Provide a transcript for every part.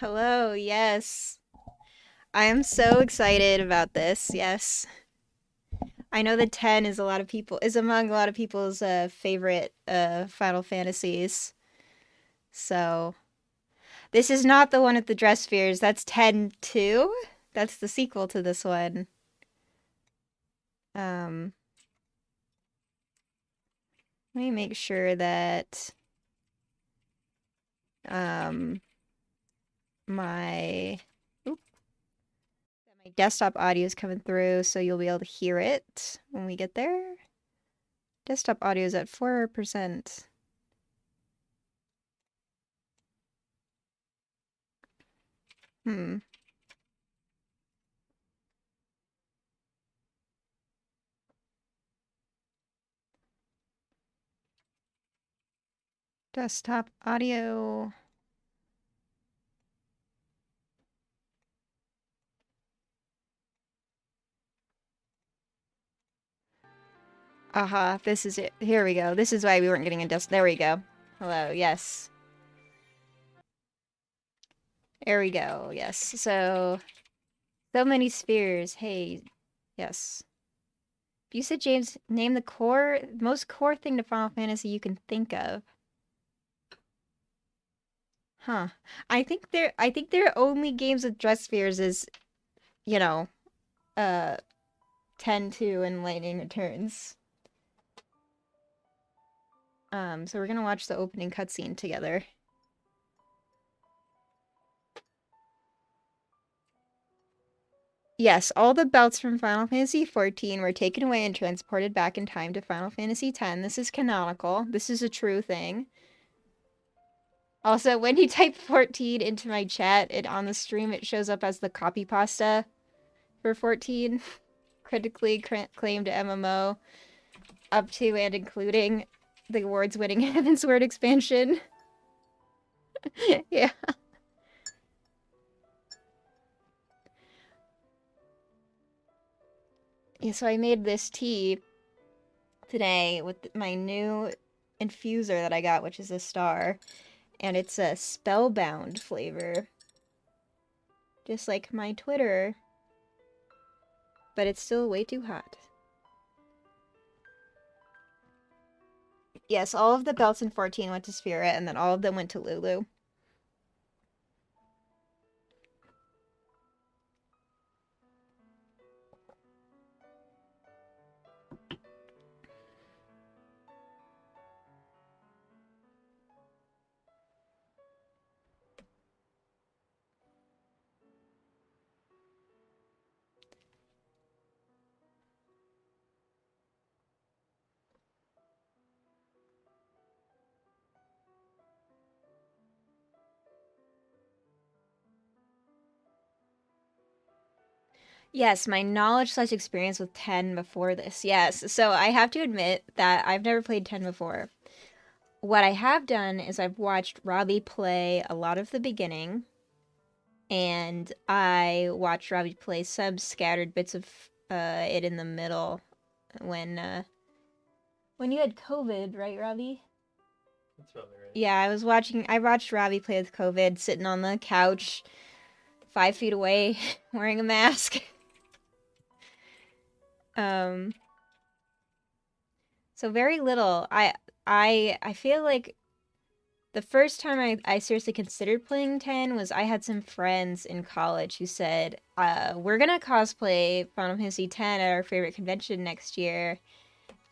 Hello, yes. I am so excited about this. Yes. I know that 10 is among a lot of people's favorite Final Fantasies. So, this is not the one with the dress spheres. That's 10 2. That's the sequel to this one. Um Let me make sure that um my oop, that my desktop audio is coming through so you'll be able to hear it when we get there. Desktop audio is at 4%. Hmm. Desktop audio. Aha, this is it. Here we go. This is why we weren't getting a desk. There we go. Hello, yes. There we go, yes. So many spheres. Hey, yes. You said, James, name the most core thing to Final Fantasy you can think of. Huh. I think their only games with dress spheres is, you know, uh, 10-2 and Lightning Returns. So we're gonna watch the opening cutscene together. Yes, all the belts from Final Fantasy XIV were taken away and transported back in time to Final Fantasy X. This is canonical. This is a true thing. Also, when you type 14 into my chat, on the stream, it shows up as the copy pasta for 14. Critically claimed MMO, up to and including the awards-winning Heavensward expansion. Yeah. Yeah, so I made this tea today with my new infuser that I got, which is a star. And it's a spellbound flavor. Just like my Twitter. But it's still way too hot. Yes, all of the belts in 14 went to Spirit, and then all of them went to Lulu. Yes, my knowledge/experience with 10 before this. Yes, so I have to admit that I've never played 10 before. What I have done is I've watched Robbie play a lot of the beginning, and I watched Robbie play some scattered bits of it in the middle when you had COVID, right, Robbie? That's probably right. Yeah, I watched Robbie play with COVID, sitting on the couch, 5 feet away, wearing a mask. Um, so very little. I feel like the first time I seriously considered playing 10 was I had some friends in college who said, we're gonna cosplay Final Fantasy X at our favorite convention next year,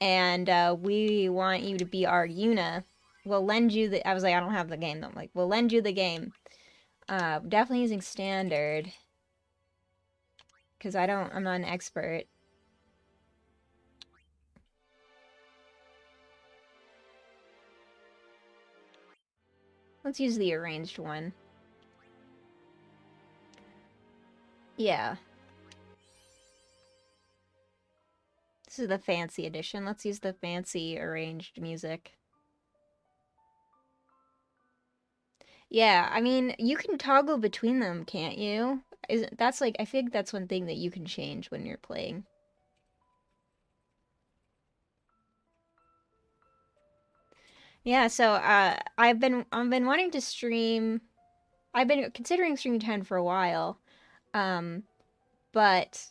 and we want you to be our Yuna. We'll lend you the. I was like, I don't have the game though. I'm like, we'll lend you the game. Definitely using standard, because I'm not an expert. Let's use the arranged one. Yeah. This is the fancy edition. Let's use the fancy arranged music. Yeah, I mean, you can toggle between them, can't you? That's like, I think that's one thing that you can change when you're playing. Yeah, so I've been wanting to stream I've been considering streaming 10 for a while, um, but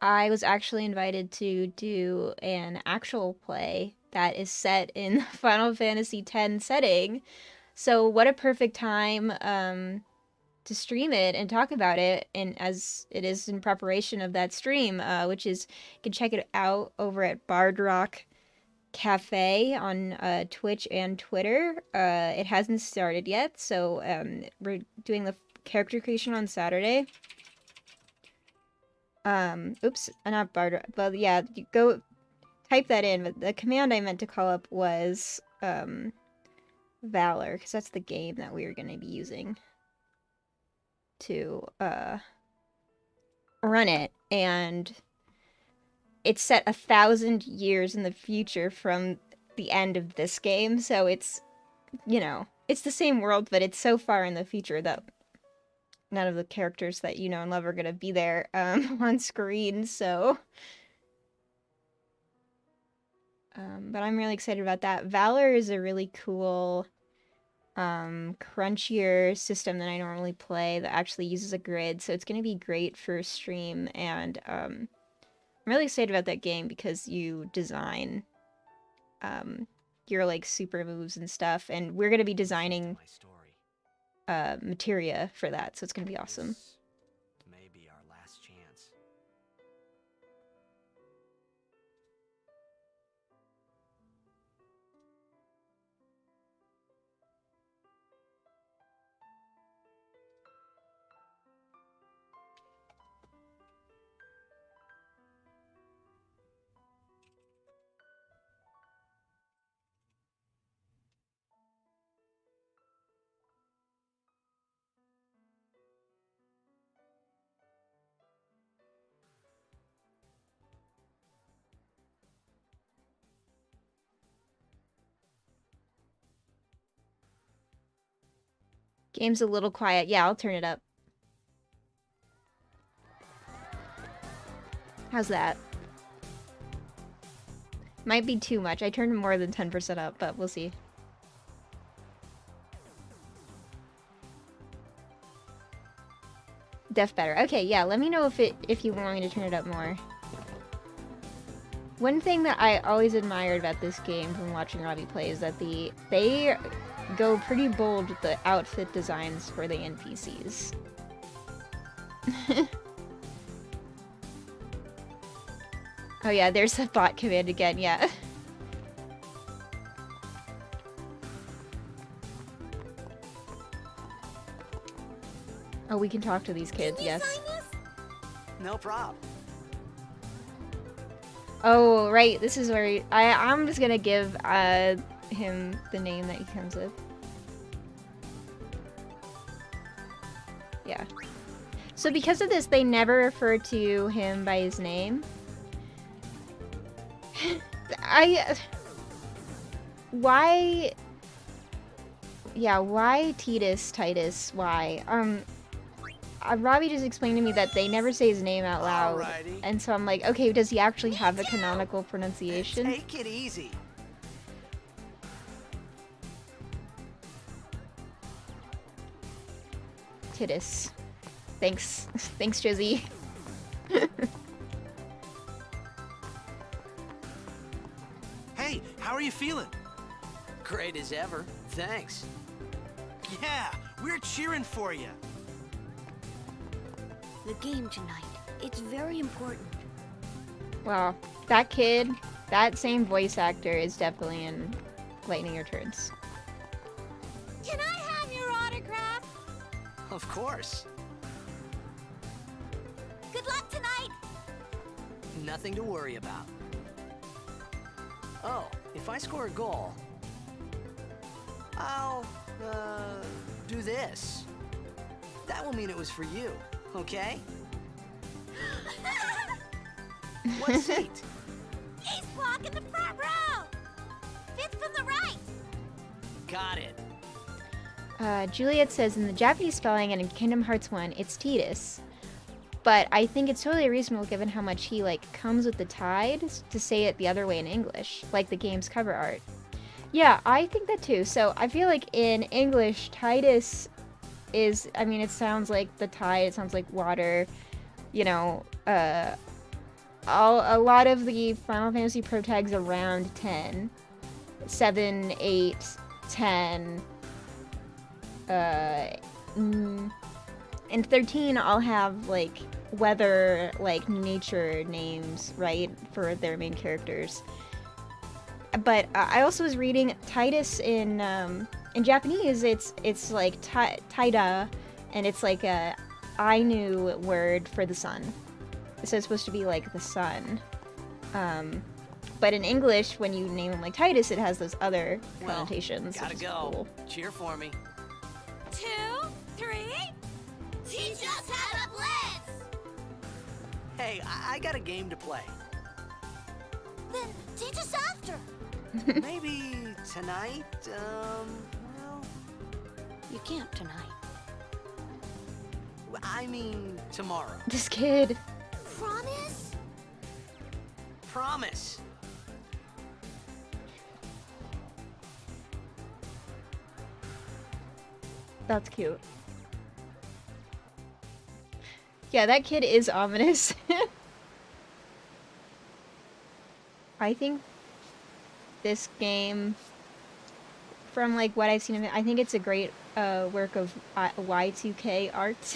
I was actually invited to do an actual play that is set in Final Fantasy X setting. So what a perfect time to stream it and talk about it, and as it is in preparation of that stream, which is you can check it out over at Bard Rock Cafe on Twitch and Twitter. It hasn't started yet, so we're doing the character creation on Saturday. Oops, not Bard, but yeah, you go type that in. But the command I meant to call up was Valor, because that's the game that we are going to be using to run it, and it's set 1,000 years in the future from the end of this game, so it's, you know, it's the same world, but it's so far in the future that none of the characters that you know and love are gonna be there on screen, so but I'm really excited about that. Valor is a really cool crunchier system than I normally play that actually uses a grid, so it's going to be great for stream, and I'm really excited about that game because you design your like super moves and stuff, and we're going to be designing materia for that, so it's going to be awesome. This may be our last chance. Game's a little quiet. Yeah, I'll turn it up. How's that? Might be too much. I turned more than 10% up, but we'll see. Def better. Okay, yeah, let me know if you want me to turn it up more. One thing that I always admired about this game from watching Robbie play is that they go pretty bold with the outfit designs for the NPCs. Oh yeah, there's the bot command again, yeah. Oh, we can talk to these kids, yes. No problem. Oh, right, this is where I'm just gonna give him the name that he comes with. Yeah. So because of this, they never refer to him by his name. Why? Yeah, why Titus? Why? Robbie just explained to me that they never say his name out loud. Alrighty. And so I'm like, okay, does he actually have the canonical pronunciation? Take it easy. Titus. Thanks. Thanks, Jizzy. Hey, how are you feeling? Great as ever. Thanks. Yeah, we're cheering for you. The game tonight. It's very important. Wow. That kid, that same voice actor is definitely in Lightning Returns. Can I have your autograph? Of course. Good luck tonight. Nothing to worry about. Oh, if I score a goal, I'll, do this. That will mean it was for you, okay? What seat? Ace block in the front row. Fifth from the right. Got it. Juliet says in the Japanese spelling and in Kingdom Hearts 1, it's Tidus. But I think it's totally reasonable given how much he, like, comes with the tide to say it the other way in English, like the game's cover art. Yeah, I think that too. So I feel like in English, Tidus is, I mean, it sounds like the tide, it sounds like water, you know, a lot of the Final Fantasy Pro tags around 10, 7, 8, 10, and 13 I'll have, like, weather, like, nature names, right, for their main characters. But I also was reading Titus in Japanese, it's like Taida, and it's like a Ainu word for the sun. So it's supposed to be like the sun. But in English, when you name him like Titus, it has those other connotations. Gotta go. Cool. Cheer for me. 2, 3. Teach us how to blitz! Hey, I got a game to play. Then teach us after. Maybe tonight, well, You can't tonight. I mean tomorrow. This kid. Promise? Promise. That's cute. Yeah, that kid is ominous. I think this game, from like what I've seen of it, I think it's a great work of Y2K art.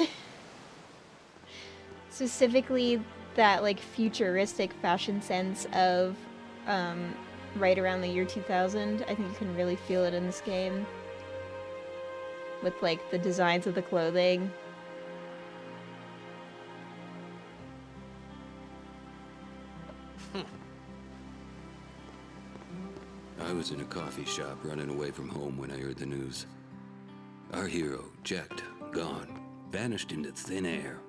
Specifically that like futuristic fashion sense of right around the year 2000. I think you can really feel it in this game. With like the designs of the clothing. I was in a coffee shop running away from home when I heard the news. Our hero, Jecht, gone, vanished into thin air.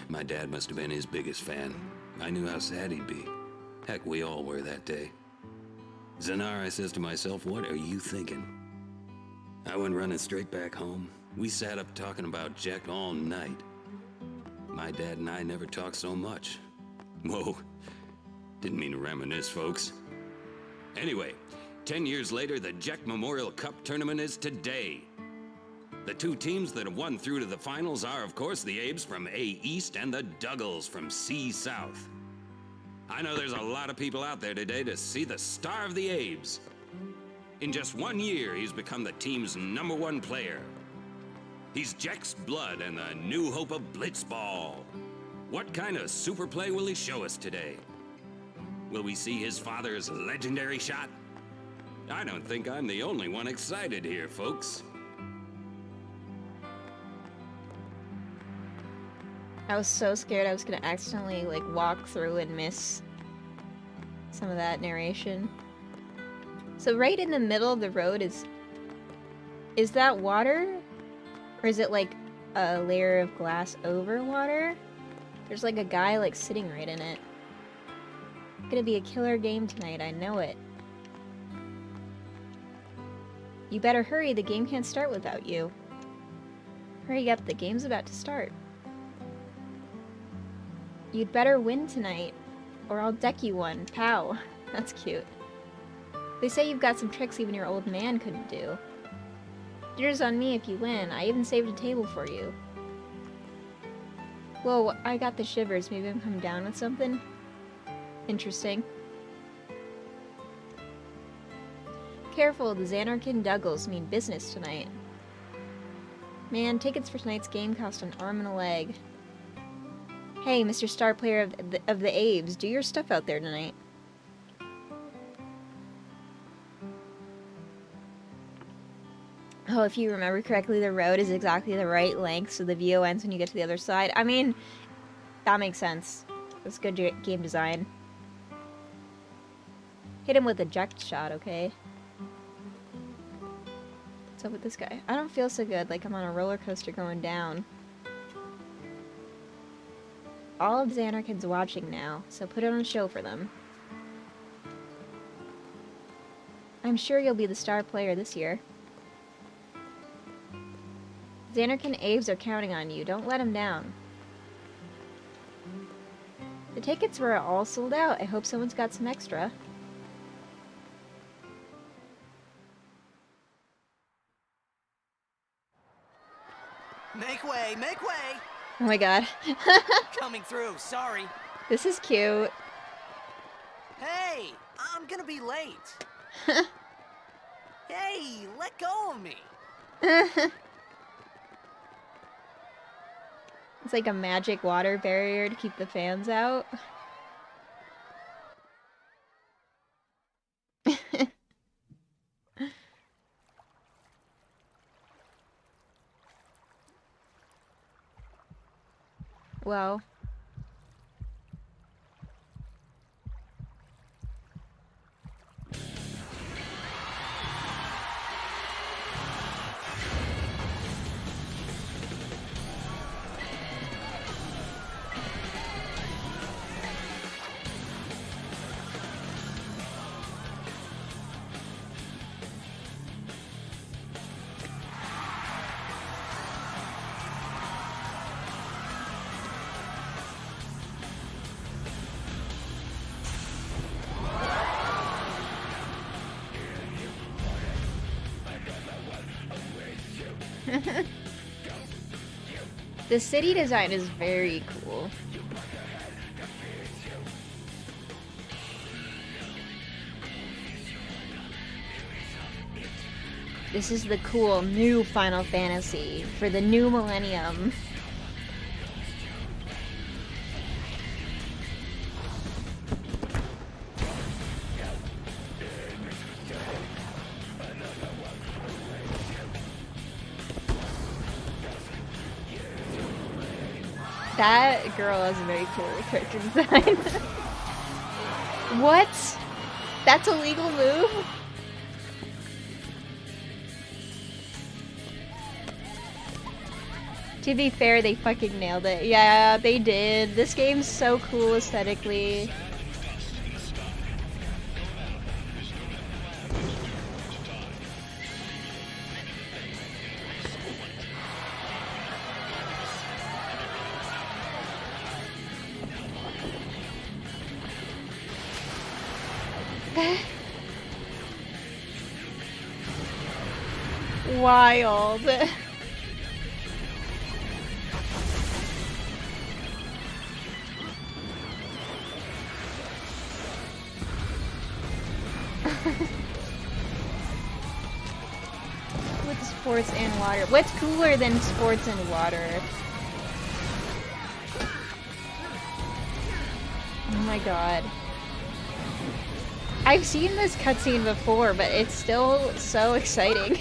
My dad must have been his biggest fan. I knew how sad he'd be. Heck, we all were that day. Zanar, I says to myself, what are you thinking? I went running straight back home. We sat up talking about Jecht all night. My dad and I never talked so much. Whoa, didn't mean to reminisce, folks. Anyway, 10 years later, the Jecht Memorial Cup tournament is today. The two teams that have won through to the finals are, of course, the Abes from A East and the Duggles from C South. I know there's a lot of people out there today to see the star of the Abes. In just 1 year, he's become the team's #1 player. He's Jecht's blood and the new hope of Blitzball. What kind of super play will he show us today? Will we see his father's legendary shot? I don't think I'm the only one excited here, folks. I was so scared I was gonna accidentally like walk through and miss some of that narration. So right in the middle of the road is that water? Or is it like a layer of glass over water? There's like a guy like sitting right in it. It's gonna be a killer game tonight, I know it. You better hurry, the game can't start without you. Hurry up, the game's about to start. You'd better win tonight, or I'll deck you one. Pow. That's cute. They say you've got some tricks even your old man couldn't do. Dinner's on me if you win. I even saved a table for you. Whoa, I got the shivers. Maybe I'm coming down with something? Interesting. Careful, the Xanarkin Duggles mean business tonight. Man, tickets for tonight's game cost an arm and a leg. Hey, Mr. Star Player of the Abes, do your stuff out there tonight. Oh, if you remember correctly, the road is exactly the right length, so the VO ends when you get to the other side. I mean, that makes sense. That's good game design. Hit him with a Jecht shot, okay? What's up with this guy? I don't feel so good, like I'm on a roller coaster going down. All of Xanarkin's watching now, so put on a show for them. I'm sure you'll be the star player this year. Xanarkin Abes are counting on you. Don't let them down. The tickets were all sold out. I hope someone's got some extra. Oh my god. Coming through, sorry. This is cute. Hey, I'm gonna be late. Hey, let go of me. It's like a magic water barrier to keep the fans out. Well. The city design is very cool. This is the cool new Final Fantasy for the new millennium. That girl has a very cool character design. What? That's a legal move? To be fair, they fucking nailed it. Yeah, they did. This game's so cool aesthetically. Wild. With sports and water. What's cooler than sports and water? Oh my god. I've seen this cutscene before, but it's still so exciting.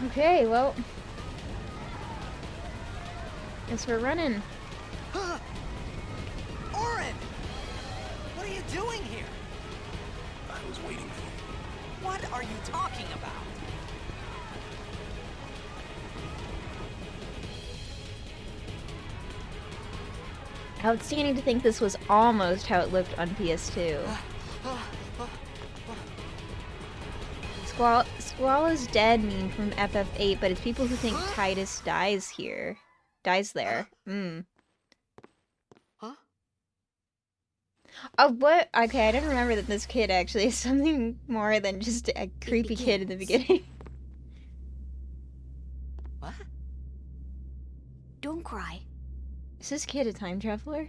Okay, well, guess we're running. Auron! What are you doing here? I was waiting for you. What are you talking about? Outstanding to think this was almost how it looked on PS2. Squall's dead meme from FF8, but it's people who think Tidus dies here. Dies there. Huh? Oh, what? Okay, I didn't remember that this kid actually is something more than just a creepy kid in the beginning. What? Don't cry. Is this kid a time traveler?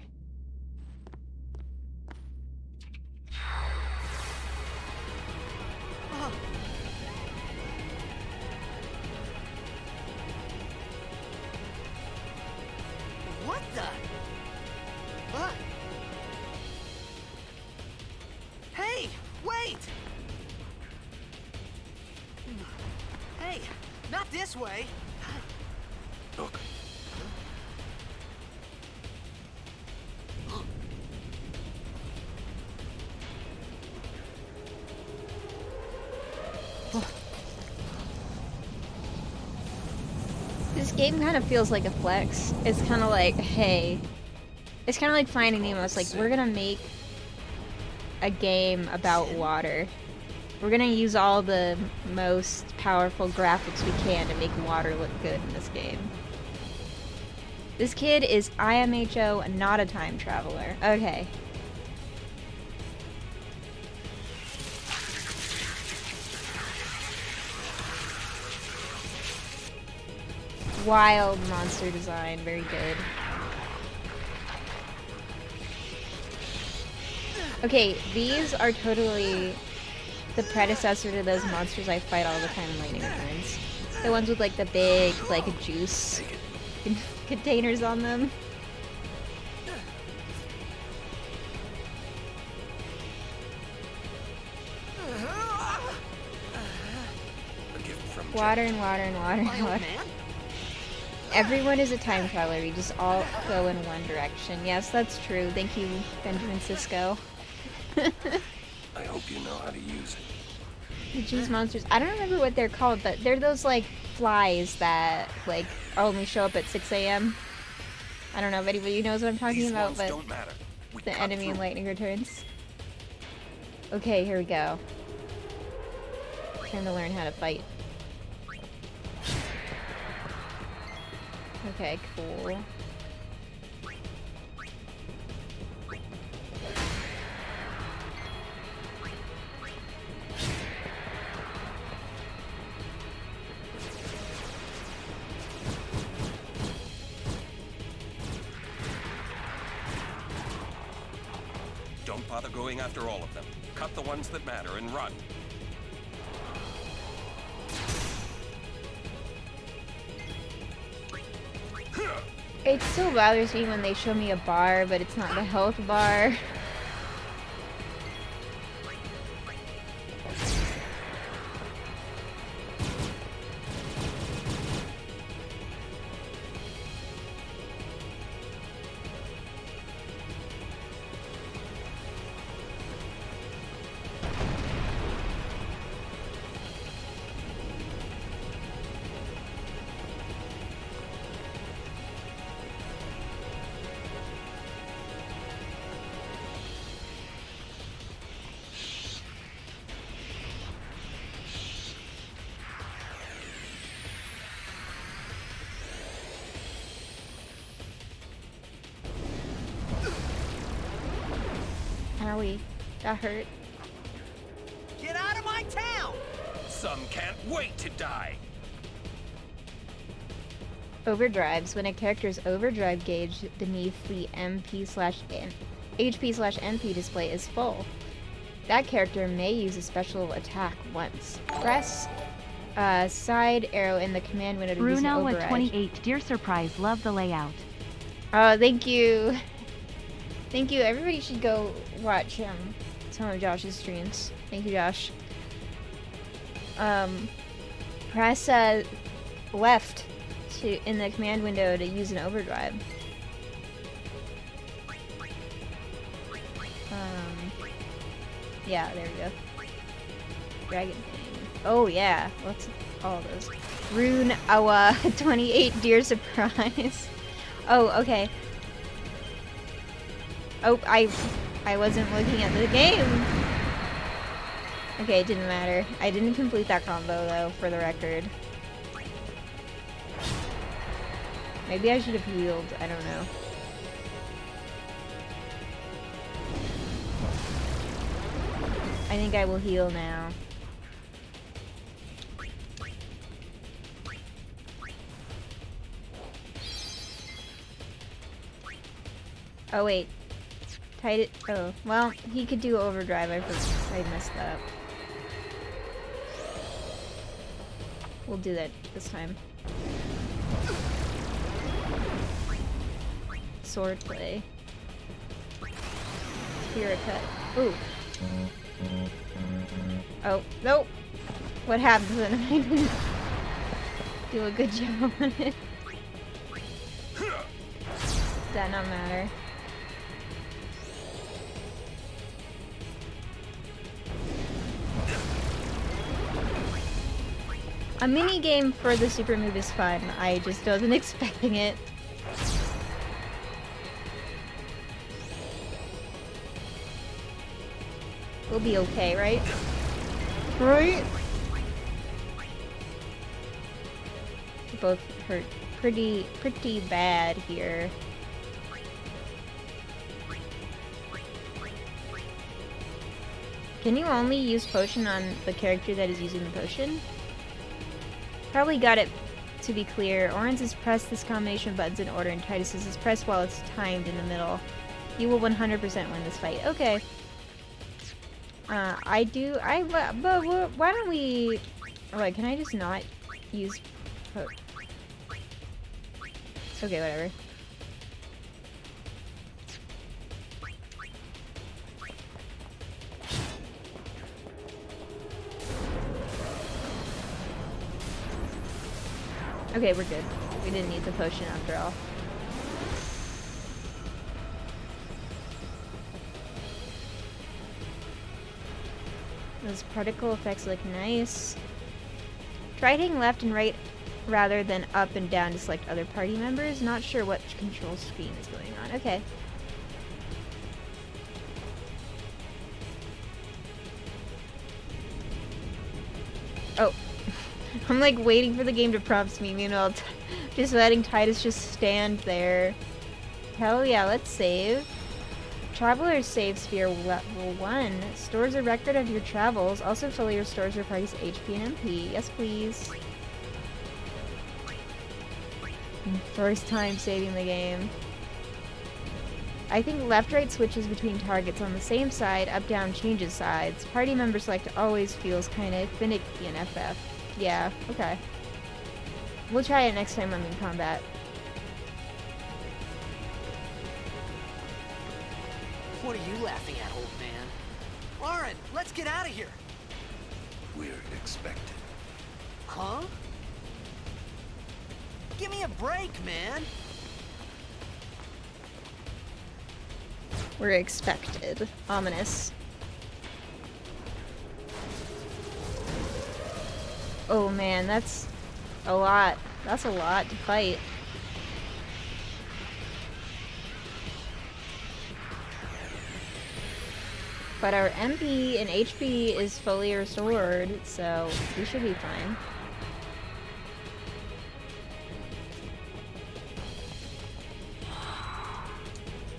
Oh. What the? What? Hey, wait! Hey, not this way. Look. This game kind of feels like a flex. It's kind of like, hey. It's kind of like Finding Nemo. It's like, we're gonna make a game about water. We're gonna use all the most powerful graphics we can to make water look good in this game. This kid is IMHO, not a time traveler. Okay. Wild monster design, very good. Okay, these are totally the predecessor to those monsters I fight all the time in Lightning Returns. The ones with like the big, like juice containers on them. A gift from Water and water and water and water. Everyone is a time traveler. We just all go in one direction. Yes, that's true. Thank you, Benjamin Sisko. I hope you know how to use it. The juice monsters. I don't remember what they're called, but they're those like flies that like only show up at 6 a.m. I don't know if anybody knows what I'm talking about, but don't matter. We the cut enemy in through. Lightning Returns. Okay, here we go. Time to learn how to fight. Okay, cool. Don't bother going after all of them. Cut the ones that matter and run. It still bothers me when they show me a bar, but it's not the health bar. Owie, that hurt. Get out of my town! Some can't wait to die. Overdrives. When a character's overdrive gauge beneath the HP/MP display is full, that character may use a special attack once. Press side arrow in the command window to use an Bruno override. 28, dear surprise, love the layout. Oh, thank you. Thank you. Everybody should go watch some of Josh's streams. Thank you, Josh. Press left in the command window to use an overdrive. Yeah, there we go. Dragon Thing. Oh yeah, what's all those? Rune Awa 28, dear surprise. Oh, okay. Oh, I wasn't looking at the game. Okay, it didn't matter. I didn't complete that combo though, for the record. Maybe I should have healed. I don't know. I think I will heal now. Oh wait. Tight it. Oh, well, he could do overdrive. I messed that up. We'll do that this time. Sword play. Spirit cut. Ooh. Oh, nope. What happens when I didn't do a good job on it? Does that not matter? A mini game for the super move is fun. I just wasn't expecting it. We'll be okay, right? Right? We both hurt pretty bad here. Can you only use potion on the character that is using the potion? Probably got it to be clear. Orange is press this combination of buttons in order, and Titus's is press while it's timed in the middle. You will 100% win this fight. Okay. But why don't we... Oh, wait, can I just not use... Okay, whatever. Okay, we're good. We didn't need the potion after all. Those particle effects look nice. Try hitting left and right rather than up and down to select other party members. Not sure what control screen is going on. Okay. Oh. I'm like waiting for the game to prompt me, meanwhile just letting Titus just stand there. Hell yeah, let's save. Traveler's Save Sphere level 1. Stores a record of your travels. Also fully restores your party's HP and MP. Yes, please. First time saving the game. I think left-right switches between targets on the same side. Up-down changes sides. Party member select always feels kinda finicky in FF. Yeah, okay. We'll try it next time I'm in combat. What are you laughing at, old man? Lauren, let's get out of here. We're expected. Huh? Give me a break, man. We're expected. Ominous. Oh man, that's a lot. That's a lot to fight. But our MP and HP is fully restored, so we should be fine.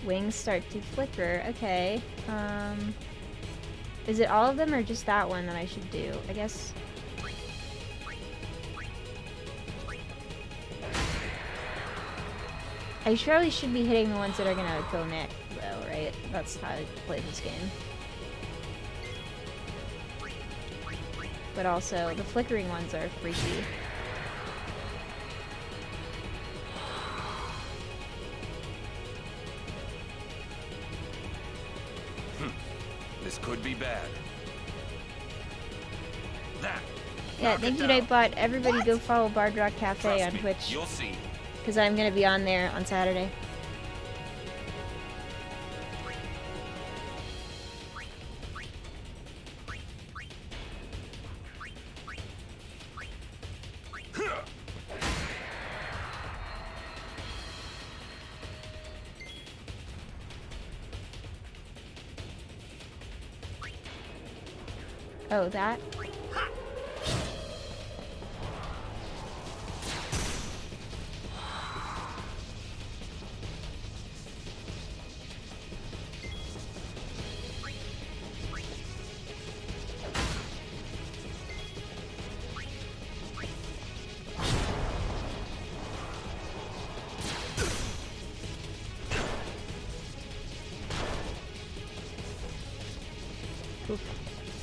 Wings start to flicker. Okay. Is it all of them or just that one that I should do? I guess... I surely should be hitting the ones that are gonna kill Nick, though, right? That's how I play this game. But also, the flickering ones are freaky. This could be bad. That. Yeah, thank you, Nightbot. Everybody go follow Bard Rock Cafe on Twitch. You'll see. Because I'm gonna be on there on Saturday. Oh, that?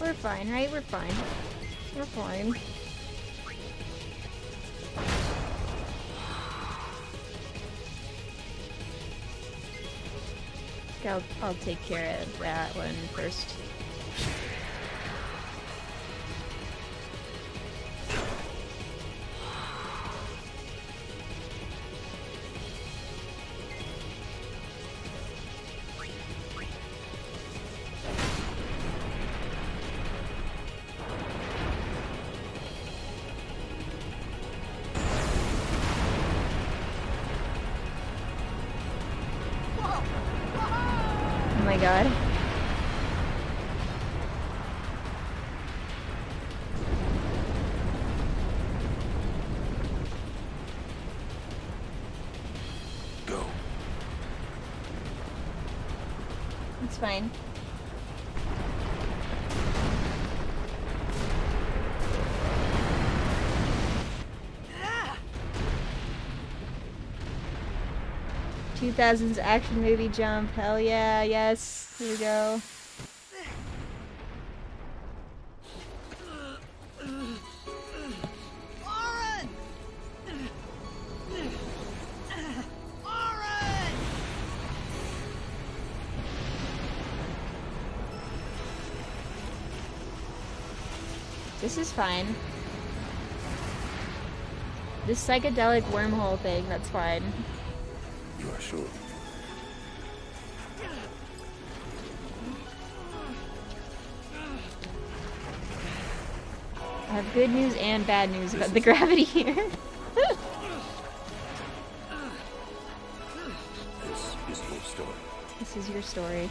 We're fine, right? We're fine. We're fine. I'll take care of that one first. Oh my god. It's fine. Ah! 2000s action movie jump. Hell yeah, yes. Here we go. Oren! Oren! This is fine. This psychedelic wormhole thing, that's fine. You are sure? I have good news and bad news about the gravity here. This is your story. This is your story.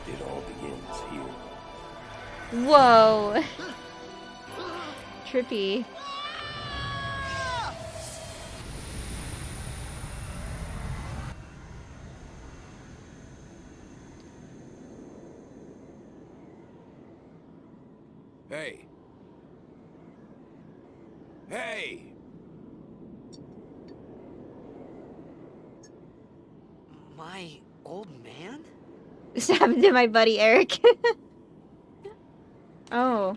It all begins here. Whoa! Trippy. Hey. Hey! My old man? This happened to my buddy Eric. Oh.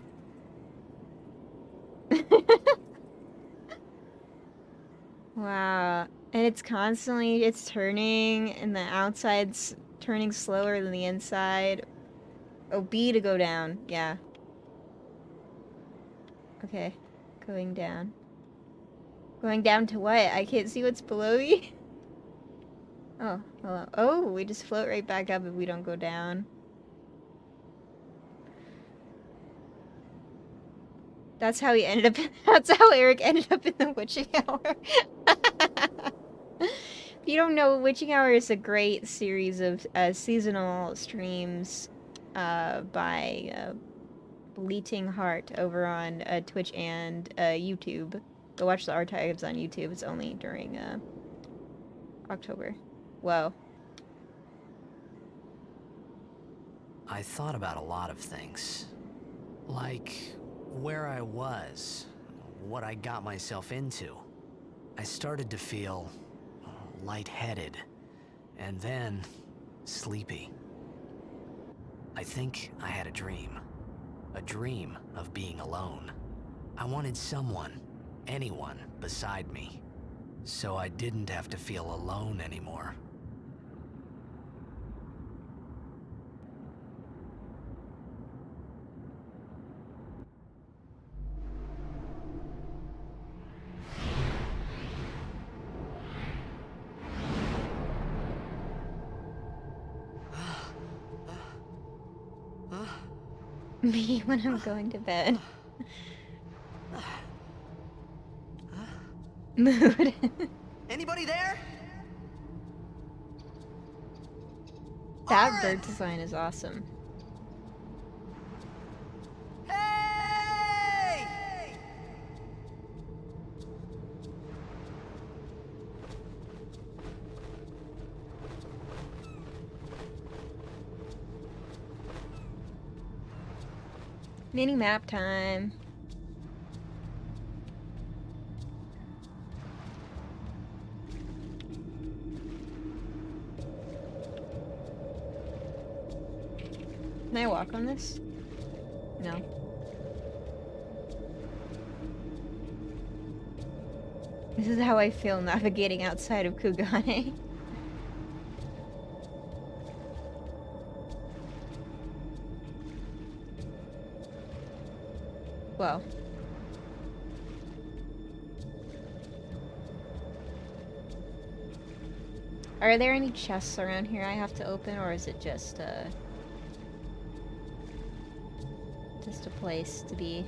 Wow. And it's constantly, it's turning, and the outside's turning slower than the inside. Oh, B to go down. Yeah. Okay. Going down. Going down to what? I can't see what's below me. Oh, hello. Oh, we just float right back up if we don't go down. That's how he ended up. That's how Eric ended up in the witching hour. If you don't know, witching hour is a great series of seasonal streams by Bleating Heart over on Twitch and YouTube. Go watch the archives on YouTube. It's only during October. Whoa. I thought about a lot of things. Like where I was, what I got myself into. I started to feel lightheaded, and then sleepy. I think I had a dream of being alone. I wanted someone, anyone beside me, so I didn't have to feel alone anymore. Me when I'm going to bed. Mood. Anybody there? That bird design is awesome. Hey! Mini map time. Can I walk on this? No. This is how I feel navigating outside of Kugane. Well. Are there any chests around here I have to open, or is it just a place to be?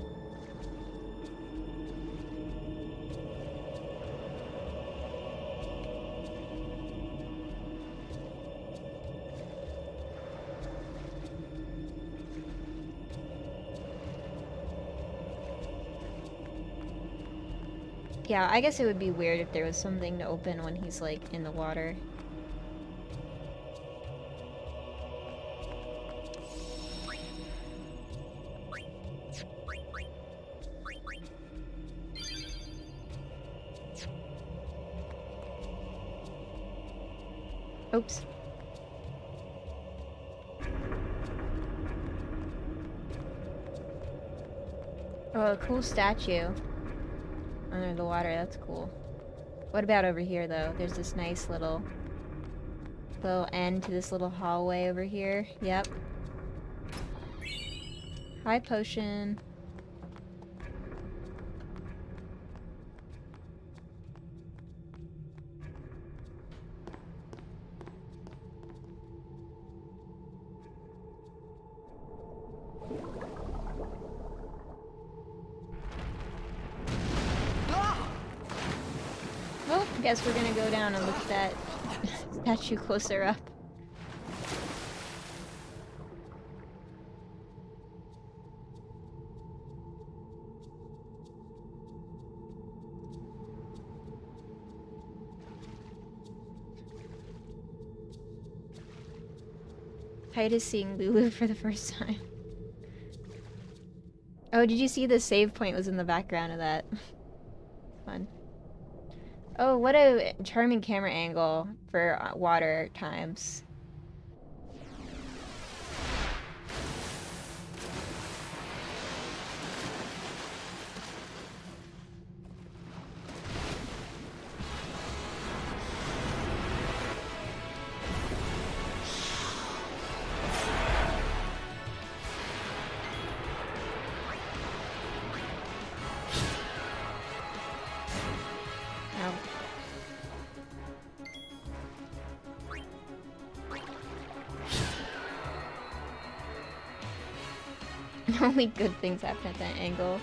Yeah, I guess it would be weird if there was something to open when he's, like, in the water. Oops. Oh, a cool statue. Under the water, that's cool. What about over here, though? There's this nice little end to this little hallway over here. Yep. Hi, potion. Well, I guess we're gonna go down and look at that statue closer up. Titus seeing Lulu for the first time. Oh, did you see the save point was in the background of that? Fun. Oh, what a charming camera angle for water times. Only good things happen at that angle.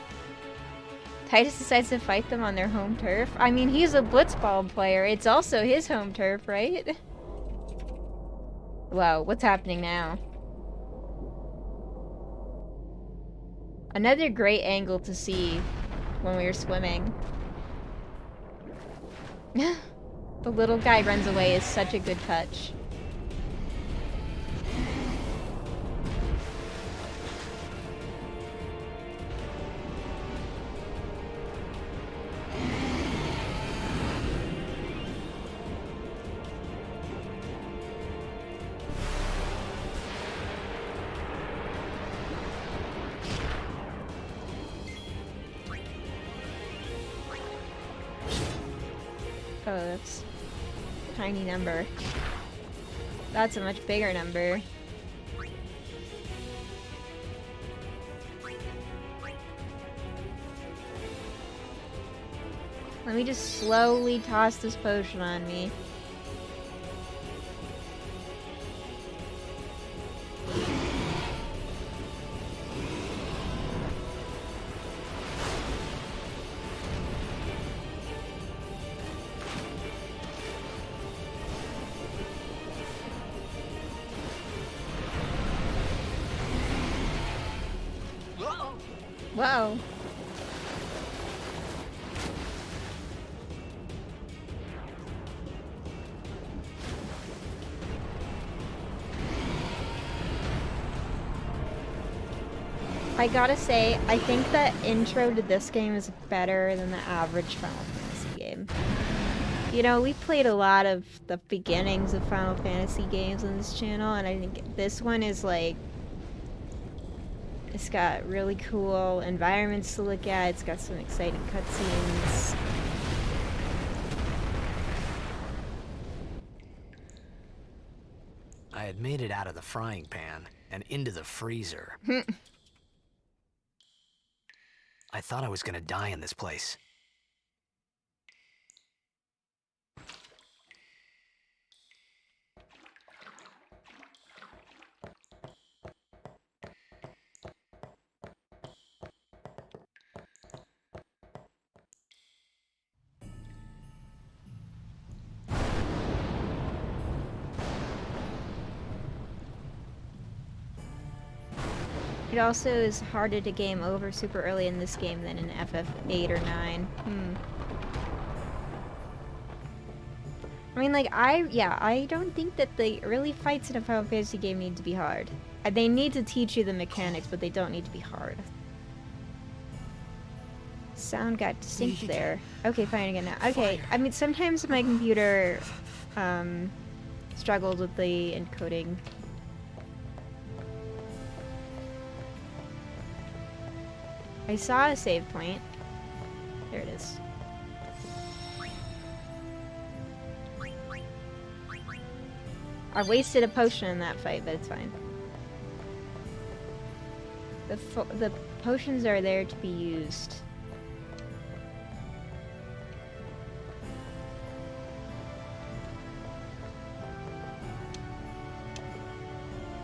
Titus decides to fight them on their home turf. I mean, he's a blitzball player. It's also his home turf, right? Wow, what's happening now? Another great angle to see when we were swimming. The little guy runs away is such a good touch. Oh, that's a tiny number. That's a much bigger number. Let me just slowly toss this potion on me. Whoa. I gotta say, I think the intro to this game is better than the average Final Fantasy game. You know, we played a lot of the beginnings of Final Fantasy games on this channel, and I think this one is like, it's got really cool environments to look at, it's got some exciting cutscenes. I had made it out of the frying pan and into the freezer. I thought I was gonna die in this place. It also is harder to game over super early in this game than in FF8 or 9. I mean, like, I don't think that the early fights in a Final Fantasy game need to be hard. They need to teach you the mechanics, but they don't need to be hard. Sound got distinct there. Okay, fine again now. Okay, I mean, sometimes my computer, struggles with the encoding. I saw a save point. There it is. I wasted a potion in that fight, but it's fine. The potions are there to be used.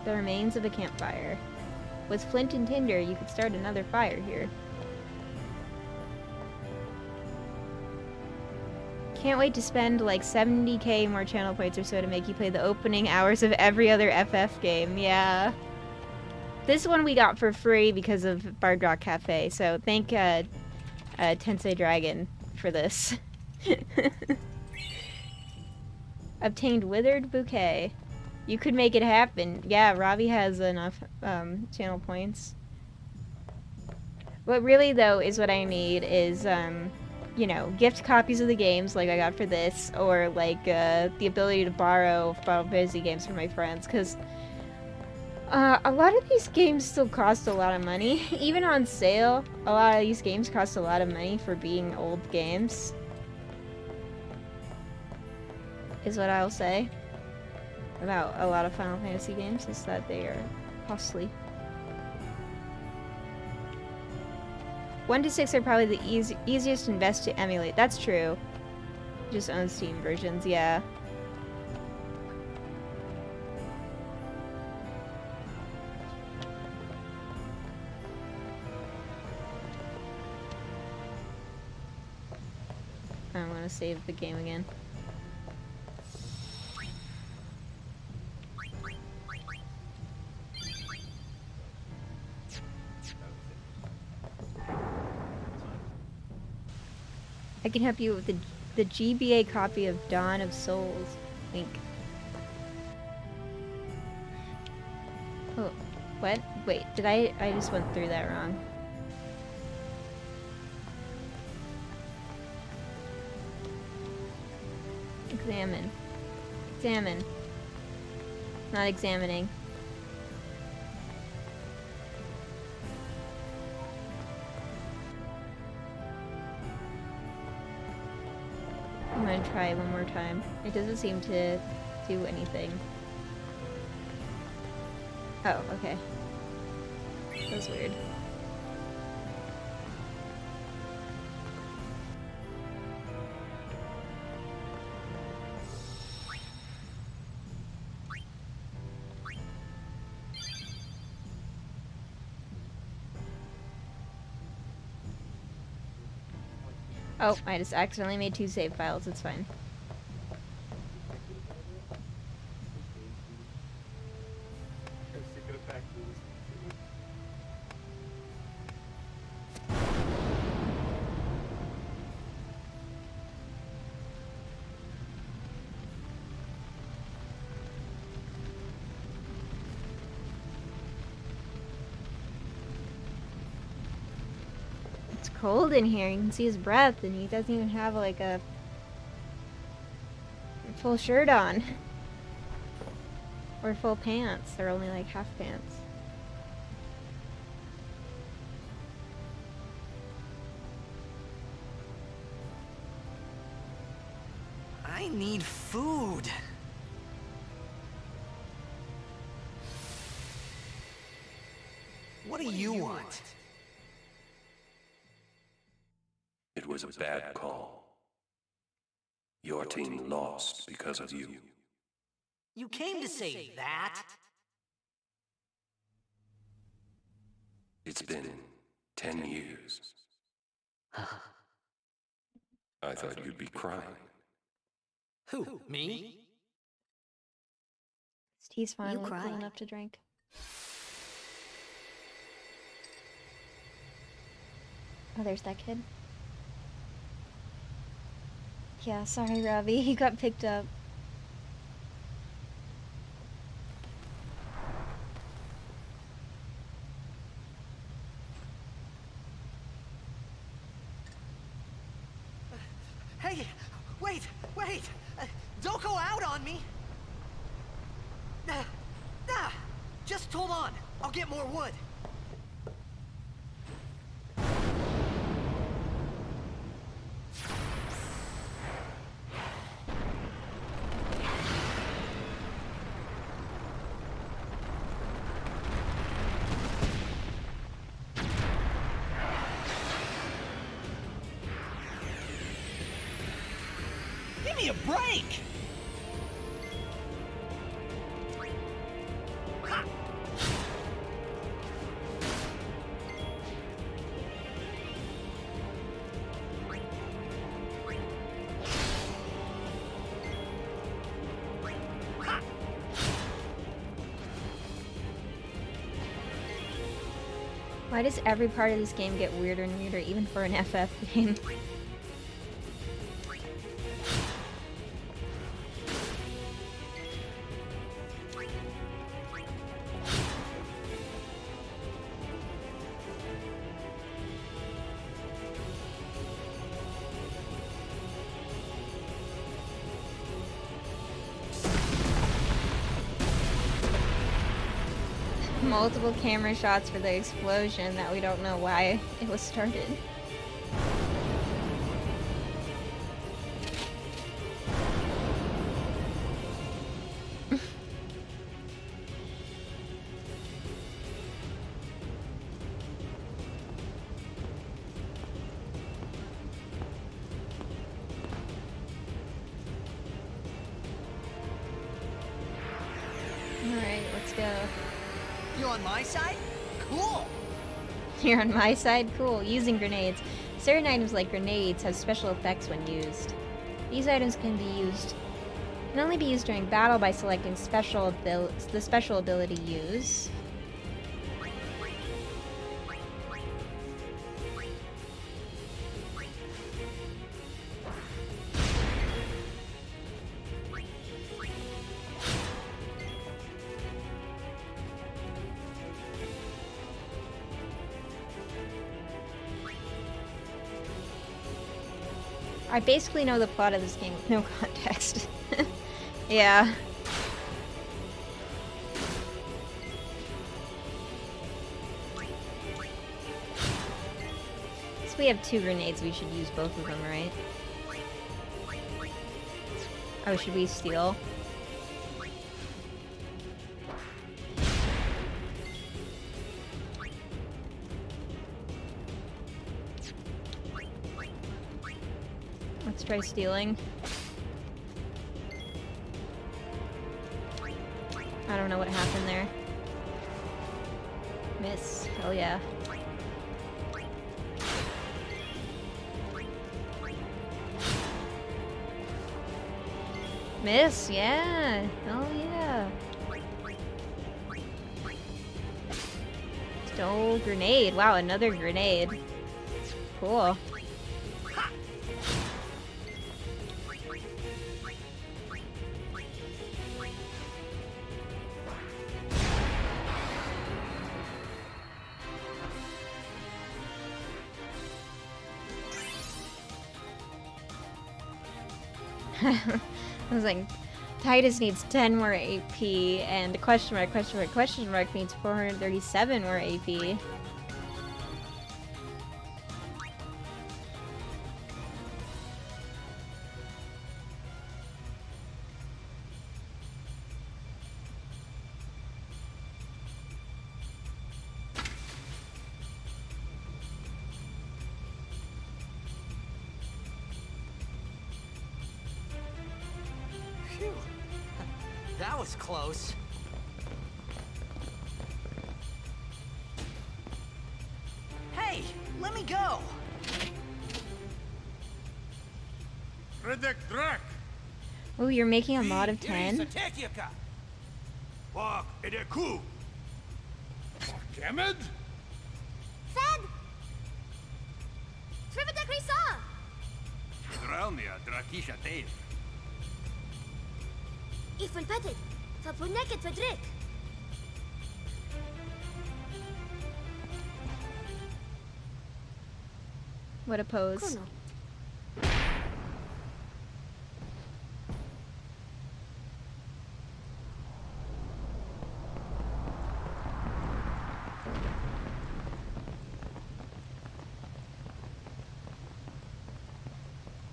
The remains of a campfire. With flint and tinder, you could start another fire here. Can't wait to spend like 70k more channel points or so to make you play the opening hours of every other FF game. Yeah. This one we got for free because of Bard Rock Cafe, so thank Tensei Dragon for this. Obtained Withered Bouquet. You could make it happen. Yeah, Robbie has enough channel points. What really, though, is what I need is, you know, gift copies of the games like I got for this, or like the ability to borrow Final Fantasy games from my friends, because a lot of these games still cost a lot of money. Even on sale, a lot of these games cost a lot of money for being old games, is what I'll say about a lot of Final Fantasy games, is that they are costly. 1 to 6 are probably the easiest and best to emulate. That's true. Just own Steam versions, yeah. I'm gonna save the game again. I can help you with the GBA copy of Dawn of Souls. Link. Oh, what? Wait, did I just went through that wrong. Examine. Examine. Not examining. I'm gonna try one more time. It doesn't seem to do anything. Oh, okay. That was weird. Oh, I just accidentally made 2 save files, it's fine. It's cold in here, you can see his breath, and he doesn't even have like a full shirt on. Or full pants, they're only like half pants. I need food. What do you want? It was a bad call. Your team lost because of you. You came to say that? It's been 10 years. I thought you'd be crying. Who, me? He's finally cool cried. enough to drink. Oh, there's that kid. Yeah, sorry, Robbie. He got picked up. Hey, wait! Don't go out on me! Just hold on. I'll get more wood. Give me a break! Why does every part of this game get weirder and weirder, even for an FF game? Multiple camera shots for the explosion that we don't know why it was started. Alright, let's go. You on my side? Cool! You're on my side? Cool. Using grenades. Certain items like grenades have special effects when used. These items can only be used during battle by selecting the special ability use. I basically know the plot of this game with no context. Yeah. So we have 2 grenades, we should use both of them, right? Oh, should we steal? Let's try stealing. I don't know what happened there. Miss. Hell yeah. Miss, yeah. Hell yeah. Stole grenade. Wow, another grenade. Cool. I was like, Titus needs 10 more AP, and question mark needs 437 more AP. Phew. That was close. Hey, let me go! Oh, you're making a mod of 10? Fed! Trivida Grisa! Ifel Petit, Fapuneket Fedrik. What a pose. Kuno.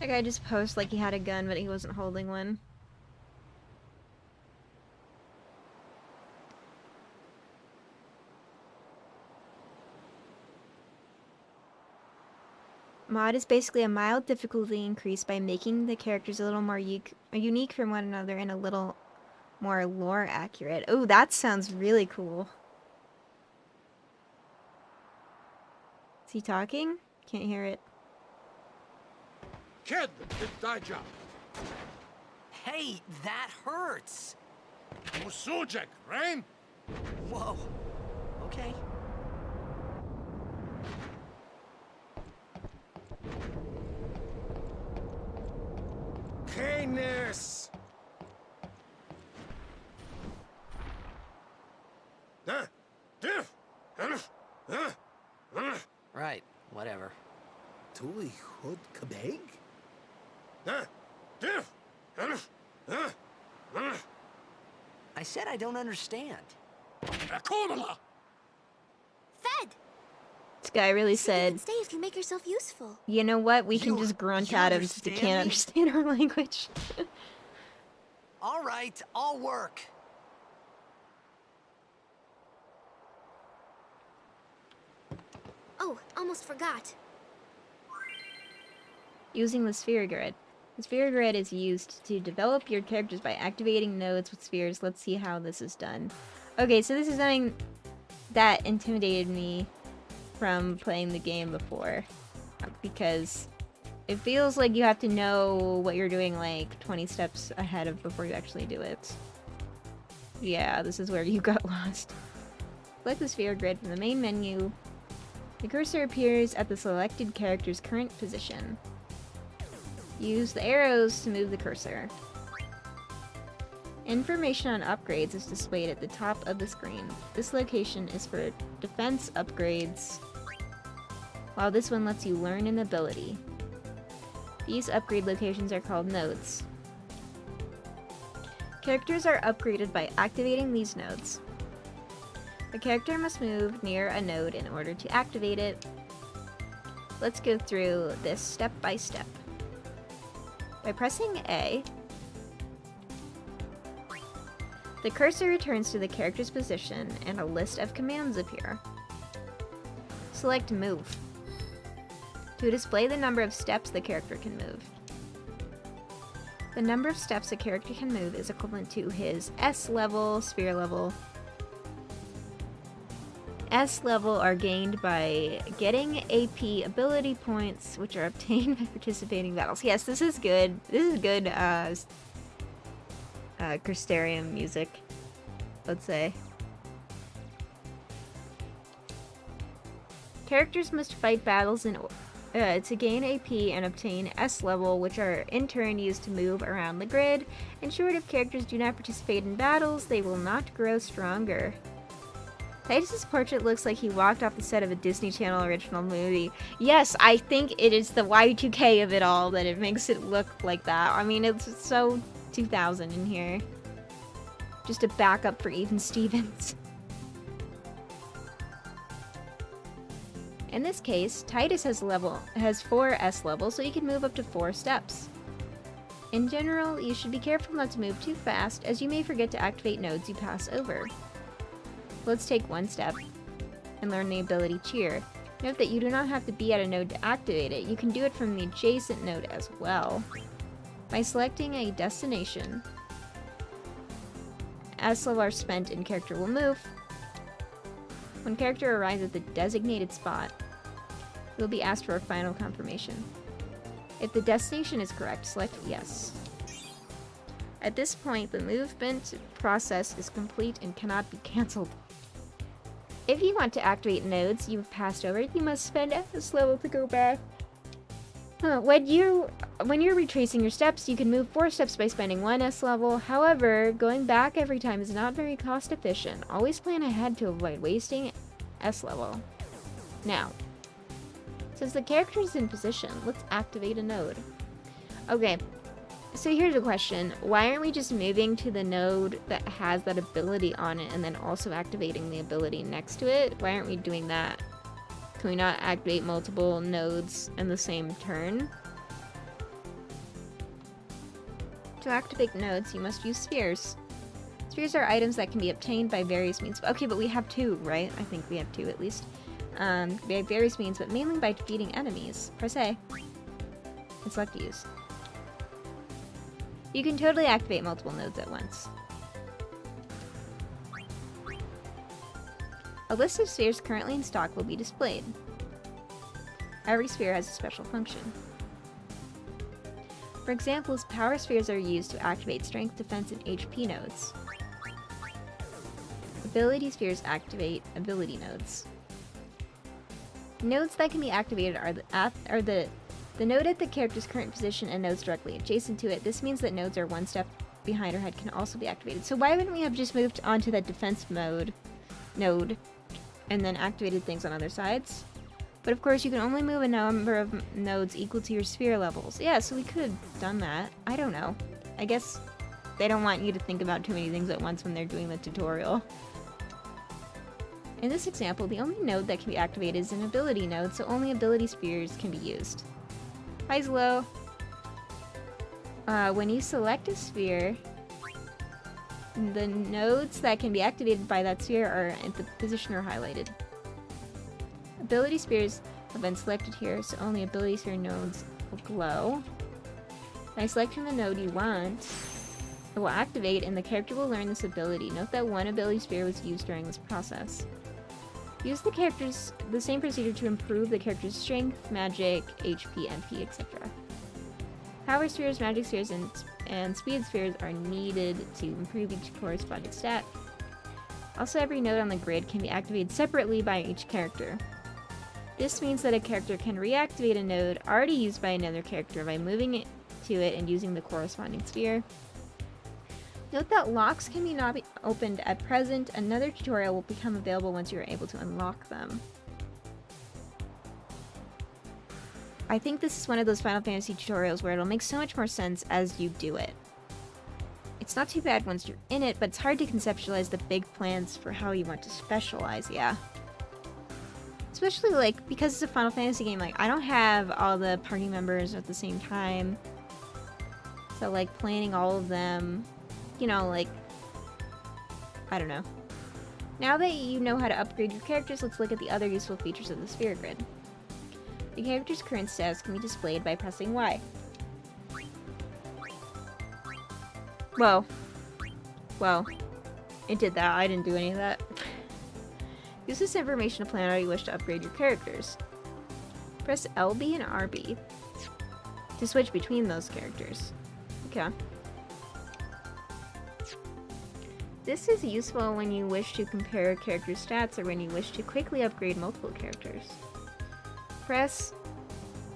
That guy just posed like he had a gun, but he wasn't holding one. Mod is basically a mild difficulty increase by making the characters a little more unique from one another and a little more lore accurate. Oh, that sounds really cool. Is he talking? Can't hear it. Kid, it's thy job. Hey, that hurts! Musujek, Rain? Whoa. Okay. Canis! Right, whatever. Tuli Hood Kabeg? I said I don't understand. Akumala! Fed! This guy really You said, can stay if you make yourself useful. you know what? We can You- just grunt you at him since he understand can't me? understand our language. All right, I'll work. Oh, almost forgot. Using the sphere grid. The sphere grid is used to develop your characters by activating nodes with spheres. Let's see how this is done. Okay, so this is something that intimidated me from playing the game before. Because it feels like you have to know what you're doing like 20 steps ahead of before you actually do it. Yeah, this is where you got lost. Select the sphere grid from the main menu. The cursor appears at the selected character's current position. Use the arrows to move the cursor. Information on upgrades is displayed at the top of the screen. This location is for defense upgrades, while this one lets you learn an ability. These upgrade locations are called nodes. Characters are upgraded by activating these nodes. The character must move near a node in order to activate it. Let's go through this step by step. By pressing A, the cursor returns to the character's position and a list of commands appear. Select Move to display the number of steps the character can move. The number of steps a character can move is equivalent to his S level, sphere level. S level are gained by getting AP ability points, which are obtained by participating in battles. Yes, this is good. This is good, Crystarium music, let's say. Characters must fight battles to gain AP and obtain S level, which are in turn used to move around the grid. Ensured if characters do not participate in battles, they will not grow stronger. Titus's portrait looks like he walked off the set of a Disney Channel original movie. Yes, I think it is the Y2K of it all that it makes it look like that. I mean, it's so 2000 in here. Just a backup for Even Stevens. In this case, Titus has 4 S levels, so you can move up to 4 steps. In general, you should be careful not to move too fast, as you may forget to activate nodes you pass over. Let's take one step and learn the ability Cheer. Note that you do not have to be at a node to activate it. You can do it from the adjacent node as well. By selecting a destination, as level are spent and character will move. When character arrives at the designated spot, you will be asked for a final confirmation. If the destination is correct, select yes. At this point, the movement process is complete and cannot be cancelled. If you want to activate nodes you've passed over, you must spend S level to go back. When you're retracing your steps, you can move 4 steps by spending 1 S level. However, going back every time is not very cost efficient. Always plan ahead to avoid wasting S level. Now, since the character is in position, let's activate a node. Okay, so here's a question. Why aren't we just moving to the node that has that ability on it and then also activating the ability next to it? Why aren't we doing that? Can we not activate multiple nodes in the same turn? To activate nodes, you must use spheres. Spheres are items that can be obtained by various means. Okay, but we have 2, right? I think we have 2 at least. By various means, but mainly by defeating enemies. Press A. And select use. You can totally activate multiple nodes at once. A list of spheres currently in stock will be displayed. Every sphere has a special function. For examples, power spheres are used to activate strength, defense, and HP nodes. Ability spheres activate ability nodes. Nodes that can be activated are the node at the character's current position and nodes directly adjacent to it. This means that nodes are one step behind or head can also be activated. So why wouldn't we have just moved onto that defense mode node and then activated things on other sides? But of course, you can only move a number of nodes equal to your sphere levels. Yeah, so we could have done that. I don't know. I guess they don't want you to think about too many things at once when they're doing the tutorial. In this example, the only node that can be activated is an ability node, so only ability spheres can be used. Hi, Zlo. When you select a sphere, the nodes that can be activated by that sphere are at the position are highlighted. Ability spheres have been selected here, so only ability sphere nodes will glow. By selecting the node you want, it will activate and the character will learn this ability. Note that one ability sphere was used during this process. Use the same procedure to improve the character's strength, magic, HP, MP, etc. Power spheres, magic spheres, and speed spheres are needed to improve each corresponding stat. Also, every node on the grid can be activated separately by each character. This means that a character can reactivate a node already used by another character by moving it to it and using the corresponding sphere. Note that locks can not be opened at present. Another tutorial will become available once you are able to unlock them. I think this is one of those Final Fantasy tutorials where it'll make so much more sense as you do it. It's not too bad once you're in it, but it's hard to conceptualize the big plans for how you want to specialize, yeah. Especially, like, because it's a Final Fantasy game, like, I don't have all the party members at the same time. So, like, planning all of them, you know, like, I don't know. Now that you know how to upgrade your characters, let's look at the other useful features of the Sphere Grid. The character's current status can be displayed by pressing Y. Well, it did that. I didn't do any of that. Use this information to plan how you wish to upgrade your characters. Press LB and RB to switch between those characters. Okay. This is useful when you wish to compare character stats or when you wish to quickly upgrade multiple characters. Press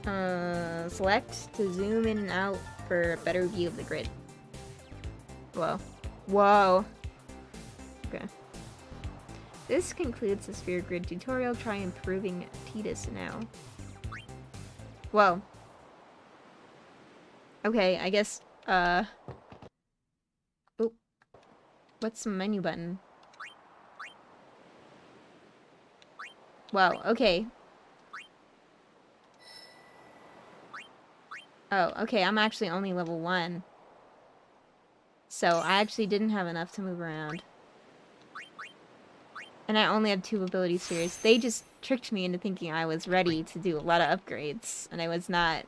select to zoom in and out for a better view of the grid. Whoa. Whoa. Okay. This concludes the Sphere Grid tutorial. Try improving Tidus now. Whoa. Okay, I guess, oh. What's the menu button? Wow, okay. Oh, okay, I'm actually only level 1. So, I actually didn't have enough to move around. And I only have 2 ability spheres. They just tricked me into thinking I was ready to do a lot of upgrades, and I was not.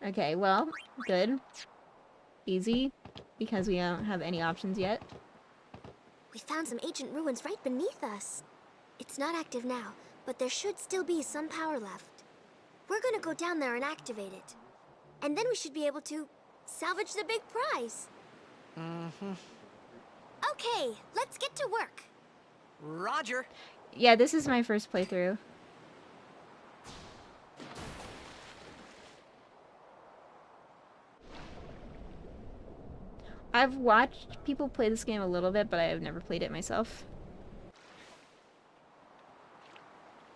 Okay, well, good. Easy, because we don't have any options yet. We found some ancient ruins right beneath us. It's not active now, but there should still be some power left. We're gonna go down there and activate it. And then we should be able to salvage the big prize. Mm-hmm. Okay, let's get to work. Roger. Yeah, this is my first playthrough. I've watched people play this game a little bit, but I have never played it myself.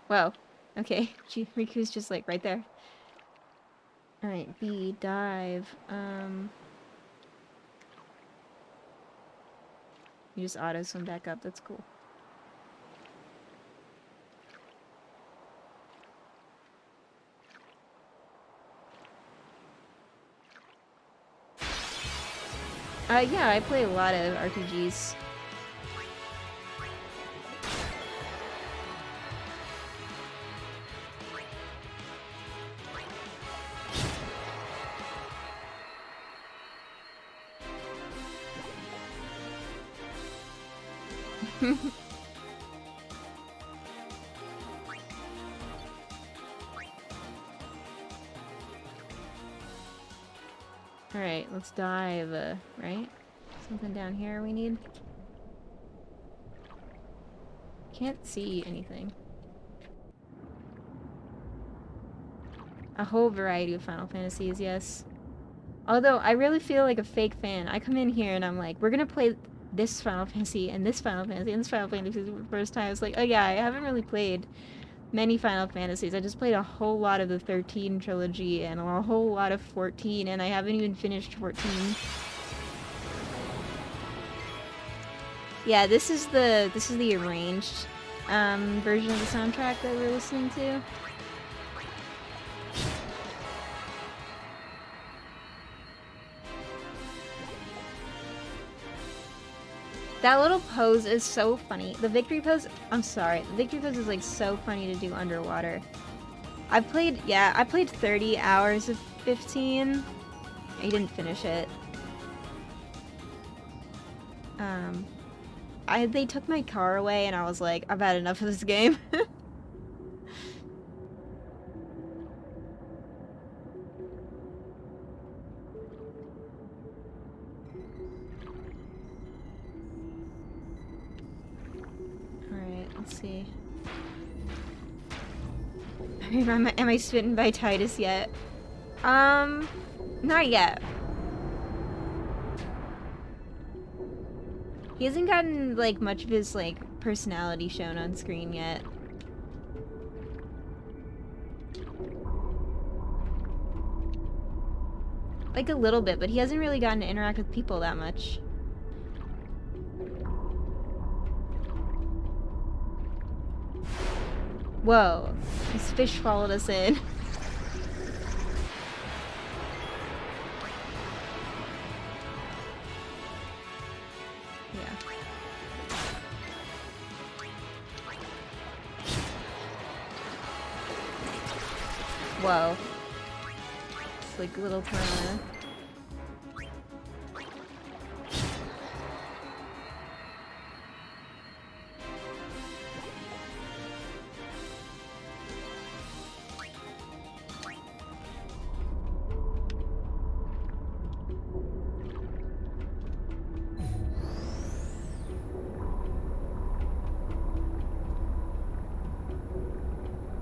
Whoa. Okay. Riku's just like right there. Alright, B, dive. You just auto swim back up, that's cool. Yeah, I play a lot of RPGs. Alright, let's dive, right? Something down here we need? Can't see anything. A whole variety of Final Fantasies, yes. Although, I really feel like a fake fan. I come in here and I'm like, we're gonna play this Final Fantasy, and this Final Fantasy, and this Final Fantasy for the first time. It's like, oh yeah, I haven't really played many Final Fantasies. I just played a whole lot of the 13 trilogy and a whole lot of 14, and I haven't even finished 14. Yeah, this is the arranged version of the soundtrack that we're listening to. That little pose is so funny. The victory pose, I'm sorry, the victory pose is like so funny to do underwater. I played 30 hours of 15. I didn't finish it. They took my car away and I was like, I've had enough of this game. Let's see. Am I smitten by Tidus yet? Not yet. He hasn't gotten, like, much of his, like, personality shown on screen yet. Like, a little bit, but he hasn't really gotten to interact with people that much. Whoa, this fish followed us in. Yeah. Whoa. It's like little piranha.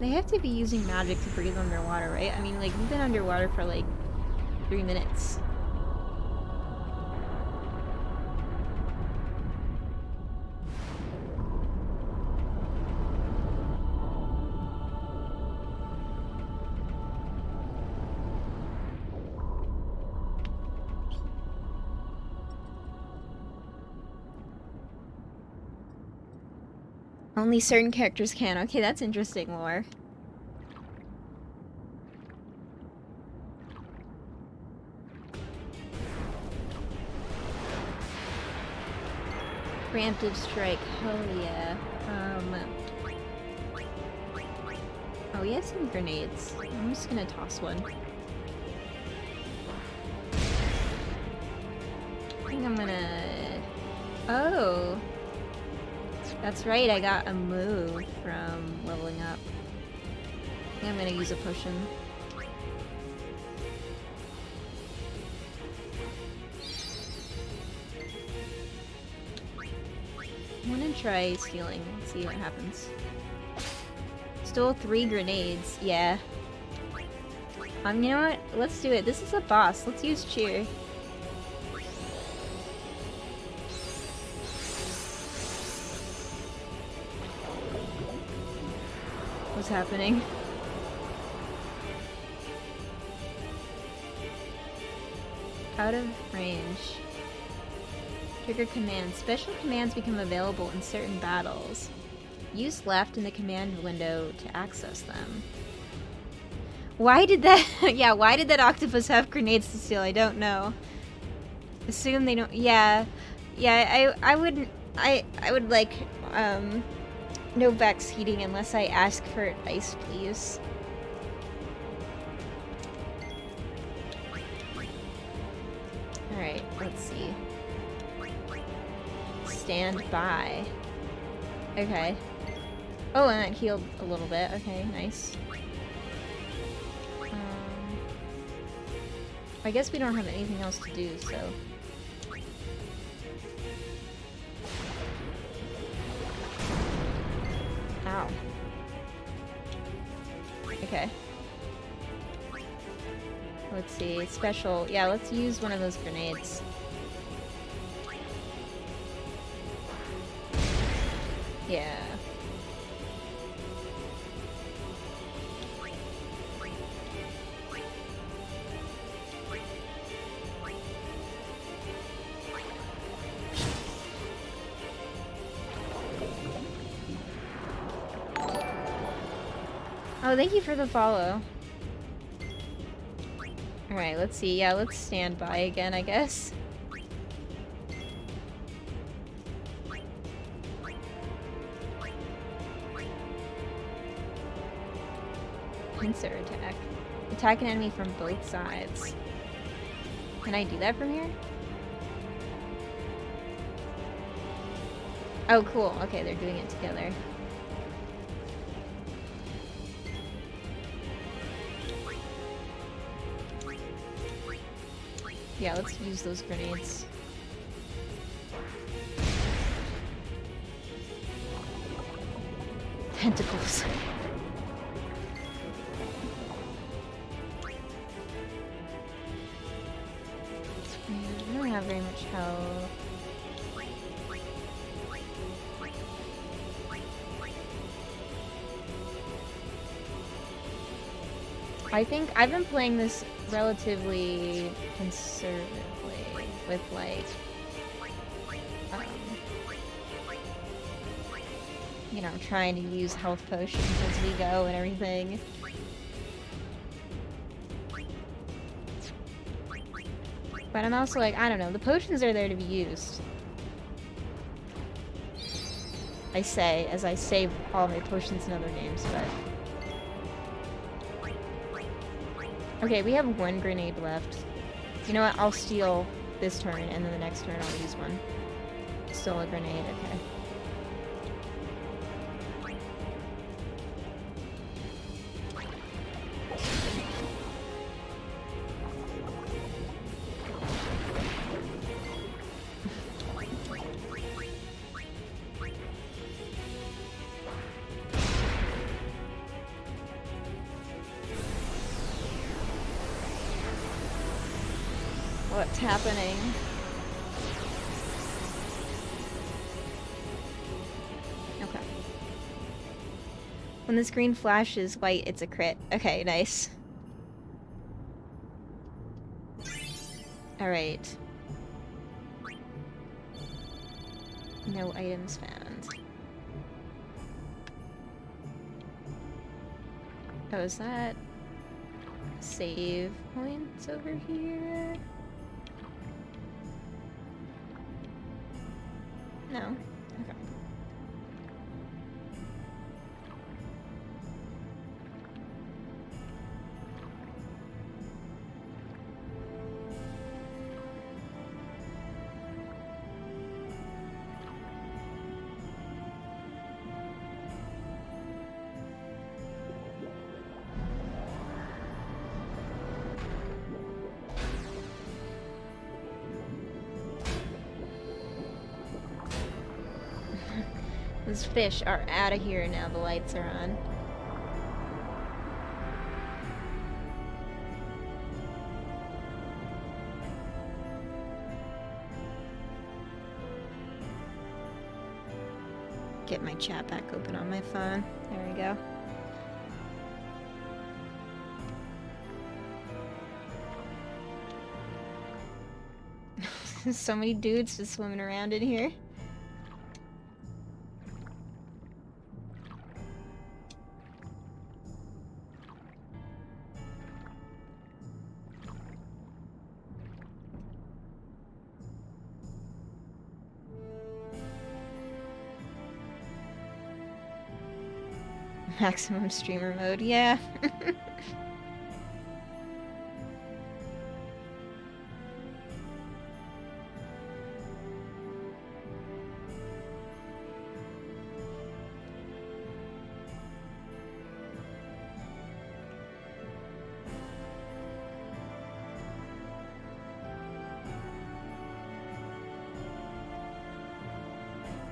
They have to be using magic to breathe underwater, right? I mean, like, we've been underwater for, like, 3 minutes. Only certain characters can. Okay, that's interesting lore. Preemptive strike. Hell yeah. Oh, we have some grenades. I'm just gonna toss one. I think I'm gonna... Oh! That's right, I got a move from leveling up. I think I'm gonna use a potion. I'm gonna try stealing, see what happens. Stole 3 grenades, yeah. You know what? Let's do it. This is a boss. Let's use cheer. What's happening? Out of range. Trigger commands. Special commands become available in certain battles. Use left in the command window to access them. Why did that... yeah, why did that octopus have grenades to steal? I don't know. Assume they don't. Yeah, yeah. I wouldn't. I would like no Vex heating unless I ask for advice, please. All right. Let's see. Stand by. Okay. Oh, and it healed a little bit. Okay, nice. I guess we don't have anything else to do, so... Ow. Okay. Let's see, special... Yeah, let's use one of those grenades. Yeah. Oh, thank you for the follow. Alright, let's see. Yeah, let's stand by again, I guess. Pincer attack. Attack an enemy from both sides. Can I do that from here? Oh, cool. Okay, they're doing it together. Yeah, let's use those grenades. Tentacles. I don't have very much health. I think I've been playing this relatively conservatively with like, you know, trying to use health potions as we go and everything. But I'm also like, I don't know, the potions are there to be used. I say, as I save all my potions in other games, but... Okay, we have one grenade left. You know what, I'll steal this turn, and then the next turn I'll use one. Stole a grenade, okay. What's happening? Okay. When the screen flashes white, it's a crit. Okay, nice. Alright. No items found. Oh, is that save points over here? No. Okay. Those fish are out of here now the lights are on. Get my chat back open on my phone. There we go. So many dudes just swimming around in here. Maximum streamer mode, yeah.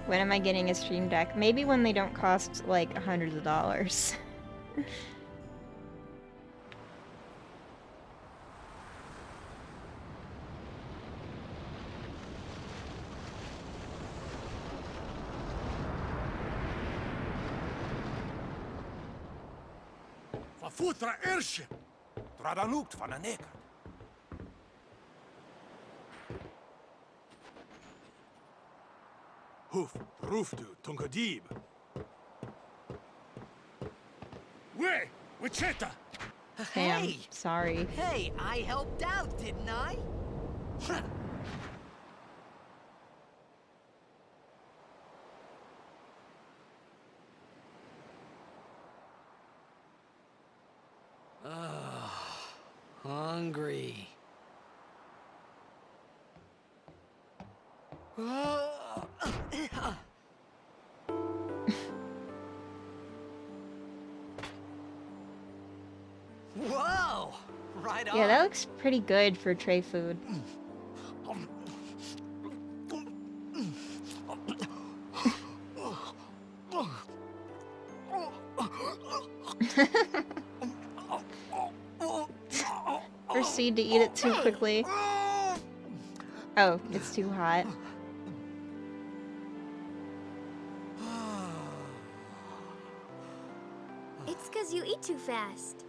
When am I getting a stream deck? Maybe when they don't cost like hundreds of dollars. Verfutra Irsche! Tradanukt van een neker. Hoof, roofdu, tungadib. We, Wicheta! Damn, Hey! sorry. Hey, I helped out, didn't I? Hungry. Whoa! Right on. Yeah, that looks pretty good for tray food. Proceed to eat it too quickly. Oh, it's too hot. It's because you eat too fast.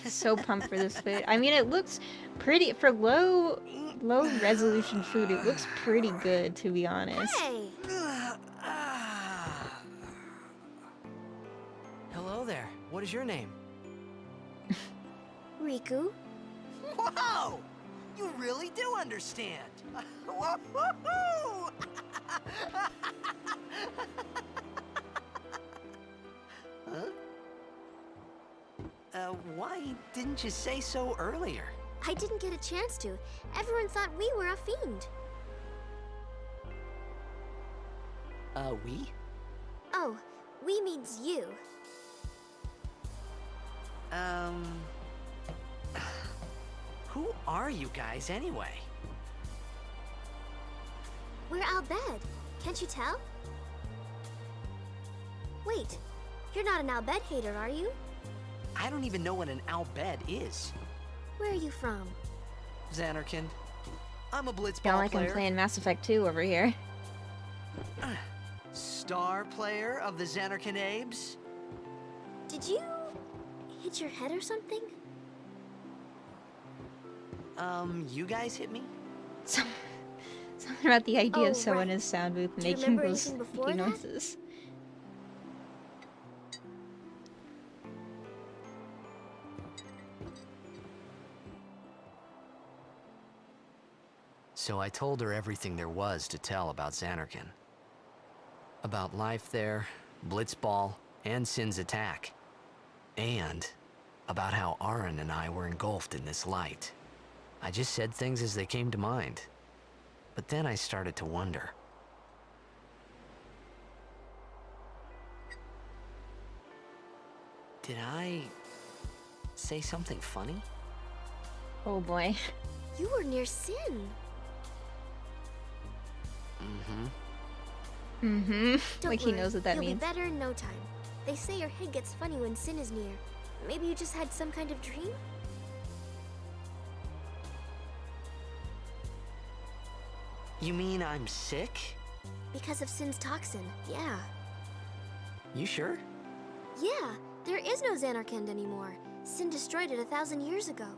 So pumped for this food. I mean, it looks pretty for low resolution food. It looks pretty good, to be honest. Hey! Hello there. What is your name? Riku? Whoa! You really do understand. Woo-hoo-hoo! Huh? Why didn't you say so earlier? I didn't get a chance to. Everyone thought we were a fiend. We? Oh, we means you. Who are you guys anyway? We're Al Bhed. Can't you tell? Wait, you're not an Al Bhed hater, are you? I don't even know what an Al Bhed is. Where are you from? Xanarkand. I'm a blitzball Don't like player. I'm playing Mass Effect 2 over here. Star player of the Xanarkand Abes. Did you hit your head or something? You guys hit me? Something about the idea Oh, of someone right. in sound booth Do you making remember those anything before squeaky that? noises. So I told her everything there was to tell about Xanarkand. About life there, Blitzball, and Sin's attack. And about how Aaron and I were engulfed in this light. I just said things as they came to mind. But then I started to wonder. Did I say something funny? Oh boy. You were near Sin. Mm-hmm. Don't Like he worry, knows what that you'll means. be better in no time. They say your head gets funny when Sin is near. Maybe you just had some kind of dream? You mean I'm sick? Because of Sin's toxin, yeah. You sure? Yeah, there is no Xanarkand anymore. Sin destroyed it 1,000 years ago.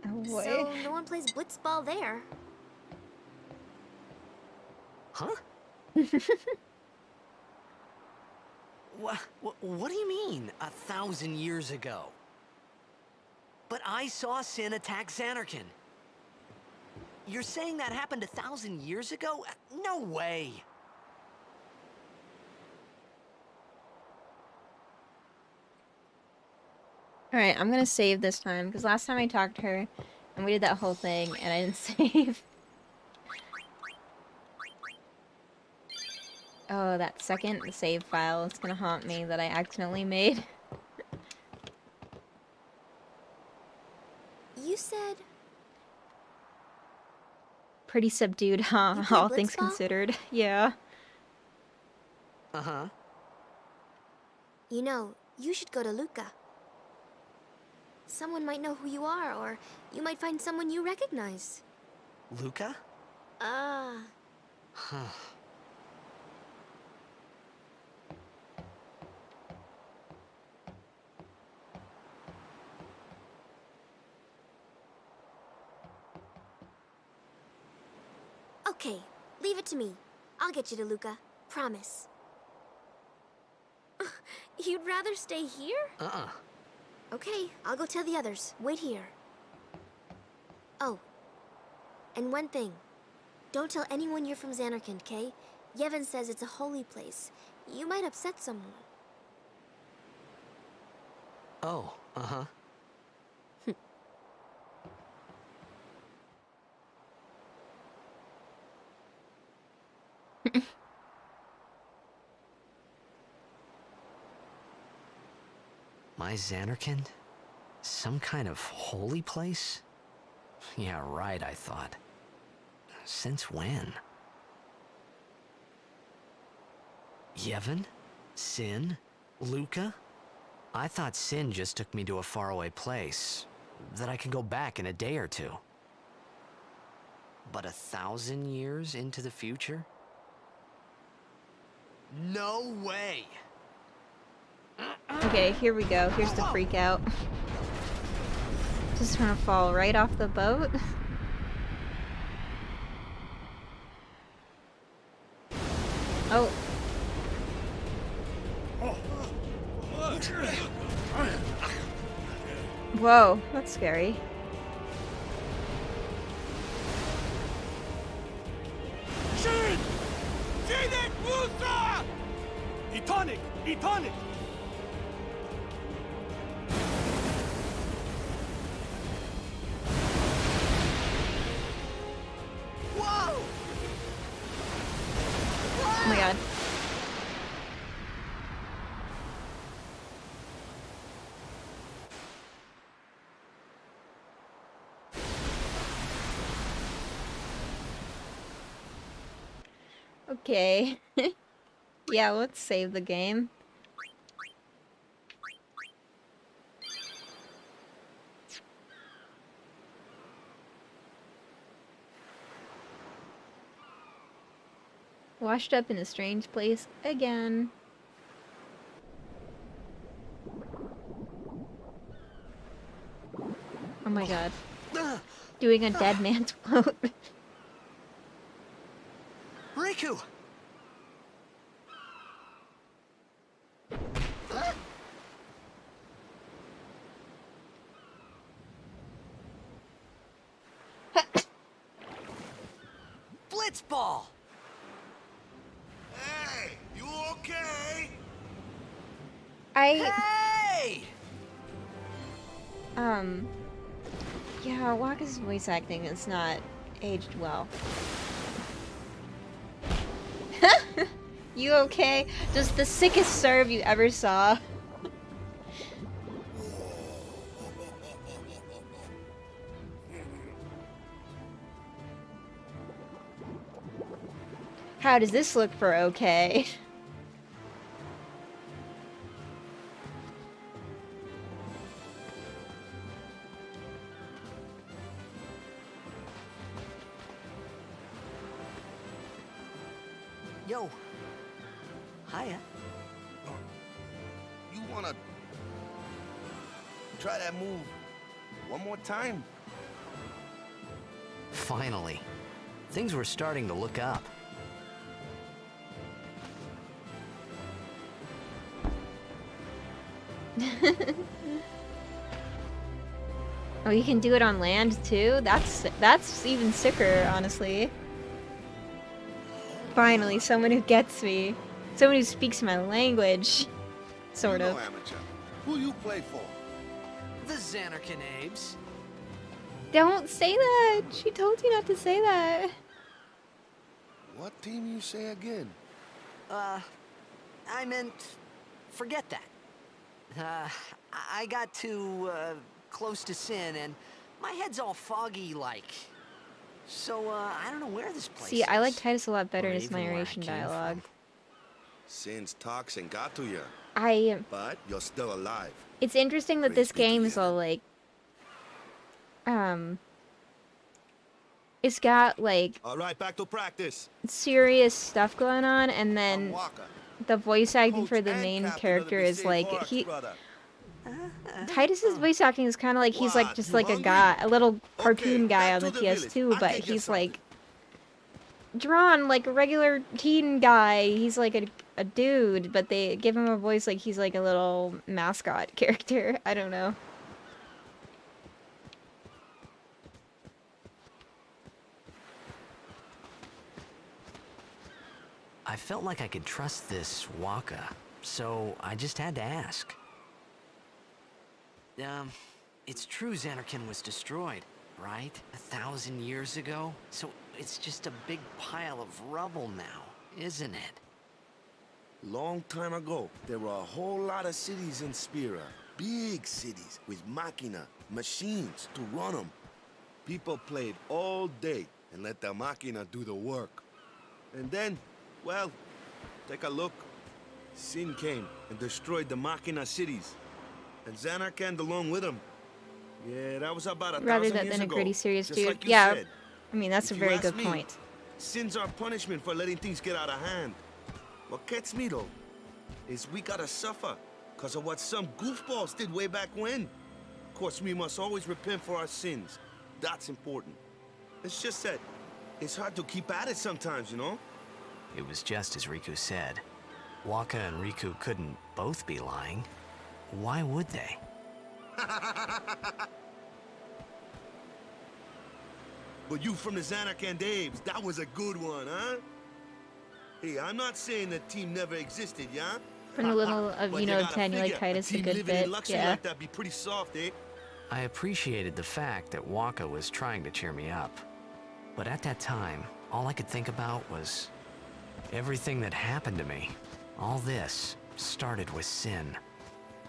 Oh boy. So no one plays blitzball there. Huh? What do you mean, 1,000 years ago? But I saw Sin attack Xanarkand. You're saying that happened 1,000 years ago? No way! Alright, I'm gonna save this time, because last time I talked to her, and we did that whole thing, and I didn't save. Oh, that second save file is gonna haunt me that I accidentally made. You said Pretty subdued, huh? You play All things Blitzball? considered. Yeah. Uh-huh. You know, you should go to Luca. Someone might know who you are, or you might find someone you recognize. Luca? Ah, Huh. okay. Leave it to me. I'll get you to Luca. Promise. You'd rather stay here? Uh-uh. Okay, I'll go tell the others. Wait here. Oh, and one thing. Don't tell anyone you're from Xanarkand, okay? Yevon says it's a holy place. You might upset someone. Oh, uh-huh. My Xanarkand? Some kind of holy place? Yeah, right, I thought. Since when? Yevon? Sin? Luca? I thought Sin just took me to a faraway place, that I could go back in a day or two. But 1,000 years into the future? No way! Okay, here we go. Here's the freak out. Just gonna fall right off the boat. Oh. Whoa, that's scary. Shin! Sinek Musa! Etonic! Etonic! Whoa! Oh my god. Okay. Yeah, let's save the game. Washed up in a strange place again. Oh my god. Doing a dead man's float. Riku! Blitzball! Hey, you okay? Hey! Yeah, Wakka's voice acting is not aged well. You okay? Just the sickest serve you ever saw. How does this look for okay? Yo. Hiya. You wanna try that move one more time? Finally. Things were starting to look up. Oh, you can do it on land too? That's even sicker, honestly. Finally, someone who gets me. Someone who speaks my language. Sort You of. know, amateur. Who you play for? The Xanarkin Abes. Don't say that! She told you not to say that. What team you say again? I meant, forget that. I got too, close to Sin, and my head's all foggy like. So, I don't know where this place is. See, I like Titus a lot better Or in his even where I narration came dialogue. from. Since toxin got to you, I but you're still alive. It's interesting that this Praise be to game is all Yevon. like, it's got like All right, back to practice. serious stuff going on, and I'm then Walker, the voice acting coach for the and main captain of the character is Besaid like Hawks, he. brother. Titus's voice acting is kind of like he's like What, just you like a hungry? guy, a little cartoon Okay, guy back on to the the PS2, village. I'll but get you he's something. like drawn like a regular teen guy. He's like a dude, but they give him a voice like he's like a little mascot character. I don't know. I felt like I could trust this Waka, so I just had to ask. It's true Xanarkin was destroyed, right? 1,000 years ago? So it's just a big pile of rubble now, isn't it? Long time ago, there were a whole lot of cities in Spira. Big cities with machina, machines to run them. People played all day and let the machina do the work. And then, well, take a look. Sin came and destroyed the machina cities. And Xanarkand along with him. Yeah, that was about Rather 1,000 years than a ago. gritty, serious just dude. like you Yeah, said. I mean that's a If you very ask good me, point. Sin's our punishment for letting things get out of hand. What gets me though, is we gotta suffer because of what some goofballs did way back when. Of course, we must always repent for our sins. That's important. It's just that it's hard to keep at it sometimes, you know? It was just as Riku said. Waka and Riku couldn't both be lying. Why would they? But you from the Xanarkand Abes, that was a good one, huh? Hey, I'm not saying the team never existed, yeah? From the little of But you know gotta 10, you like figure, Titus a team good living bit. in luxury Yeah. like that be pretty soft, eh? I appreciated the fact that Waka was trying to cheer me up. But at that time, all I could think about was everything that happened to me. All this started with Sin.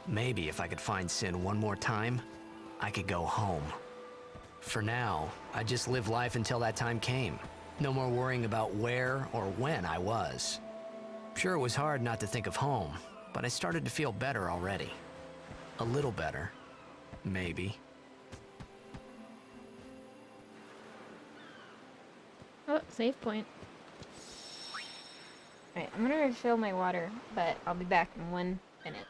Maybe if I could find Sin one more time, I could go home. For now, I just live life until that time came. No more worrying about where or when I was. Sure, it was hard not to think of home, but I started to feel better already. A little better. Maybe. Oh, save point. Alright, I'm gonna refill my water, but I'll be back in 1 minute.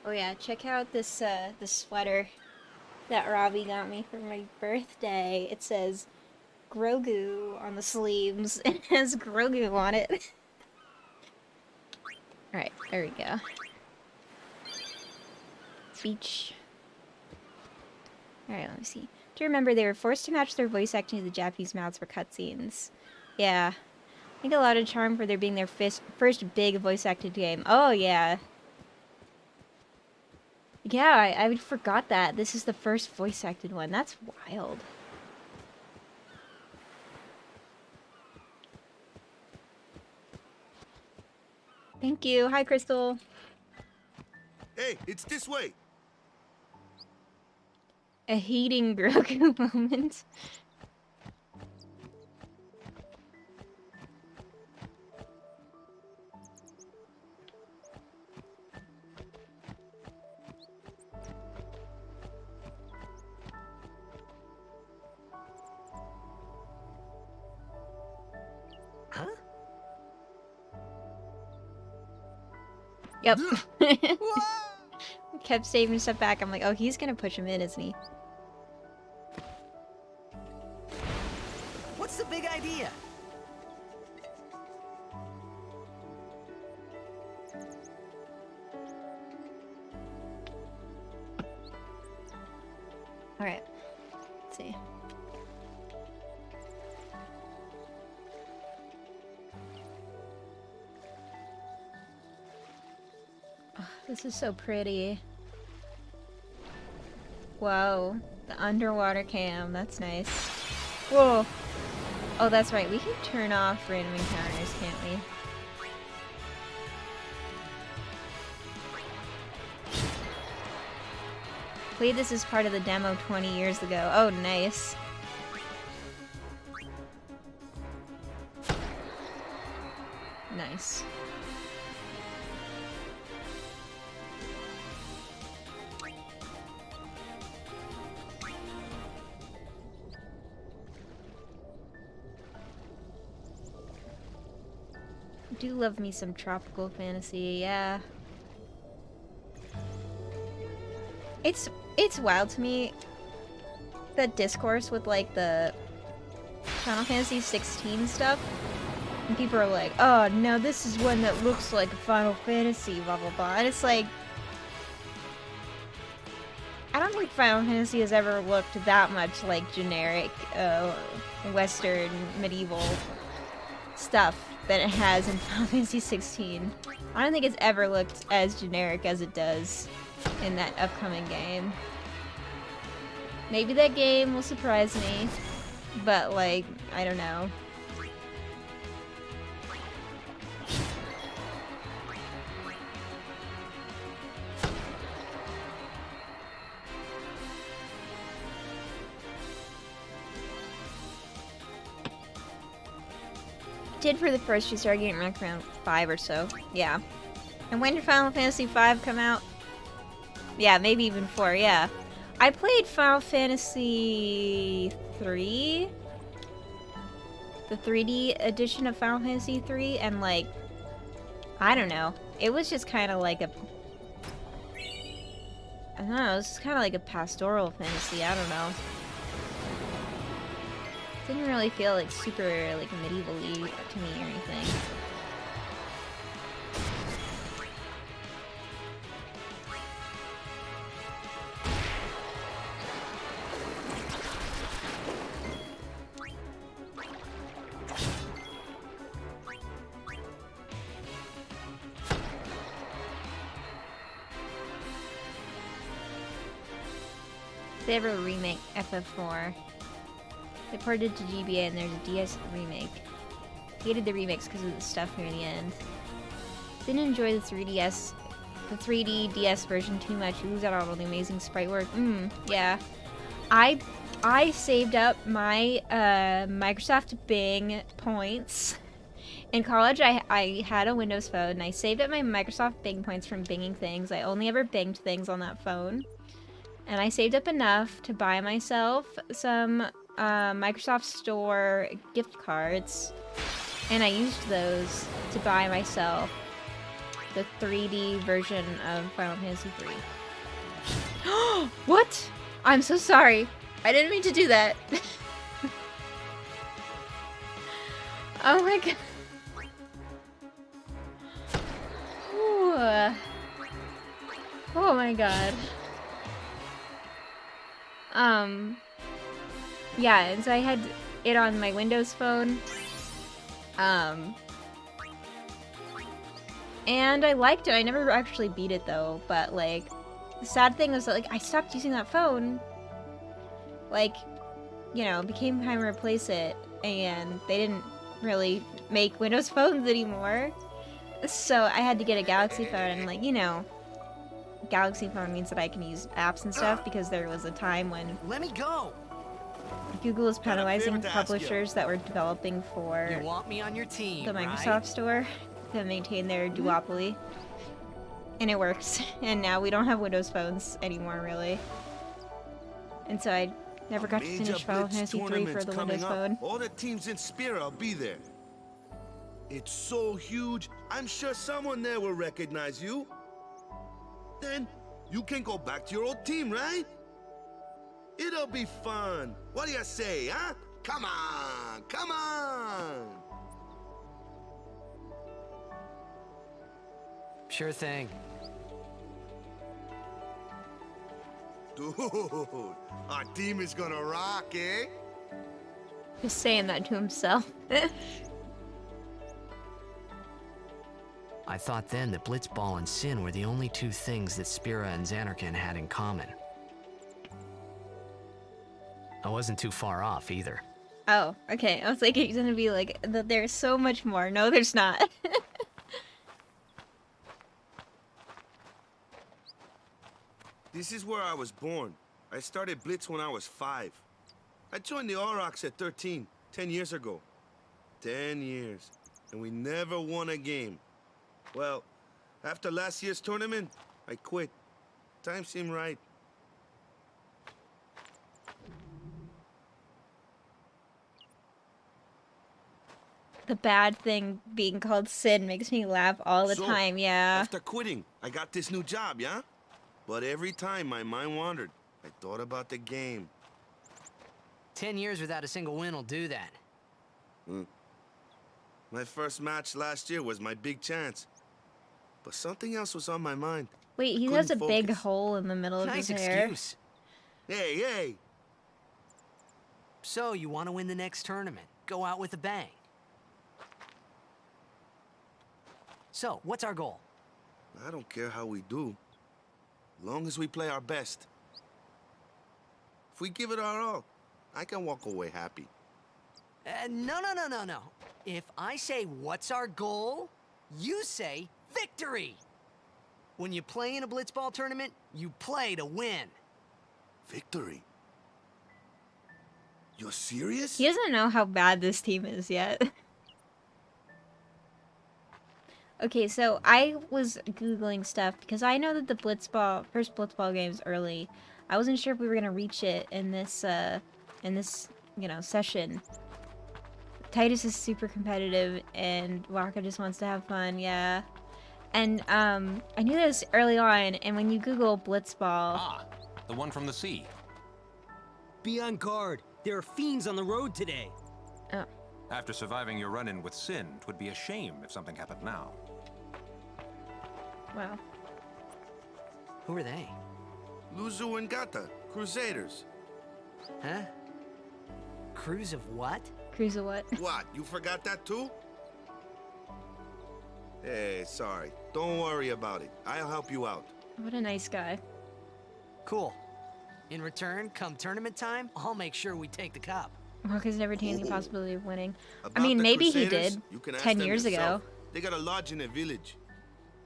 Oh yeah, check out this this sweater that Robbie got me for my birthday. It says Grogu on the sleeves. It has Grogu on it. Alright, there we go. Beach. Alright, let me see. Do you remember they were forced to match their voice acting to the Japanese mouths for cutscenes? Yeah. I think a lot of charm for there being their first big voice acted game. Oh yeah. Yeah, I forgot that. This is the first voice acted one. That's wild. Thank you. Hi, Crystal. Hey, it's this way. A heating Grogu moment. Yep. Kept saving stuff back. I'm like, oh, he's gonna push him in, isn't he? What's the big idea? Alright. Let's see. Oh, this is so pretty. Whoa. The underwater cam. That's nice. Whoa. Oh, that's right. We can turn off random encounters, can't we? Played this as part of the demo 20 years ago. Oh, nice. Nice. I do love me some tropical fantasy, yeah. It's wild to me, the discourse with like the Final Fantasy 16 stuff. And people are like, oh no, this is one that looks like a Final Fantasy, blah blah blah. And it's like, I don't think Final Fantasy has ever looked that much like generic Western medieval stuff than it has in Final Fantasy 16. I don't think it's ever looked as generic as it does in that upcoming game. Maybe that game will surprise me, but like, I don't know. Did for the first few, started getting ranked around 5 or so. Yeah. And when did Final Fantasy 5 come out? Yeah, maybe even 4, yeah. I played Final Fantasy 3, the 3D edition of Final Fantasy 3, and like, I don't know. It was just kind of like a, I don't know, it was just kind of like a pastoral fantasy, I don't know. Didn't really feel like super like medieval-y to me or anything. They ever remake FF4. They ported it to GBA and there's a DS remake. Hated the remakes because of the stuff near the end. Didn't enjoy the 3D DS version too much. You lose out on all the amazing sprite work. Yeah. I saved up my Microsoft Bing points. In college, I had a Windows phone, and I saved up my Microsoft Bing points from binging things. I only ever binged things on that phone. And I saved up enough to buy myself some Microsoft Store gift cards, and I used those to buy myself the 3D version of Final Fantasy 3. What? I'm so sorry. I didn't mean to do that. Oh my god. Ooh. Oh my god. Yeah, and so I had it on my Windows phone. And I liked it. I never actually beat it though, but like, the sad thing was that like, I stopped using that phone. Like, you know, became time to replace it, and they didn't really make Windows phones anymore. So I had to get a Galaxy phone, and like, you know, Galaxy phone means that I can use apps and stuff because there was a time when Let me go. Google was penalizing publishers that were developing for You want me on your team, the Microsoft right? Store to maintain their duopoly. And it works. And now we don't have Windows phones anymore, really. And so I never got to Major finish Final Blitz Fantasy 3 for tournament's the coming Windows up. phone. All the teams in Spira will be there. It's so huge, I'm sure someone there will recognize you. Then you can go back to your old team, right? It'll be fun. What do you say, huh? Come on, come on! Sure thing. Dude, our team is gonna rock, eh? Just saying that to himself. I thought then that Blitzball and Sin were the only two things that Spira and Xanarkand had in common. I wasn't too far off either. Oh, okay. I was like, it's gonna be like, there's so much more. No, there's not. This is where I was born. I started Blitz when I was 5. I joined the Aurochs at 13, 10 years ago. 10 years. And we never won a game. Well, after last year's tournament, I quit. Time seemed right. The bad thing being called Sin makes me laugh all the So, time, yeah. After quitting, I got this new job, yeah? But every time my mind wandered, I thought about the game. 10 years without a single win will do that. My first match last year was my big chance. But something else was on my mind. Wait, he couldn't has a big focus. hole in the middle of Nice his hair. excuse. Hey, hey! So, you want to win the next tournament? Go out with a bang. So, what's our goal? I don't care how we do. Long as we play our best. If we give it our all, I can walk away happy. No. If I say, what's our goal? You say, victory! When you play in a Blitzball tournament, you play to win. Victory? You're serious? He doesn't know how bad this team is yet. Okay, so I was Googling stuff because I know that the first Blitzball game is early. I wasn't sure if we were gonna reach it in this, session. Titus is super competitive and Waka just wants to have fun, yeah. And, I knew this early on, and when you Google Blitzball... Ah, the one from the sea. Be on guard. There are fiends on the road today. Oh. After surviving your run-in with Sin, it would be a shame if something happened now. Wow. Who are they? Luzu and Gata, Crusaders. Huh? Crews of what? Cruise of what? What, you forgot that too? Hey, sorry. Don't worry about it. I'll help you out. What a nice guy. Cool. In return, come tournament time, I'll make sure we take the cup. Waka's never taken the possibility of winning. About I mean, the maybe he Crusaders, did you can ask 10 them years yourself. ago. They got a lodge in a village.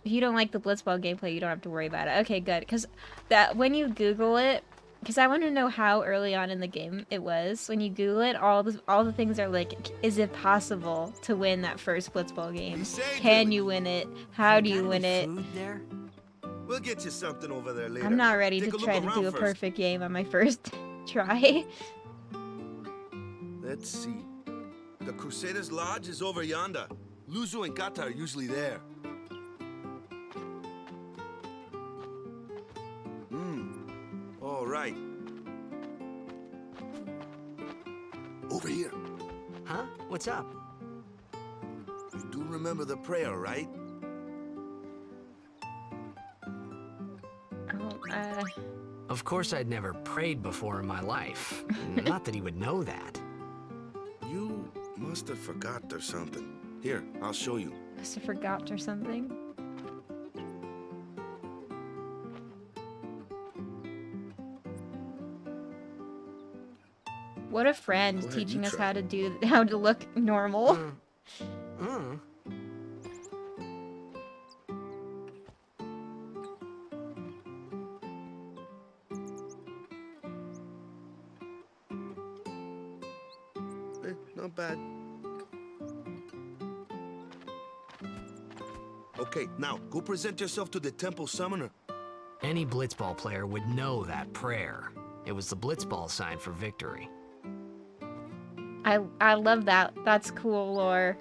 If you don't like the Blitzball gameplay, you don't have to worry about it. Okay, good. Because that when you Google it, because I want to know how early on in the game it was. When you Google it, all the things are like, is it possible to win that first Blitzball game? Can you win it? How do you win it? Food there? We'll get you something over there later. I'm not ready Take to a look try to around do a first. perfect game on my first try. Let's see. The Crusaders' Lodge is over yonder. Luzu and Gata are usually there. All right. Over here. Huh? What's up? You do remember the prayer, right? Oh, Of course I'd never prayed before in my life. Not that he would know that. You must have forgot or something. Here, I'll show you. must have forgot or something. What a friend Go ahead, teaching you us try. how to look normal. Not bad. Okay, now go present yourself to the temple summoner. Any Blitzball player would know that prayer. It was the Blitzball sign for victory. I love that. That's cool lore.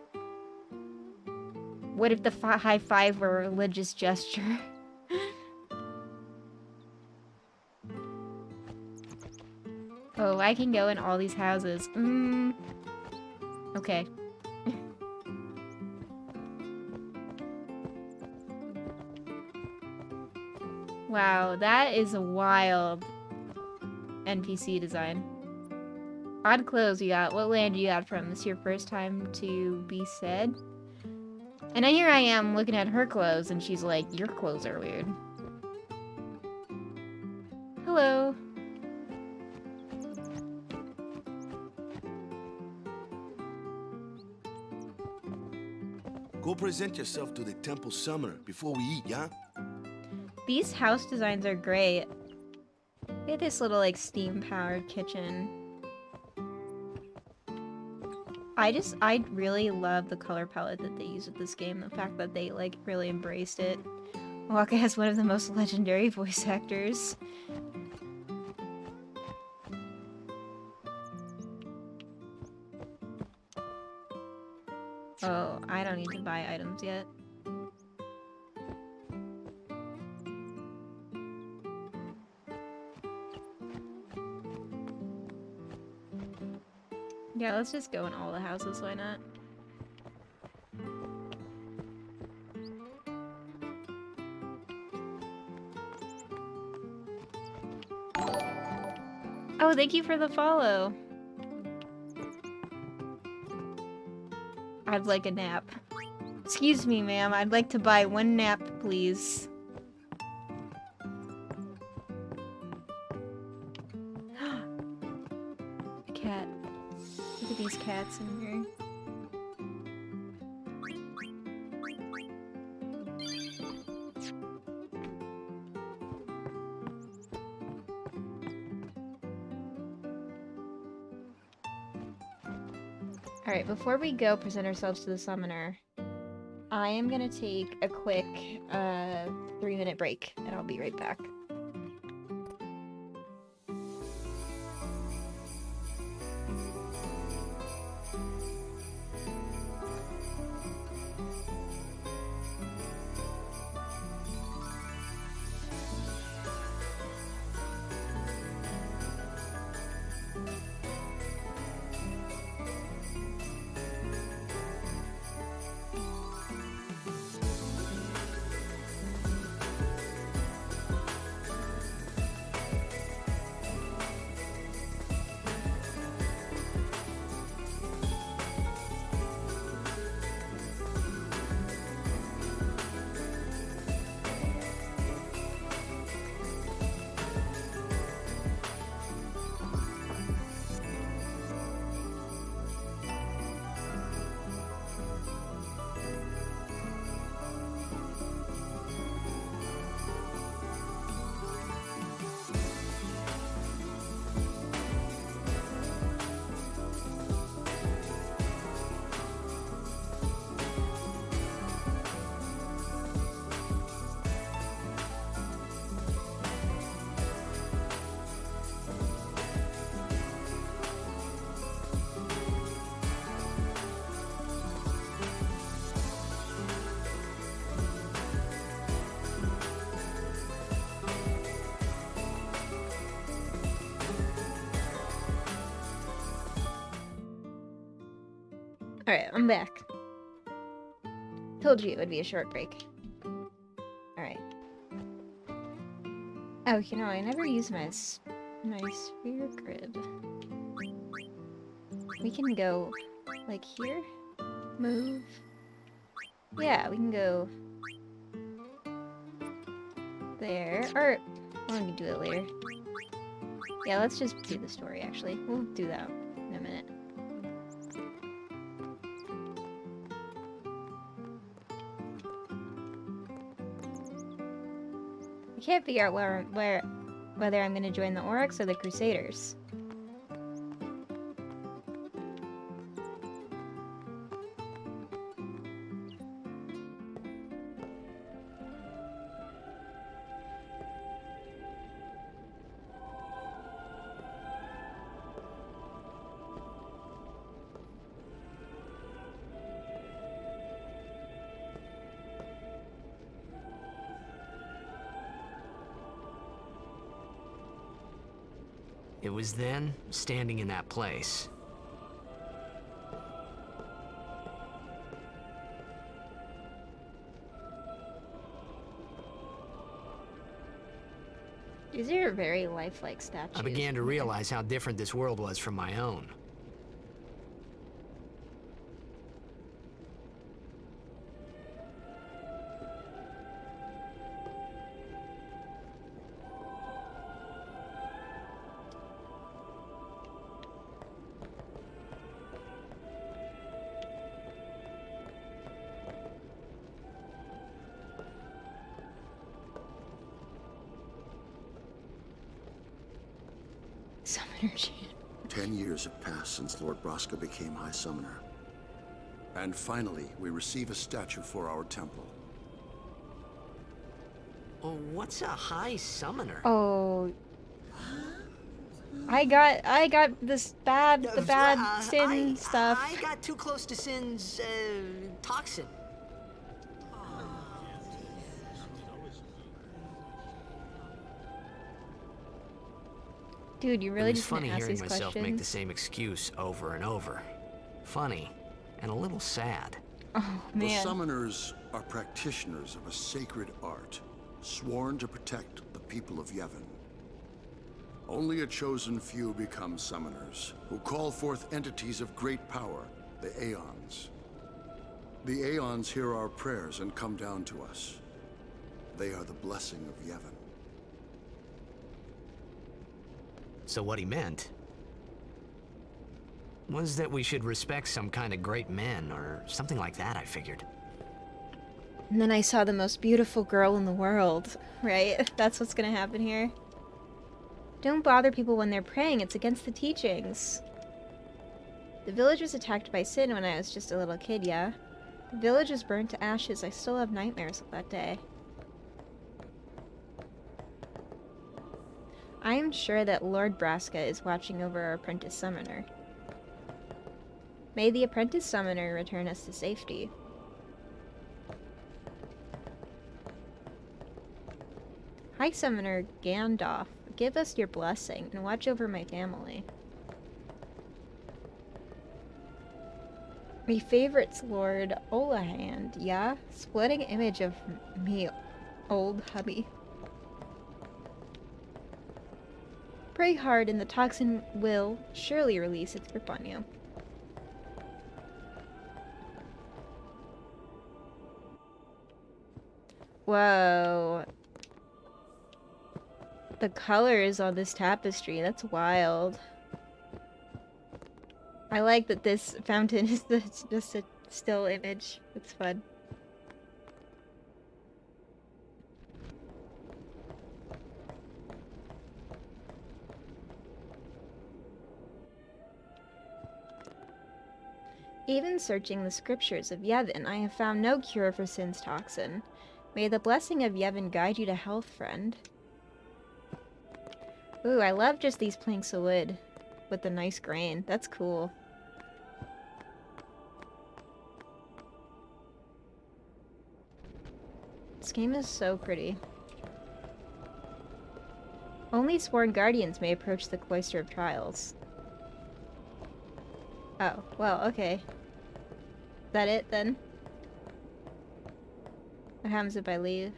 What if the high five were a religious gesture? Oh, I can go in all these houses. Okay. Wow, that is a wild NPC design. Odd clothes you got. What land you got from? This your first time to be said? And then here I am looking at her clothes and she's like, your clothes are weird. Hello. Go present yourself to the temple summoner before we eat, yeah? These house designs are great. Look at this little like steam-powered kitchen. I really love the color palette that they use with this game. The fact that they like really embraced it. Waka has one of the most legendary voice actors. Oh, I don't need to buy items yet. Yeah, let's just go in all the houses, why not? Oh, thank you for the follow. I'd like a nap. Excuse me, ma'am. I'd like to buy one nap, please. Cat. Look at these cats in here. Alright, before we go present ourselves to the summoner, I am gonna take a quick 3-minute break, and I'll be right back. Alright, I'm back. Told you it would be a short break. Alright. Oh, you know, I never use my sphere grid. We can go, like, here? Move. Yeah, we can go there. Or, well, we can do it later. Yeah, let's just do the story, actually. We'll do that in a minute. I can't figure out whether I'm gonna join the Oryx or the Crusaders. It was then, standing in that place. These are very lifelike statues. I began to realize how different this world was from my own. Summoner chant. 10 years have passed since Lord Braska became High Summoner. And finally, we receive a statue for our temple. Oh, what's a High Summoner? Oh. I got this bad Sin stuff. I got too close to Sin's, toxin. Dude, you really It was just gonna funny ask hearing these myself questions? make the same excuse over and over. Funny, and a little sad. Oh, The man. Summoners are practitioners of a sacred art, sworn to protect the people of Yevon. Only a chosen few become Summoners, who call forth entities of great power, the Aeons. The Aeons hear our prayers and come down to us. They are the blessing of Yevon. So what he meant was that we should respect some kind of great men, or something like that, I figured. And then I saw the most beautiful girl in the world, right? That's what's gonna happen here. Don't bother people when they're praying, it's against the teachings. The village was attacked by Sin when I was just a little kid, yeah? The village was burned to ashes. I still have nightmares of that day. I am sure that Lord Braska is watching over our apprentice summoner. May the apprentice summoner return us to safety. High Summoner Gandalf, give us your blessing and watch over my family. Me favorites Lord Olahand, yeah? Splitting image of me, old hubby. Pray hard and the toxin will surely release its grip on you. Whoa. The colors on this tapestry, that's wild. I like that this fountain is just a still image. It's fun. Even searching the scriptures of Yevon, I have found no cure for Sin's toxin. May the blessing of Yevon guide you to health, friend. Ooh, I love just these planks of wood with the nice grain. That's cool. This game is so pretty. Only sworn guardians may approach the Cloister of Trials. Oh, well, okay. Is that it, then? What happens if I leave?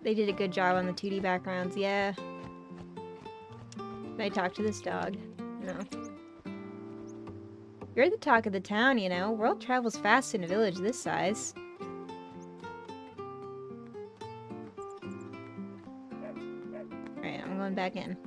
They did a good job on the 2D backgrounds, yeah. Can I talk to this dog? No. You're the talk of the town, you know. World travels fast in a village this size. Alright, I'm going back in.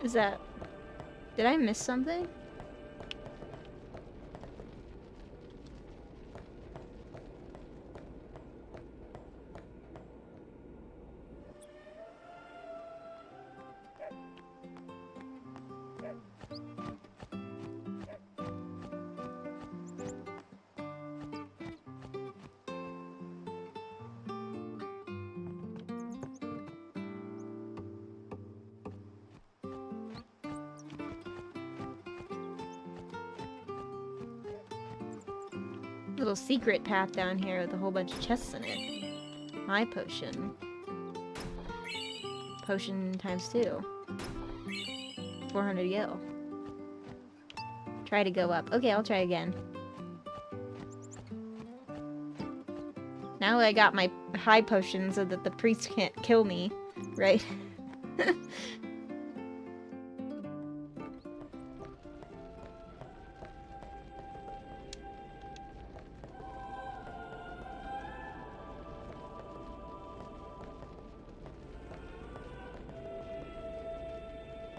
Is that... Did I miss something? Little secret path down here with a whole bunch of chests in it. My potion. Potion times 2. 400 gil. Try to go up. Okay, I'll try again. Now I got my high potion so that the priest can't kill me, right?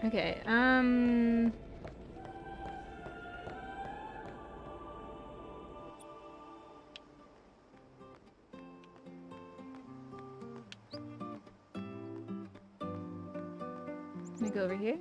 Okay, let me go over here.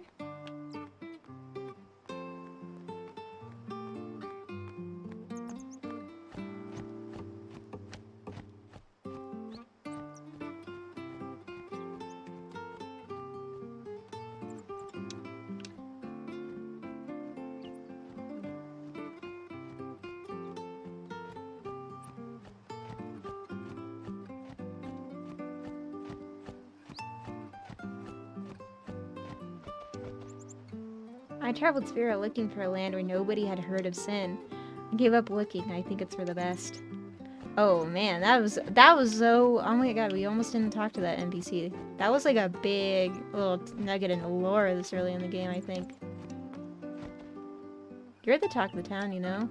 I traveled Sphera looking for a land where nobody had heard of Sin. I gave up looking. I think it's for the best. Oh man, that was so... Oh my god, we almost didn't talk to that NPC. That was like a big little nugget in lore this early in the game, I think. You're the talk of the town, you know?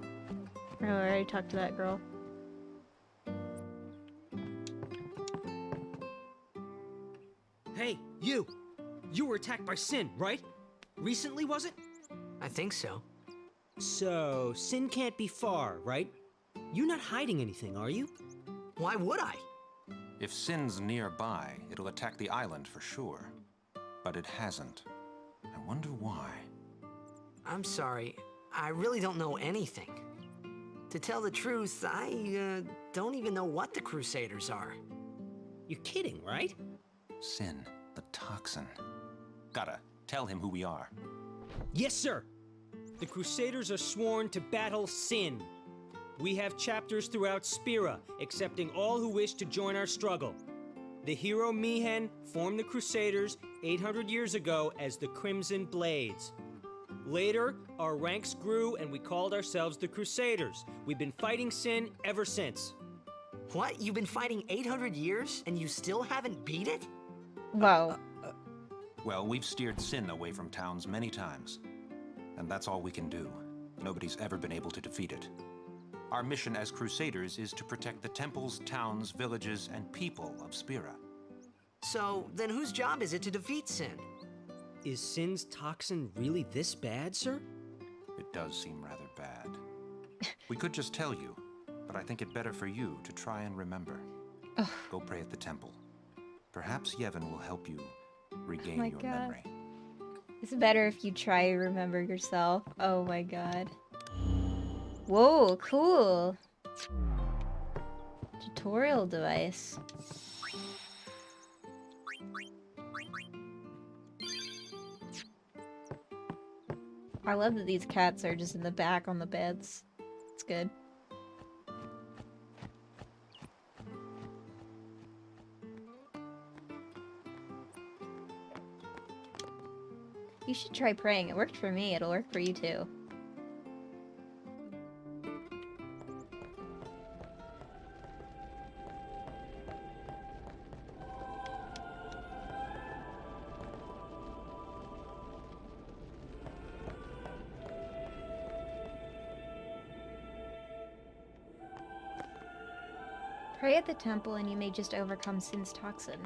Oh, I already talked to that girl. Hey, you! You were attacked by Sin, right? Recently, was it? I think so. So, Sin can't be far, right? You're not hiding anything, are you? Why would I? If Sin's nearby, it'll attack the island for sure. But it hasn't. I wonder why. I'm sorry. I really don't know anything. To tell the truth, I don't even know what the Crusaders are. You're kidding, right? Sin, the toxin. Gotta tell him who we are. Yes, sir! The Crusaders are sworn to battle Sin. We have chapters throughout Spira, accepting all who wish to join our struggle. The hero Mihen formed the Crusaders 800 years ago as the Crimson Blades. Later, our ranks grew and we called ourselves the Crusaders. We've been fighting Sin ever since. What? You've been fighting 800 years and you still haven't beat it? Whoa. Well, we've steered Sin away from towns many times. And that's all we can do. Nobody's ever been able to defeat it. Our mission as Crusaders is to protect the temples, towns, villages, and people of Spira. So, then whose job is it to defeat Sin? Is Sin's toxin really this bad, sir? It does seem rather bad. We could just tell you, but I think it better for you to try and remember. Go pray at the temple. Perhaps Yevon will help you regain your memory. It's better if you try to remember yourself. Oh my god. Whoa, cool. Tutorial device. I love that these cats are just in the back on the beds. It's good. You should try praying. It worked for me. It'll work for you too. Pray at the temple and you may just overcome Sin's toxin.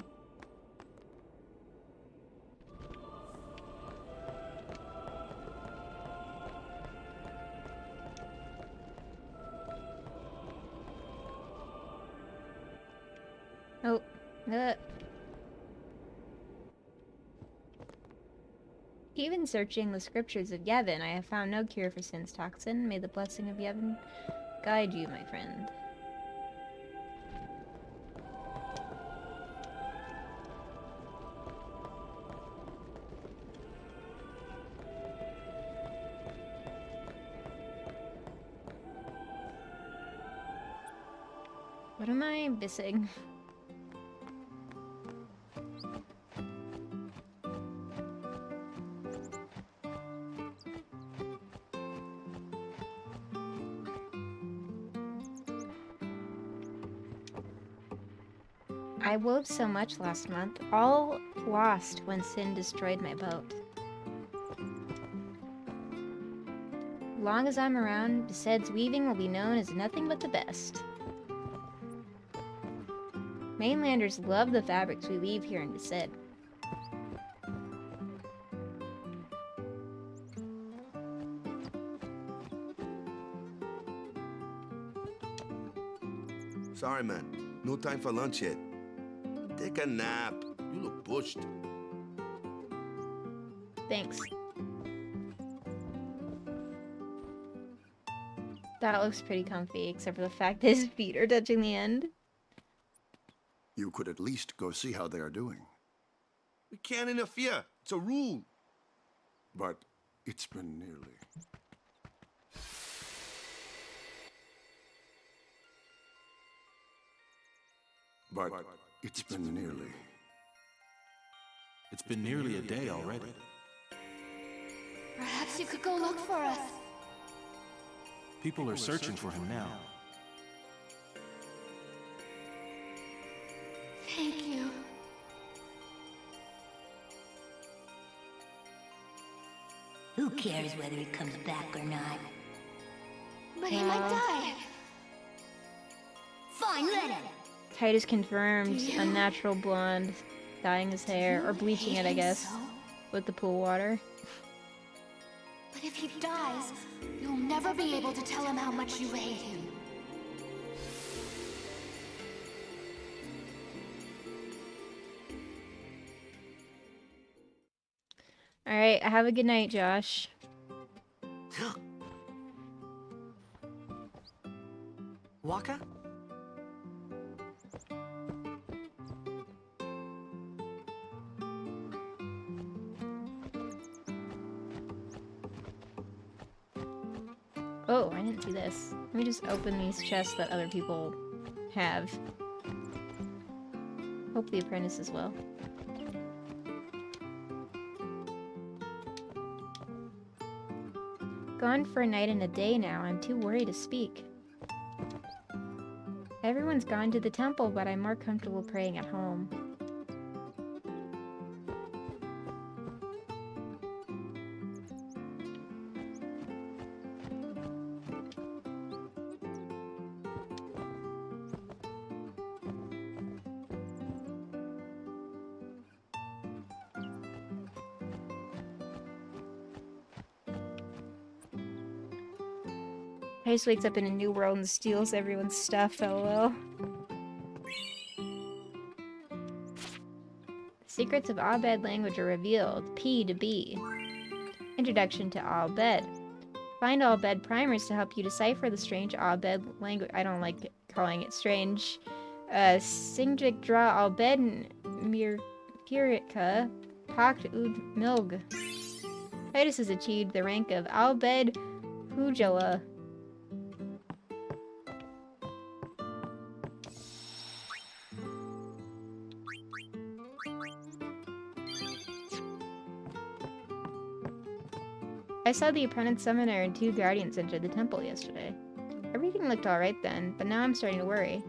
Oh, Even searching the scriptures of Yevon, I have found no cure for Sin's toxin. May the blessing of Yevon guide you, my friend. What am I missing? I wove so much last month, all lost when Sin destroyed my boat. Long as I'm around, Besed's weaving will be known as nothing but the best. Mainlanders love the fabrics we weave here in Besed. Sorry, man. No time for lunch yet. Take a nap. You look pushed. Thanks. That looks pretty comfy, except for the fact that his feet are touching the end. You could at least go see how they are doing. We can't interfere. It's a rule. But it's been nearly. But it's been nearly. It's been nearly a day already. Perhaps you could go look for us. People are searching for him now. Thank you. Who cares whether he comes back or not? But he might die. Fine, let him. Titus confirmed unnatural blonde, dyeing his hair, or bleaching it, I guess, with the pool water. But if he dies, you'll never be able to tell him how much you hate him. Alright, have a good night, Josh. Waka? Oh, I didn't see this. Let me just open these chests that other people have. Hope the apprentice as well. Gone for a night and a day now. I'm too worried to speak. Everyone's gone to the temple, but I'm more comfortable praying at home. Titus wakes up in a new world and steals everyone's stuff, lol. Secrets of Abed language are revealed. P to B. Introduction to Abed. Find Abed primers to help you decipher the strange Abed language. I don't like calling it strange. Singdik dra Abed Mirpirika Pakt ud Milg. Titus has achieved the rank of Abed Hujala. I saw the apprentice summoner and 2 guardians enter the temple yesterday. Everything looked alright then, but now I'm starting to worry.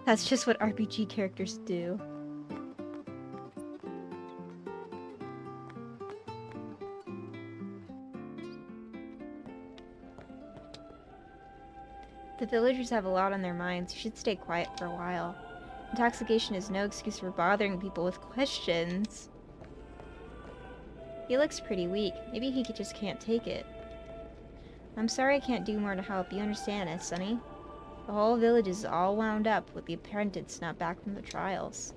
That's just what RPG characters do. The villagers have a lot on their minds. You should stay quiet for a while. Intoxication is no excuse for bothering people with questions. He looks pretty weak. Maybe he just can't take it. I'm sorry I can't do more to help. You understand us, Sonny? The whole village is all wound up with the apprentice not back from the trials.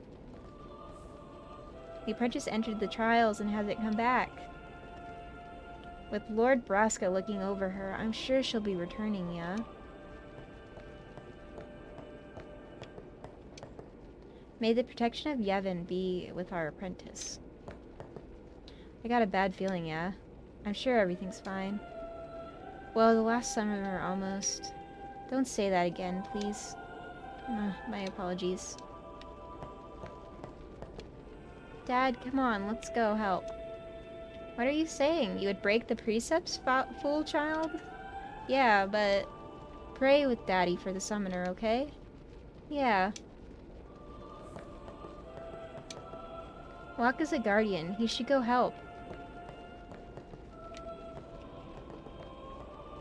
The apprentice entered the trials and hasn't come back. With Lord Braska looking over her, I'm sure she'll be returning, yeah? May the protection of Yevon be with our apprentice. I got a bad feeling, yeah. I'm sure everything's fine. Well, the last summer almost. Don't say that again, please. My apologies. Dad, come on, let's go help. What are you saying? You would break the precepts, fool child? Yeah, but pray with Daddy for the summoner, okay? Yeah. Locke is a guardian. He should go help.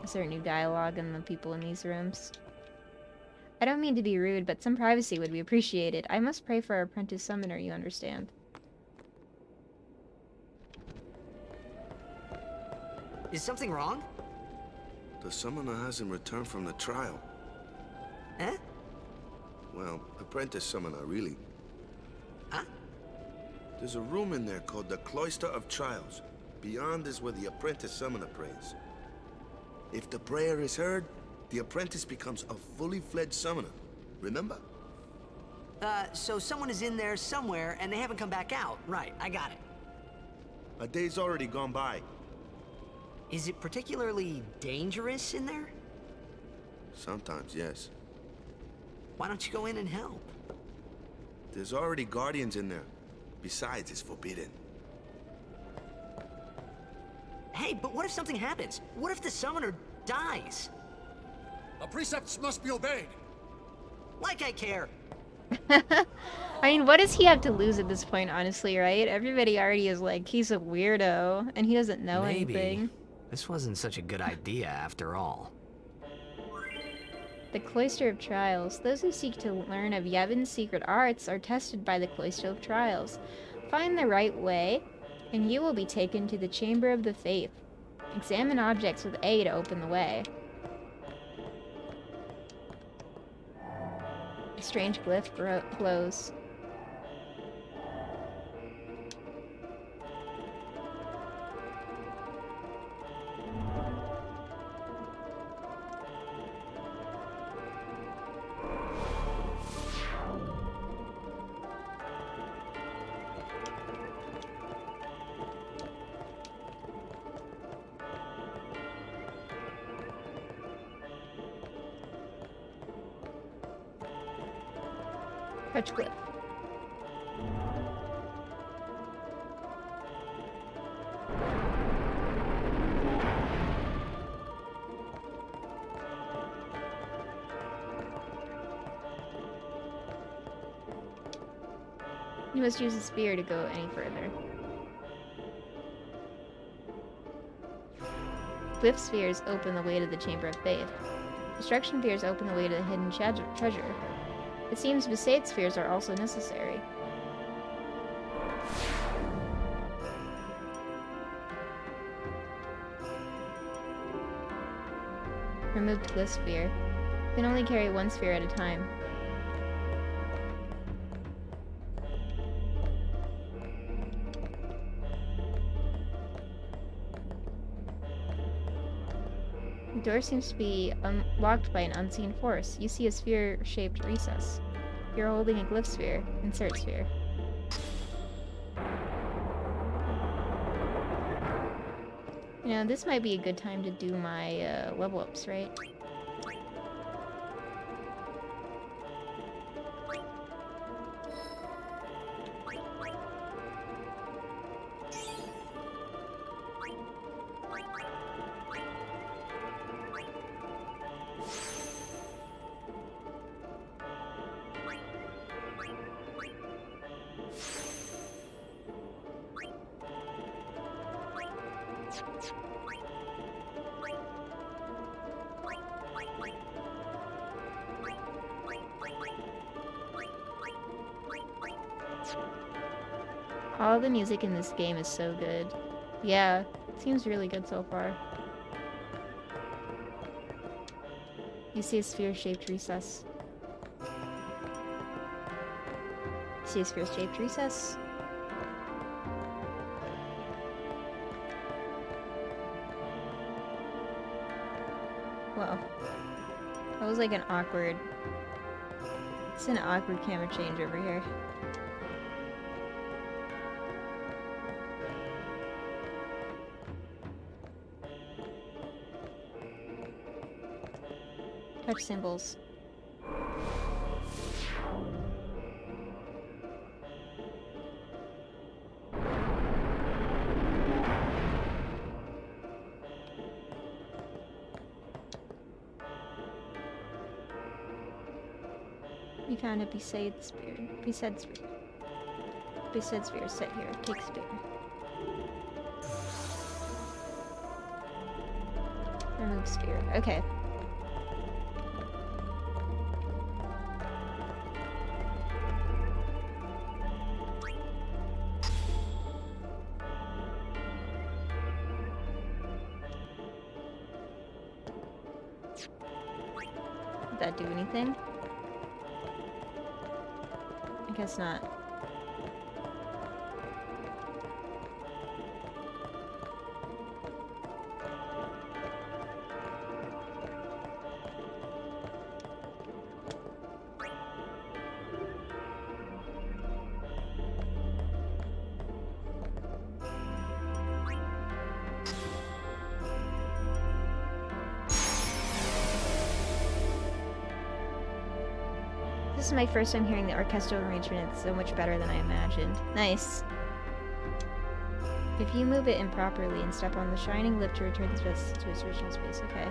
Is there new dialogue in the people in these rooms? I don't mean to be rude, but some privacy would be appreciated. I must pray for our apprentice summoner, you understand. Is something wrong? The summoner hasn't returned from the trial. Eh? Well, apprentice summoner, really. Huh? There's a room in there called the Cloister of Trials. Beyond is where the apprentice summoner prays. If the prayer is heard, the apprentice becomes a fully fledged summoner. Remember? So someone is in there somewhere and they haven't come back out. Right, I got it. A day's already gone by. Is it particularly dangerous in there? Sometimes, yes. Why don't you go in and help? There's already guardians in there. Besides, it's forbidden. Hey, but what if something happens? What if the summoner dies? The precepts must be obeyed. Like I care. I mean, what does he have to lose at this point, honestly, right? Everybody already is like, he's a weirdo, and he doesn't know anything. This wasn't such a good idea after all. The Cloister of Trials. Those who seek to learn of Yevon's secret arts are tested by the Cloister of Trials. Find the right way, and you will be taken to the Chamber of the Faith. Examine objects with A to open the way. A strange glyph glows. Touchcliff. You must use a spear to go any further. Glyph spheres open the way to the Chamber of Faith. Destruction spheres open the way to the hidden treasure. It seems Besaid spheres are also necessary. Remove the glyph sphere. You can only carry one sphere at a time. The door seems to be unlocked by an unseen force. You see a sphere-shaped recess. You're holding a glyph sphere. Insert sphere. You know, this might be a good time to do my level ups, right? All the music in this game is so good. Yeah, seems really good so far. You see a sphere-shaped recess. See a sphere-shaped recess? Whoa. That was like an awkward... It's an awkward camera change over here. Touch symbols. We found a besaid spear. Besaid spear. Besaid spear set here. Take spear. Remove spear. Okay. Did that do anything? I guess not. This is my first time hearing the orchestral arrangement. It's so much better than I imagined. Nice. If you move it improperly and step on the shining lip to return this vessel to its original space, okay.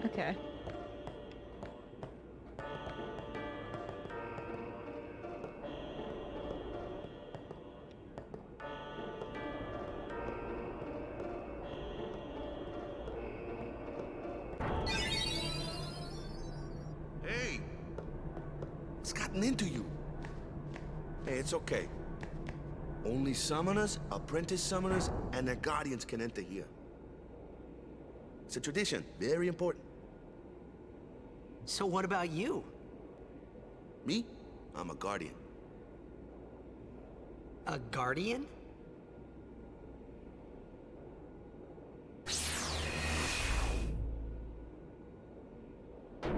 Okay. Hey! What's gotten into you? Hey, it's okay. Only summoners, apprentice summoners, and their guardians can enter here. It's a tradition, very important. So what about you? Me? I'm a guardian. A guardian?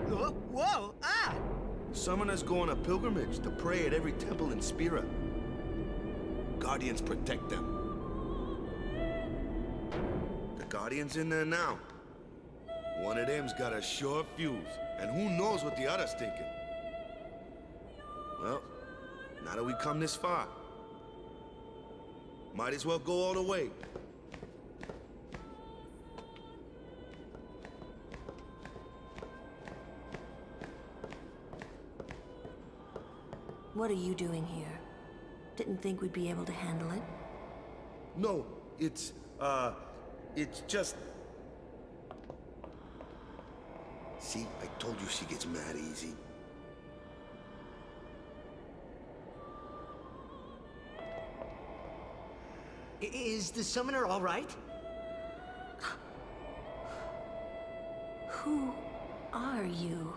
Whoa! Ah! Summoners go on a pilgrimage to pray at every temple in Spira. Guardians protect them. The Guardian's in there now. One of them's got a short fuse, and who knows what the other's thinking. Well, now that we come this far, might as well go all the way. What are you doing here? Didn't think we'd be able to handle it? No, it's just... See, I told you she gets mad easy. Is the summoner all right? Who are you?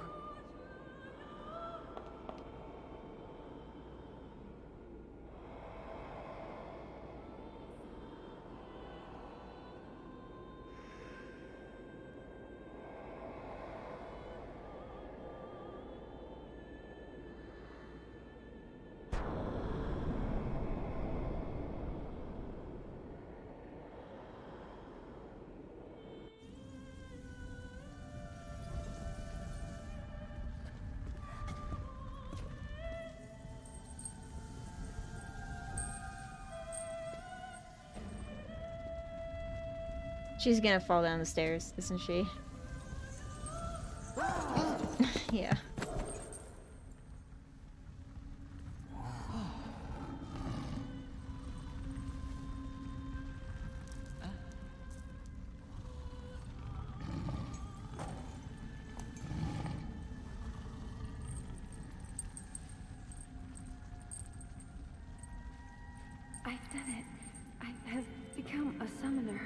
She's gonna fall down the stairs, isn't she? Yeah. I've done it. I have become a summoner.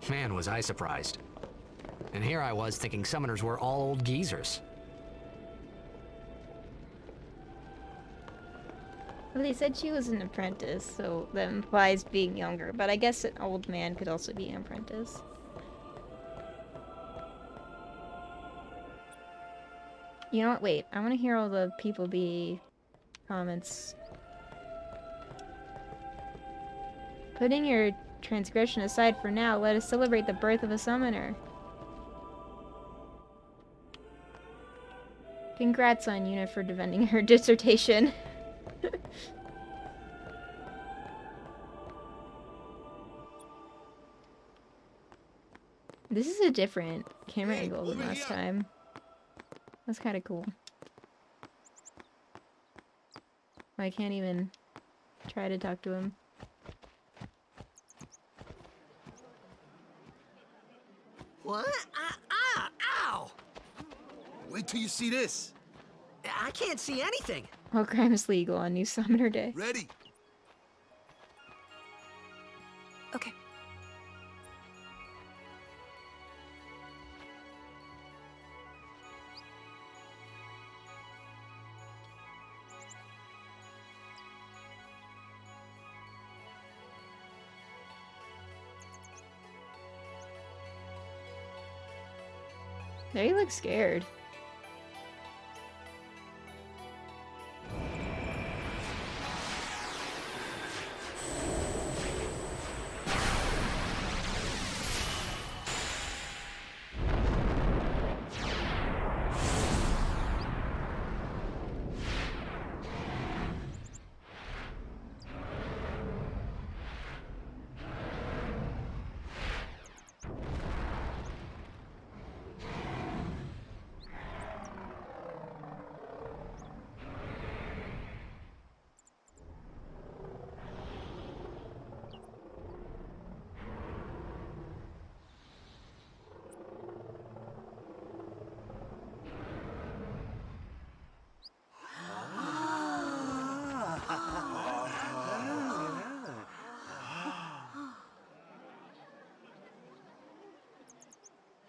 Man, was I surprised. And here I was thinking summoners were all old geezers. Well, they said she was an apprentice, so that implies being younger, but I guess an old man could also be an apprentice. You know what? Wait, I want to hear all the people be comments. Putting your transgression aside for now, let us celebrate the birth of a summoner. Congrats on Yuna for defending her dissertation. This is a different camera angle than last time. That's kind of cool. I can't even try to talk to him. What? Ow! Wait till you see this. I can't see anything. All crime is legal on New Summoner Day. Ready? Okay. They look scared.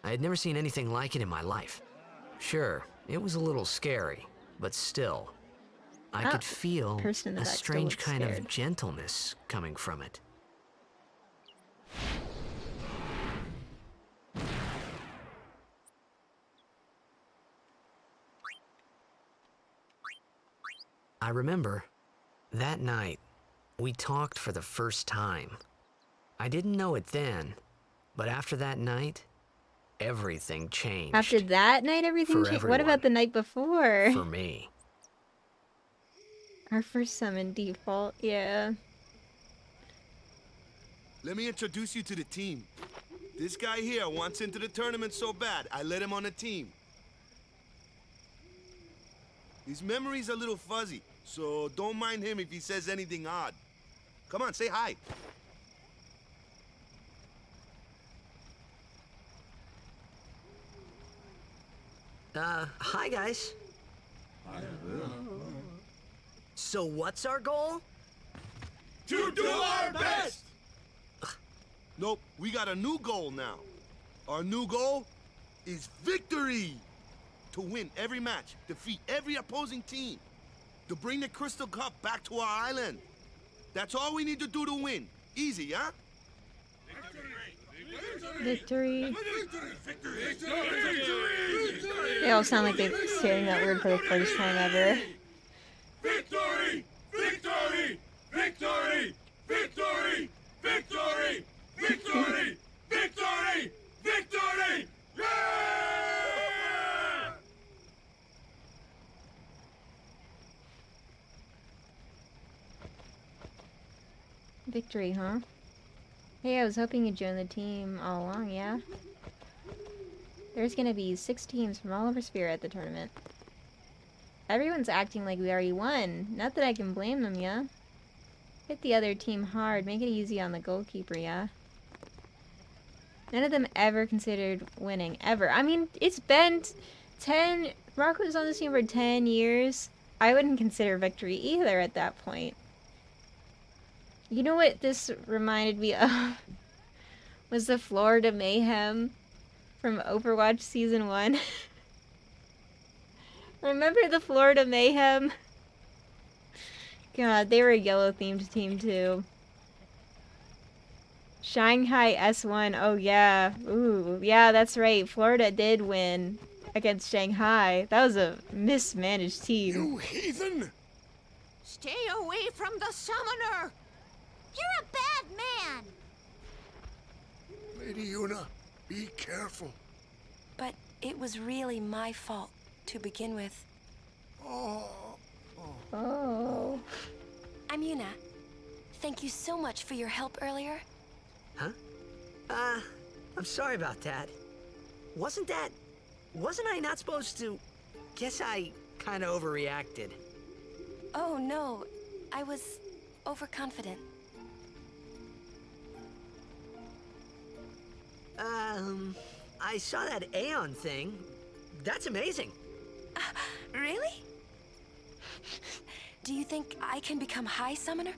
I had never seen anything like it in my life. Sure, it was a little scary, but still, I could feel a strange kind of gentleness coming from it. I remember, that night, we talked for the first time. I didn't know it then, but after that night, everything changed. After that night, everything changed? What about the night before? For me. Our first summon default, yeah. Let me introduce you to the team. This guy here wants into the tournament so bad, I let him on the team. His memory's a little fuzzy, so don't mind him if he says anything odd. Come on, say hi. Hi guys. So what's our goal? To do our best! Nope, we got a new goal now. Our new goal is victory! To win every match, defeat every opposing team, to bring the Crystal Cup back to our island. That's all we need to do to win. Easy, huh? Victory. They all sound like they're saying that word for the first time ever. Victory! Victory! Victory! Victory! Victory! Victory! Victory! Victory! Yeah! Victory, huh? Hey, I was hoping you'd join the team all along, yeah? There's gonna be 6 teams from all over Spira at the tournament. Everyone's acting like we already won. Not that I can blame them, yeah? Hit the other team hard. Make it easy on the goalkeeper, yeah? None of them ever considered winning, ever. I mean, it's been 10... Rocco was on this team for 10 years. I wouldn't consider victory either at that point. You know what this reminded me of? Was the Florida Mayhem from Overwatch Season 1. Remember the Florida Mayhem? God, they were a yellow themed team too. Shanghai S1. Oh yeah. Ooh, yeah, that's right. Florida did win against Shanghai. That was a mismanaged team. You heathen! Stay away from the summoner! You're a bad man! Lady Yuna, be careful. But it was really my fault to begin with. Oh. I'm Yuna. Thank you so much for your help earlier. Huh? I'm sorry about that. Wasn't I not supposed to? Guess I kind of overreacted. Oh no, I was overconfident. I saw that Aeon thing. That's amazing. Really? Do you think I can become High Summoner?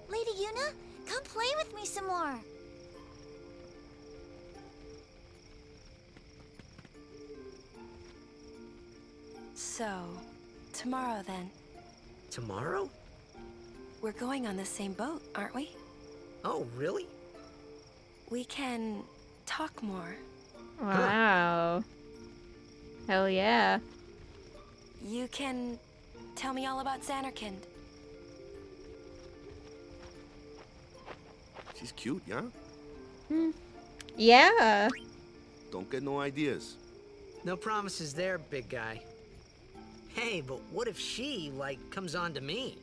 Lady Yuna, come play with me some more. So, tomorrow then. Tomorrow? We're going on the same boat, aren't we? Oh, really? We can talk more. Wow. Hell yeah. You can tell me all about Xanarkand. She's cute, yeah? Yeah. Don't get no ideas. No promises there, big guy. Hey, but what if she, like, comes on to me?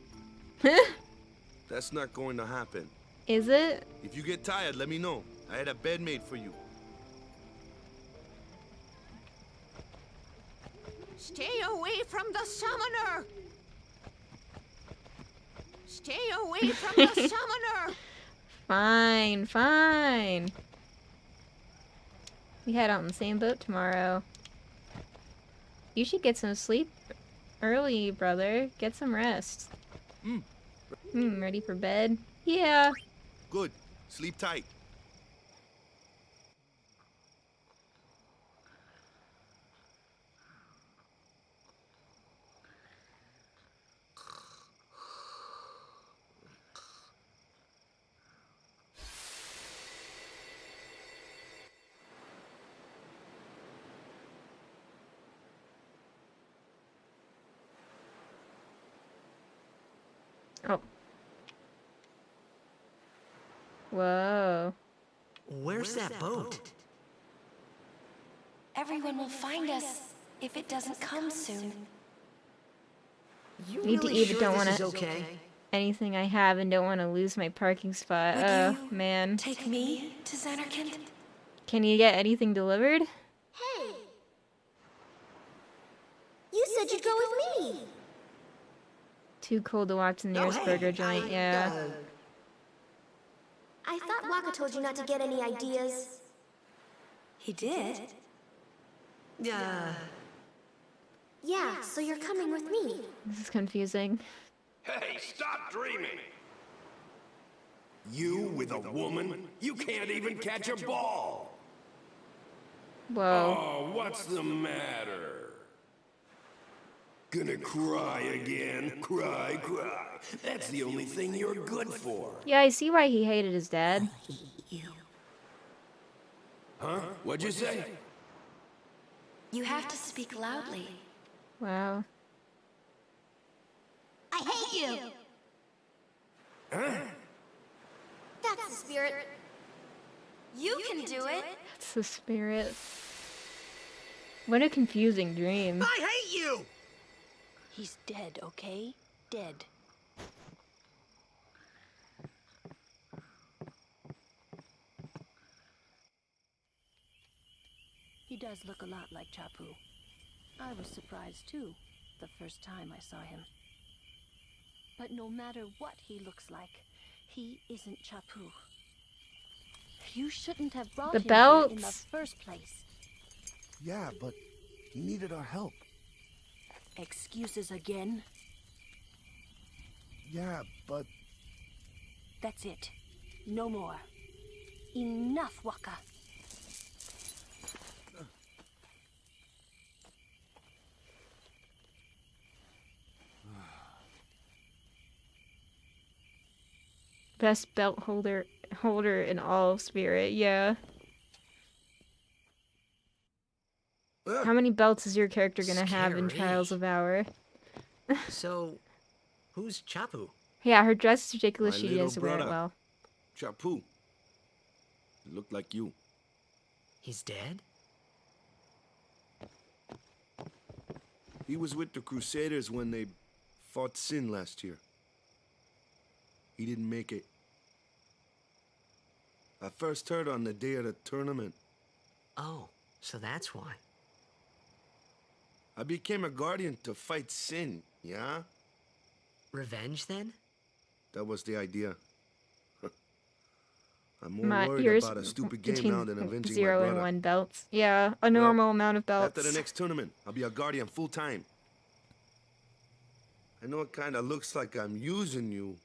That's not going to happen. Is it? If you get tired, let me know. I had a bed made for you. Stay away from the summoner! Stay away from the summoner! Fine, fine. We head out on the same boat tomorrow. You should get some sleep early, brother. Get some rest. Ready for bed? Yeah. Good. Sleep tight. Oh. Whoa. Where's that boat? Everyone will find us if it doesn't come soon. You Need to really eat, sure but don't this want is to okay? anything I have and don't want to lose my parking spot. Would Oh, you man. take me to Xanarkand? Can you get anything delivered? Hey! You said you'd go with me! Too cold to walk to the nearest burger joint, yeah. I thought Waka told you not to get any ideas. He did? Yeah, so you're coming with me. This is confusing. Hey, stop dreaming! You with a woman? You can't even catch a ball! Whoa. Oh, what's the matter? Gonna cry again? Cry. That's the only thing you're good for. Yeah, I see why he hated his dad. Huh? What'd you say? You have to speak loudly. Wow. I hate you! Huh? That's the spirit. You can do it! That's the spirit. What a confusing dream. I hate you! He's dead, okay? Dead. He does look a lot like Chapu. I was surprised too, the first time I saw him. But no matter what he looks like, he isn't Chapu. You shouldn't have brought The him here in the belts. first place. Yeah, but he needed our help. Excuses again? Yeah, but That's it. No more. Enough, Waka. Best belt holder in all of Spirit, yeah. How many belts is your character gonna have in Trials of Hour? So, who's Chapu? Yeah, her dress is ridiculous. My She little does wear it brother. well. Chapu. He looked like you. He's dead? He was with the Crusaders when they fought Sin last year. He didn't make it. I first heard on the day of the tournament. Oh, so that's why. I became a guardian to fight Sin, yeah? Revenge, then? That was the idea. I'm more worried Yours about a stupid game now than avenging 0 my and brother. 1 belts. Yeah, a normal amount of belts. After the next tournament, I'll be a guardian full time. I know it kind of looks like I'm using you,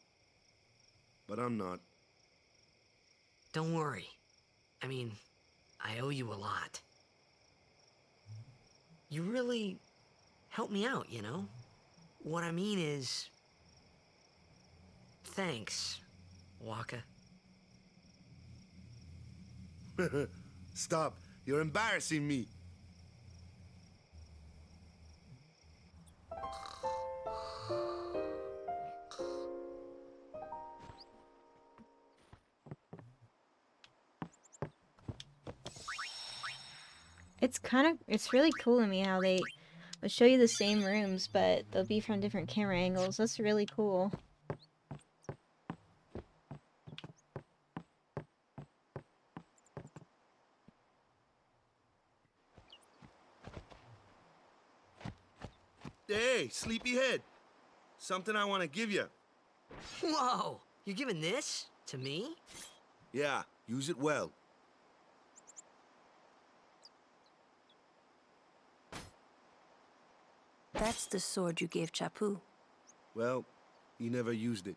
but I'm not. Don't worry. I mean, I owe you a lot. You really helped me out, you know? What I mean is... Thanks, Wakka. Stop. You're embarrassing me. It's really cool to me how they'll show you the same rooms, but they'll be from different camera angles. That's really cool. Hey, sleepyhead. Something I want to give you. Whoa! You're giving this to me? Yeah, use it well. That's the sword you gave Chapu. Well, he never used it.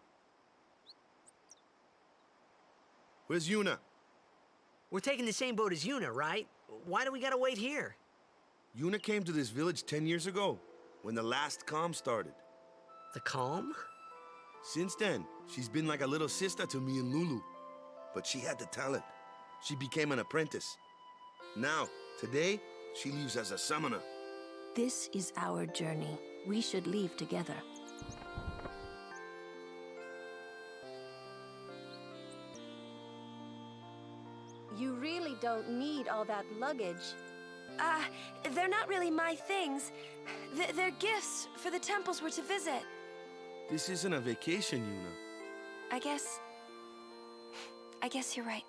Where's Yuna? We're taking the same boat as Yuna, right? Why do we gotta wait here? Yuna came to this village 10 years ago, when the last calm started. The calm? Since then, she's been like a little sister to me and Lulu. But she had the talent. She became an apprentice. Now, today, she leaves as a summoner. This is our journey. We should leave together. You really don't need all that luggage. They're not really my things. They're gifts for the temples we're to visit. This isn't a vacation, Yuna. I guess you're right.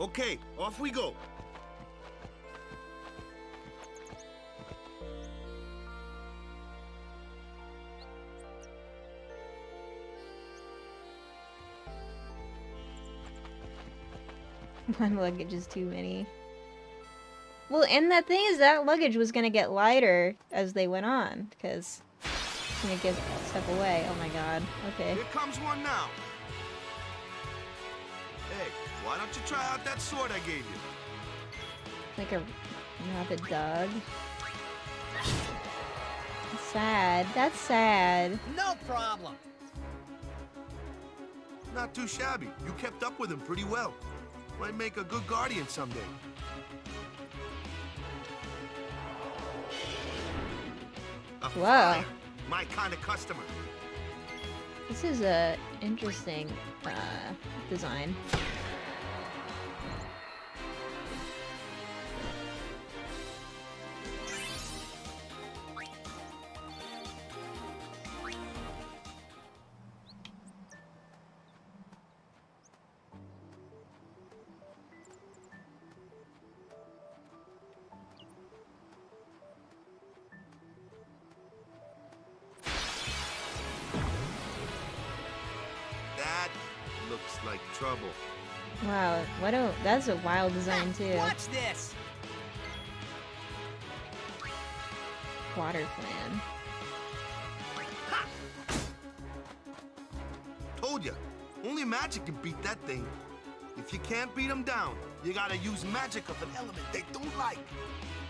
Okay, off we go. One luggage is too many. Well, and the thing is, that luggage was gonna get lighter as they went on, because it's gonna get stuff away. Oh my god. Okay. Here comes one now. Hey, why don't you try out that sword I gave you? Like a rabid dog. That's sad. That's sad. No problem. Not too shabby. You kept up with him pretty well. Might make a good guardian someday. A Whoa. flyer. My kind of customer. This is a interesting design. That looks like trouble. Wow, that's a wild design too. Watch this! Water plan. Told ya, only magic can beat that thing. If you can't beat them down, you gotta use magic of an element they don't like.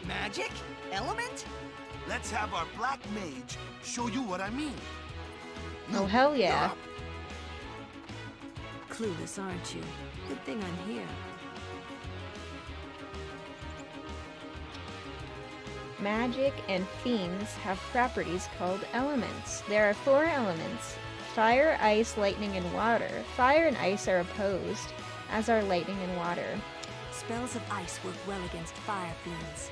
Magic? Element? Let's have our black mage show you what I mean. Oh, hell yeah. Clueless, aren't you? Good thing I'm here. Magic and fiends have properties called elements. There are 4 elements: fire, ice, lightning, and water. Fire and ice are opposed, as are lightning and water. Spells of ice work well against fire fiends,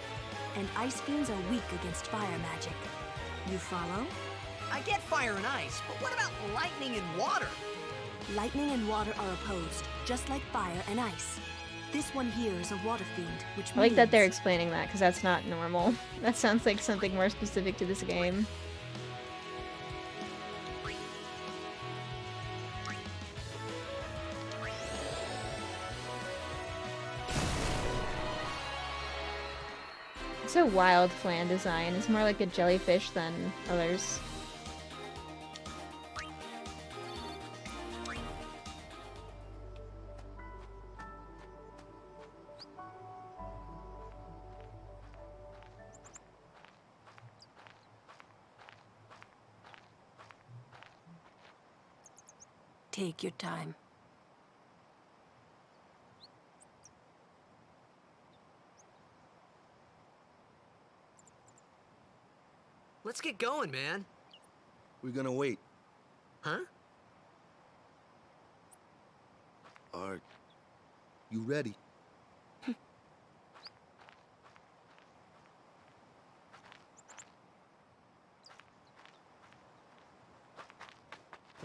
and ice fiends are weak against fire magic. You follow? I get fire and ice, but what about lightning and water? Lightning and water are opposed, just like fire and ice. This one here is a water fiend, which I like that they're means- explaining that, because that's not normal. That sounds like something more specific to this game. It's a wild flan design. It's more like a jellyfish than others. Take your time. Let's get going, man. We're gonna wait. Huh? Are you ready?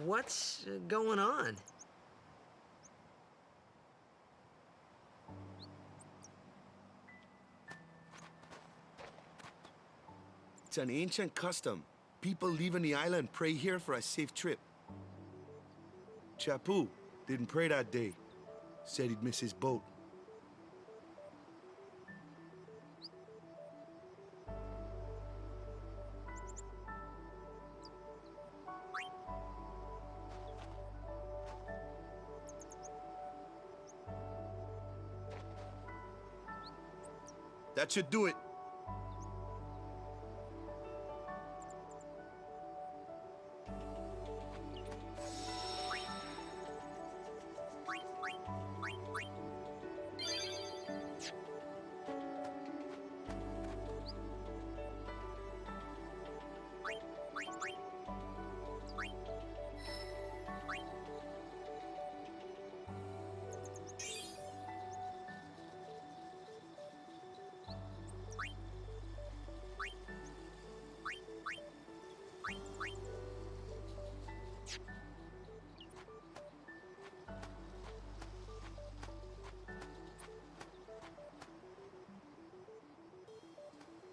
What's going on? It's an ancient custom. People leaving the island pray here for a safe trip. Chappu didn't pray that day. Said he'd miss his boat. That should do it.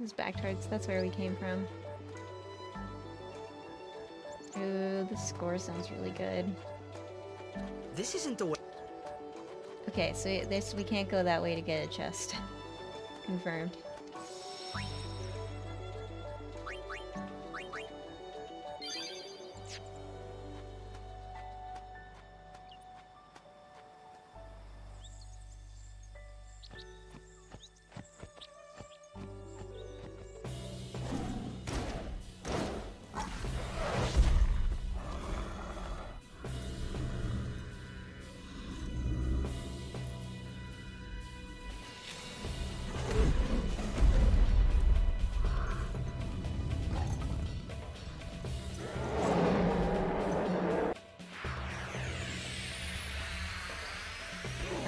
Those backtards, that's where we came from. Ooh, the score sounds really good. This isn't the way. Okay, so this we can't go that way to get a chest. Confirmed.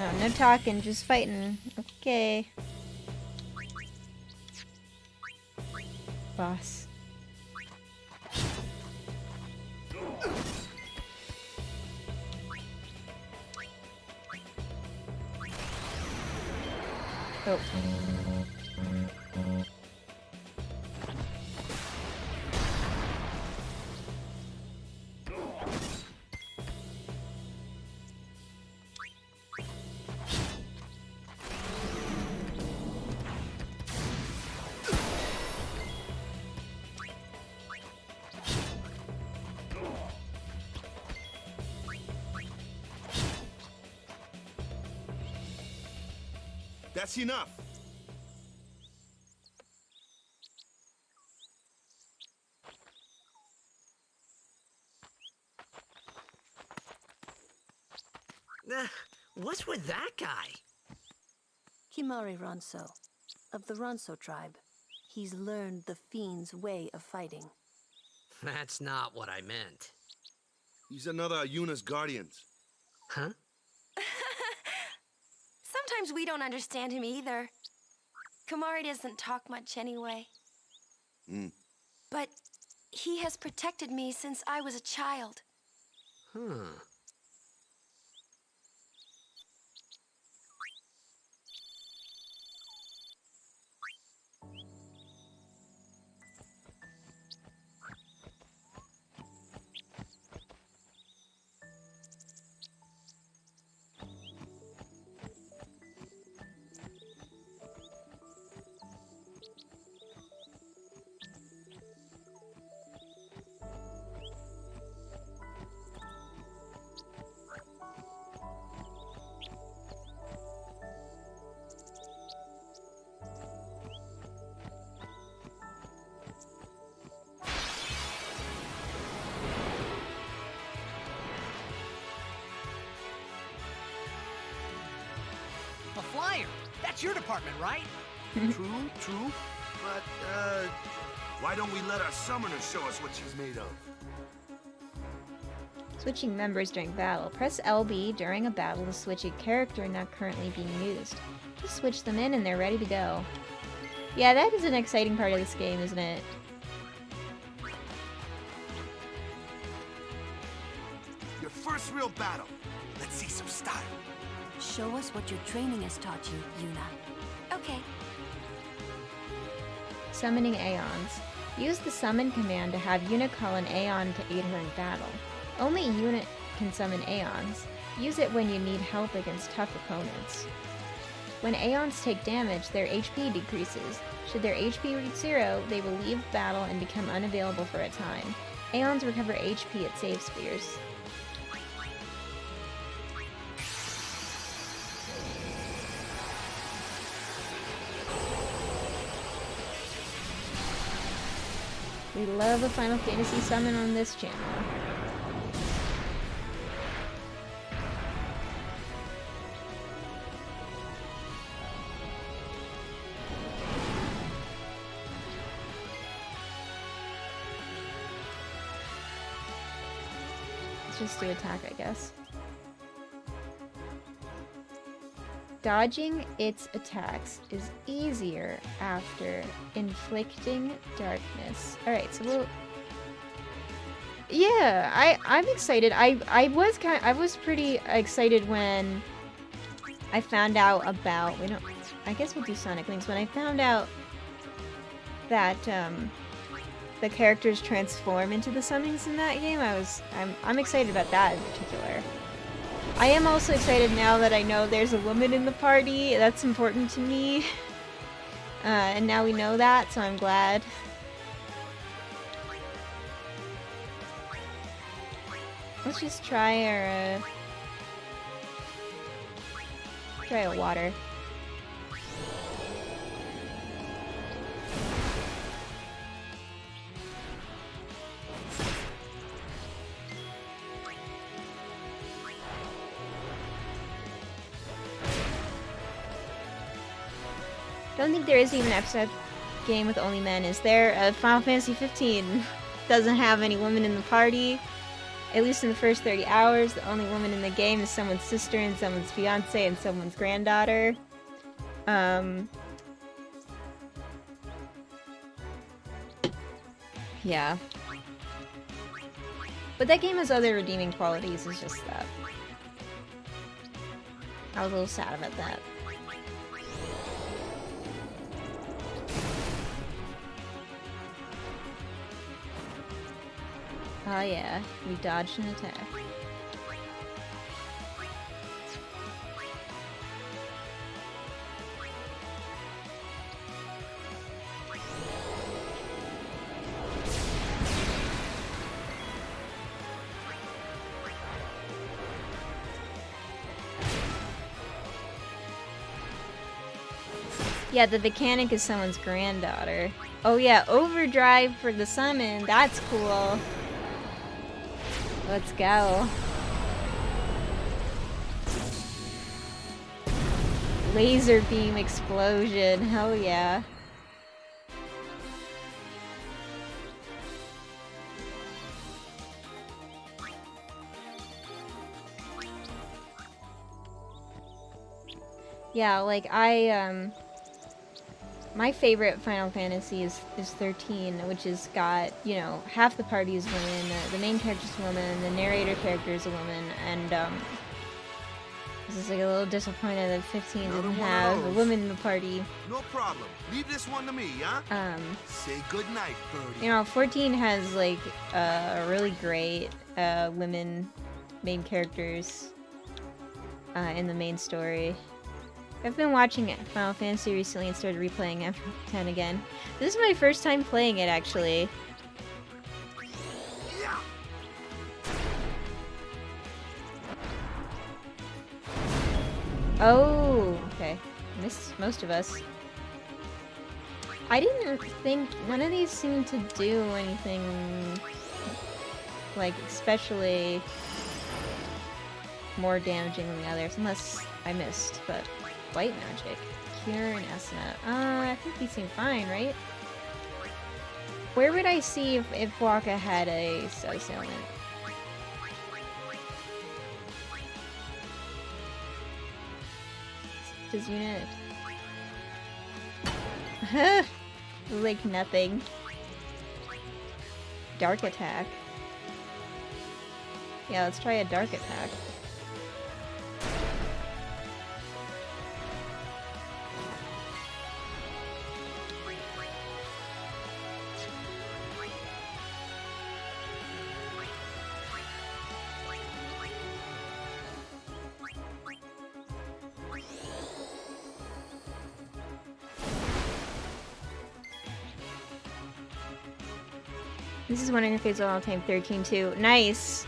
Oh, no talking, just fighting. Okay. Boss. Oh. That's enough. What's with that guy? Kimari Ronso, of the Ronso tribe. He's learned the Fiend's way of fighting. That's not what I meant. He's another Yuna's guardians. Huh? Sometimes we don't understand him either. Kimari doesn't talk much anyway. But he has protected me since I was a child. Huh. A flyer! That's your department, right? True. But, why don't we let our summoner show us what she's made of? Switching members during battle. Press LB during a battle to switch a character not currently being used. Just switch them in and they're ready to go. Yeah, that is an exciting part of this game, isn't it? Your first real battle. Let's see some style. Show us what your training has taught you, Yuna. Okay. Summoning Aeons. Use the summon command to have Yuna call an Aeon to aid her in battle. Only Yuna can summon Aeons. Use it when you need help against tough opponents. When Aeons take damage, their HP decreases. Should their HP reach 0, they will leave battle and become unavailable for a time. Aeons recover HP at save spheres. We love a Final Fantasy summon on this channel. Let's just do attack, I guess. Dodging its attacks is easier after inflicting darkness. Alright, so we'll... Yeah, I'm excited. I was pretty excited when I found out about... I guess we'll do Sonic Wings. When I found out that the characters transform into the summons in that game, I'm excited about that in particular. I am also excited now that I know there's a woman in the party. That's important to me. And now we know that, so I'm glad. Let's just try our, try a water. I don't think there is even an episode game with only men, is there? Final Fantasy 15 doesn't have any women in the party. At least in the first 30 hours, the only woman in the game is someone's sister and someone's fiance and someone's granddaughter. Yeah. But that game has other redeeming qualities, it's just that. I was a little sad about that. Oh yeah, we dodged an attack. Yeah, the mechanic is someone's granddaughter. Oh yeah, overdrive for the summon, that's cool. Let's go. Laser beam explosion. Hell yeah. Yeah, like my favorite Final Fantasy is 13, which has got, you know, half the party is women, the main character's a woman, the narrator character is a woman, and this is like a little disappointed that 15 didn't have a woman in the party. No problem. Leave this one to me, huh? Say goodnight, birdie. You know, 14 has like really great women main characters in the main story. I've been watching Final Fantasy recently and started replaying F10 again. This is my first time playing it, actually. Oh, okay. Missed most of us. I didn't think one of these seemed to do anything like especially more damaging than the others, unless I missed, but white magic. Cure and Esna. I think these seem fine, right? Where would I see if Waka had a assailant? His unit. Like nothing. Dark attack. Yeah, let's try a dark attack. This is one interface all time 13 too. Nice!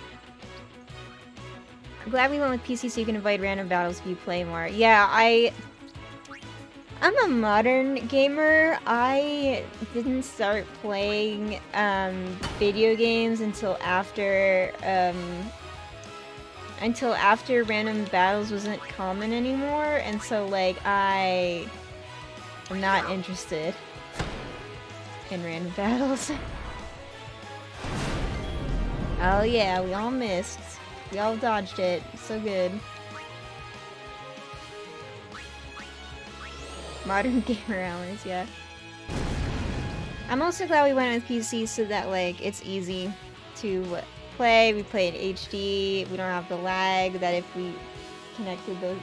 I'm glad we went with PC so you can avoid random battles if you play more. Yeah, I'm a modern gamer. I didn't start playing video games until after random battles wasn't common anymore, and so like I'm not interested in random battles. Oh yeah, we all missed. We all dodged it. So good. Modern gamer hours, yeah. I'm also glad we went with PC so that like it's easy to play. We play in HD. We don't have the lag that if we connected the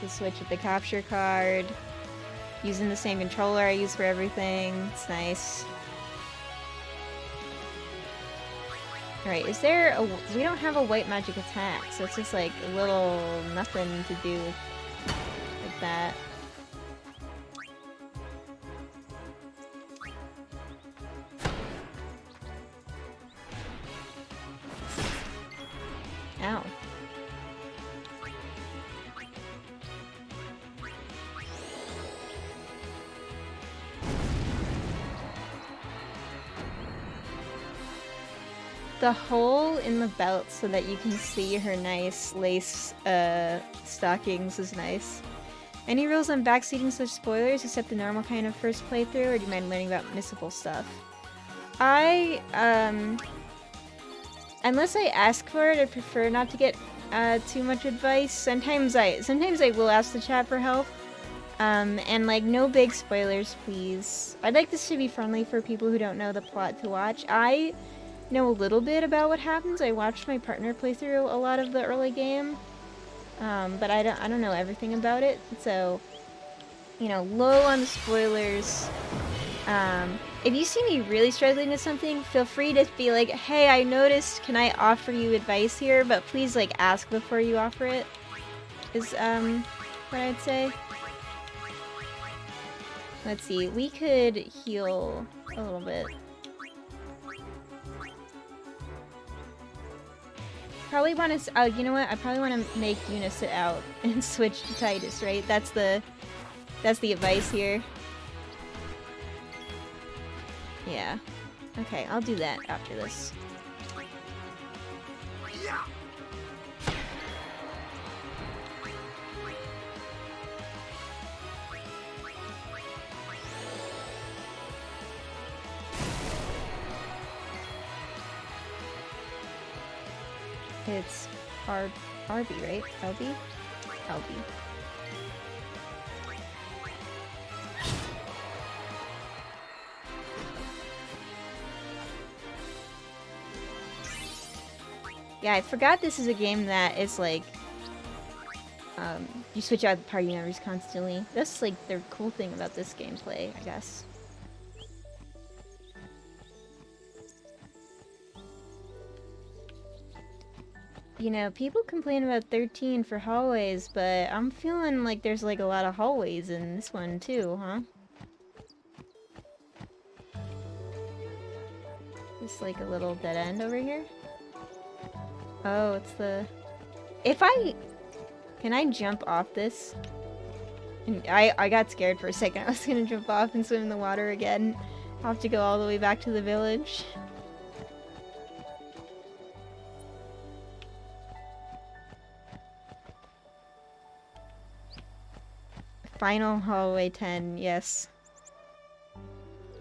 Switch with the capture card. Using the same controller I use for everything. It's nice. Alright, is there a... we don't have a white magic attack, so it's just like a little nothing to do with that. Ow. The hole in the belt so that you can see her nice lace stockings is nice. Any rules on backseating such spoilers except the normal kind of first playthrough, or do you mind learning about missable stuff? Unless I ask for it, I prefer not to get too much advice. Sometimes I will ask the chat for help. And like no big spoilers, please. I'd like this to be friendly for people who don't know the plot to watch. I know a little bit about what happens. I watched my partner play through a lot of the early game, but I don't know everything about it. So, you know, low on the spoilers. If you see me really struggling with something, feel free to be like, "Hey, I noticed. Can I offer you advice here?" But please, like, ask before you offer it. Is what I'd say. Let's see. We could heal a little bit. Probably want to. You know what? I probably want to make Yuna sit out and switch to Titus. Right? That's the advice here. Yeah. Okay, I'll do that after this. It's Arby, right? LB? LB. Yeah, I forgot this is a game that is like, you switch out the party members constantly. That's like the cool thing about this gameplay, I guess. You know, people complain about 13 for hallways, but I'm feeling like there's like a lot of hallways in this one too, huh? Just like a little dead end over here. Oh, it's the... Can I jump off this? And I got scared for a second. I was gonna jump off and swim in the water again. I'll have to go all the way back to the village. Final hallway 10, yes.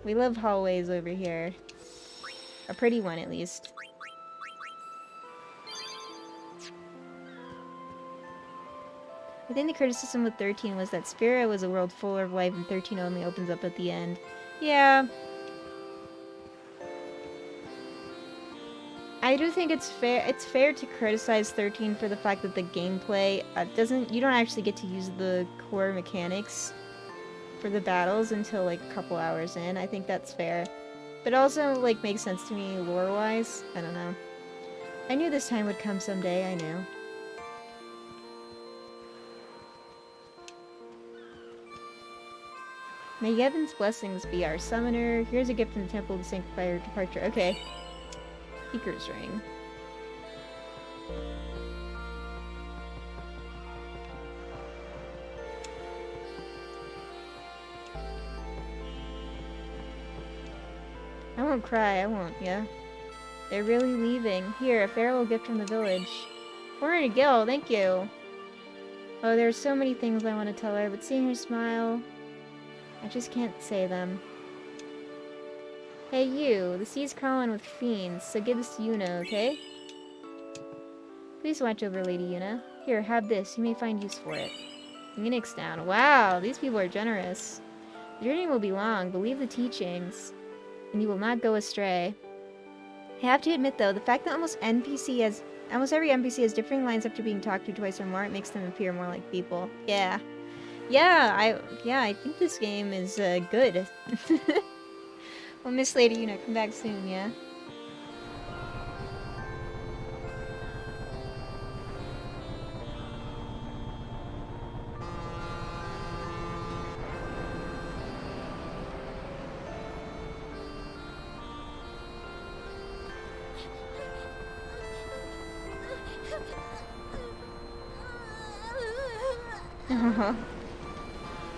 We love hallways over here. A pretty one, at least. I think the criticism with 13 was that Spira was a world full of life and 13 only opens up at the end. Yeah. I do think it's fair to criticize 13 for the fact that the gameplay you don't actually get to use the core mechanics for the battles until like a couple hours in. I think that's fair. But also like makes sense to me lore-wise. I don't know. I knew this time would come someday, I knew. May Yevon's blessings be our summoner. Here's a gift from the temple to sanctify your departure. Okay. Seeker's ring. I won't cry, I won't, yeah. They're really leaving. Here, a farewell gift from the village. Foreigner Gil, thank you. Oh, there's so many things I want to tell her, but seeing her smile... I just can't say them. Hey you, the sea's crawling with fiends, so give this to Yuna, okay? Please watch over Lady Yuna. Here, have this, you may find use for it. Phoenix down. Wow, these people are generous. The journey will be long, believe the teachings, and you will not go astray. I have to admit though, the fact that almost every NPC has differing lines after being talked to twice or more, it makes them appear more like people. Yeah. Yeah, I think this game is good. Well, Miss Lady, come back soon, yeah?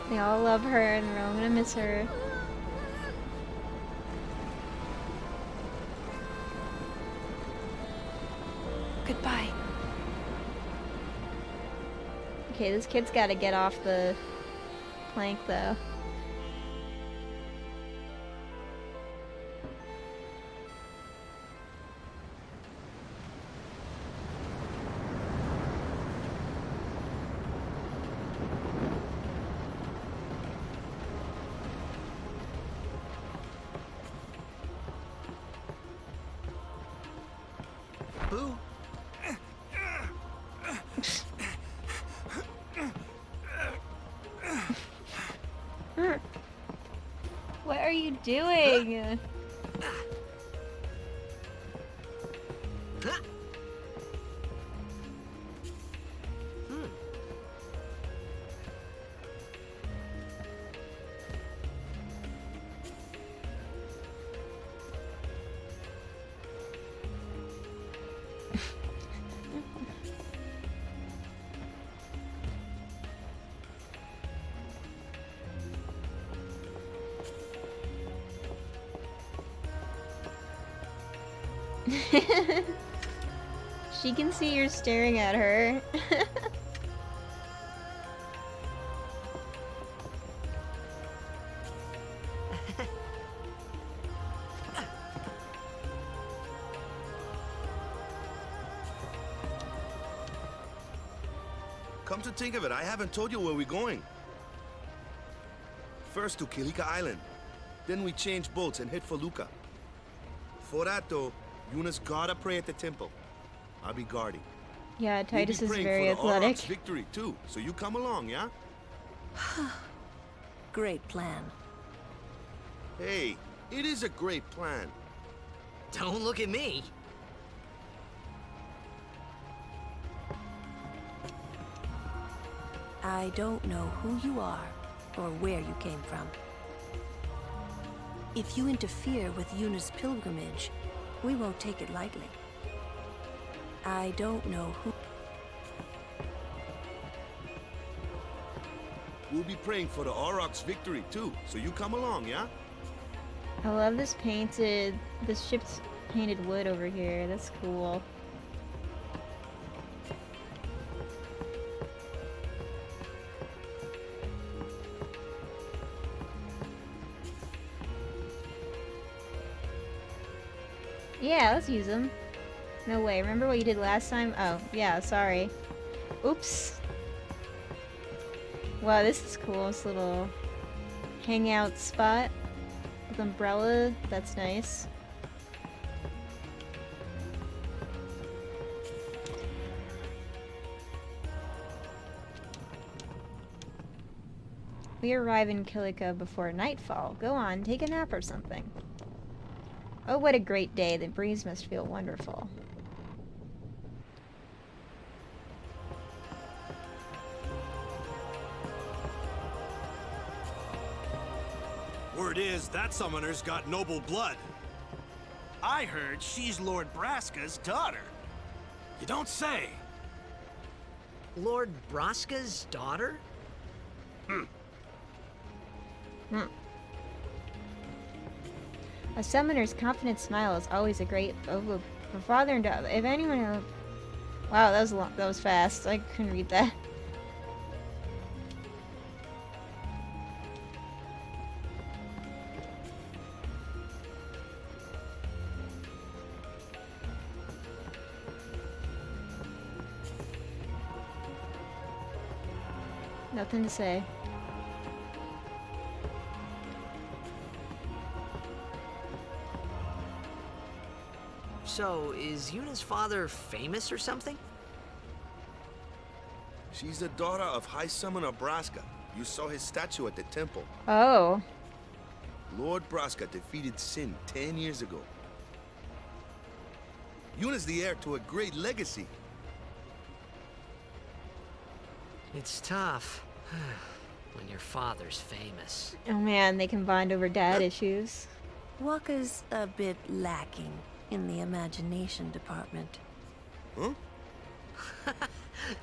They all love her and we're all gonna miss her. Goodbye. Okay, this kid's gotta get off the plank though. Boo! What are you doing? She can see you're staring at her. come to think of it, I haven't told you where we're going. First to Kilika Island. Then we change boats and head for Luca. For that, though, Yuna's gotta pray at the temple. I'll be guarding. Yeah, Titus we'll is be very praying for the athletic. Aurochs' victory, too. So you come along, yeah? Great plan. Hey, it is a great plan. Don't look at me. I don't know who you are or where you came from. If you interfere with Yuna's pilgrimage, we won't take it lightly. I don't know who... We'll be praying for the Aurochs' victory, too. So you come along, yeah? I love this ship's painted wood over here. That's cool. Yeah, let's use them. No way. Remember what you did last time? Oh, yeah, sorry. Oops. Wow, this is cool. This little hangout spot with umbrella. That's nice. We arrive in Kilika before nightfall. Go on, take a nap or something. Oh, what a great day. The breeze must feel wonderful. Word is that summoner's got noble blood. I heard she's Lord Braska's daughter. You don't say. Lord Braska's daughter? A summoner's confident smile is always a great for father and daughter. If anyone, wow, that was long. That was fast. I couldn't read that. Nothing to say. So, is Yuna's father famous or something? She's the daughter of High Summoner Braska. You saw his statue at the temple. Oh. Lord Braska defeated Sin 10 years ago. Yuna's the heir to a great legacy. It's tough when your father's famous. Oh man, they combined over dad issues. Wakka's a bit lacking in the imagination department. Huh?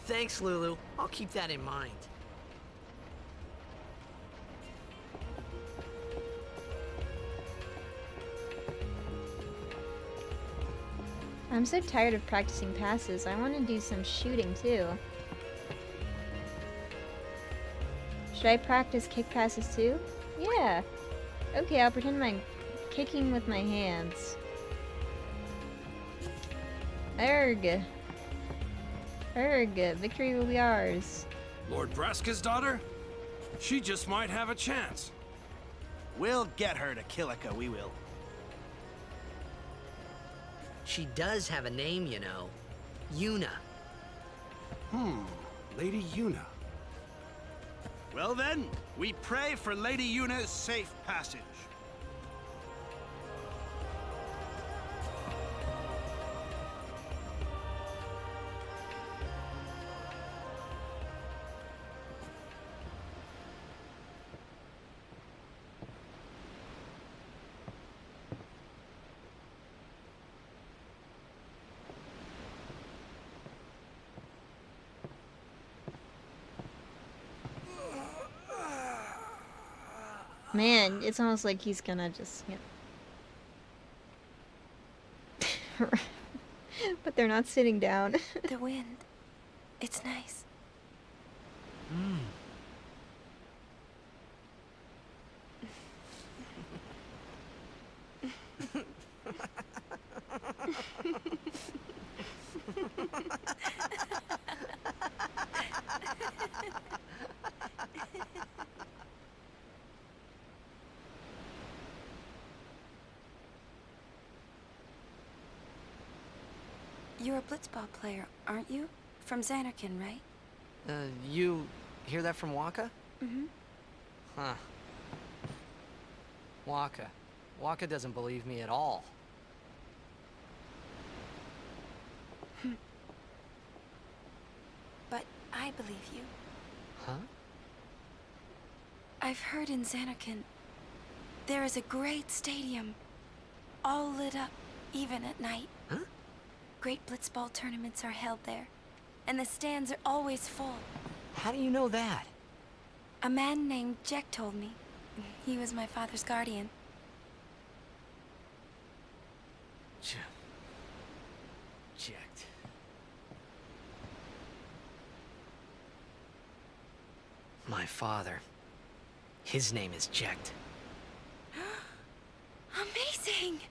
Thanks, Lulu. I'll keep that in mind. I'm so tired of practicing passes. I want to do some shooting too. Should I practice kick passes too? Yeah. Okay, I'll pretend I'm kicking with my hands. Erg. Erg. Victory will be ours. Lord Braska's daughter? She just might have a chance. We'll get her to Kilika, we will. She does have a name, you know. Yuna. Lady Yuna. Well then, we pray for Lady Yuna's safe passage. Man, it's almost like he's gonna just, but they're not sitting down. The wind. It's nice. You're a blitzball player, aren't you? From Xanarkand, right? You hear that from Waka? Mm-hmm. Huh. Waka. Waka doesn't believe me at all. But I believe you. Huh? I've heard in Xanarkand, there is a great stadium, all lit up, even at night. Huh? Great blitzball tournaments are held there, and the stands are always full. How do you know that? A man named Jecht told me. He was my father's guardian. Jecht. My father. His name is Jecht. Amazing!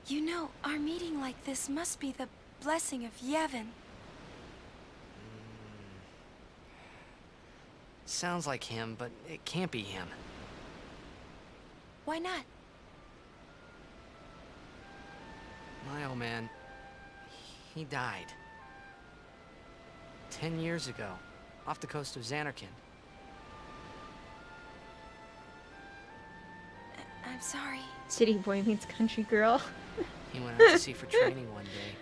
You know, our meeting like this must be the blessing of Yevon. Sounds like him, but it can't be him. Why not? My old man, he died. 10 years ago, off the coast of Xanarkand. I'm sorry. City boy meets country girl. He went out to sea for training one day,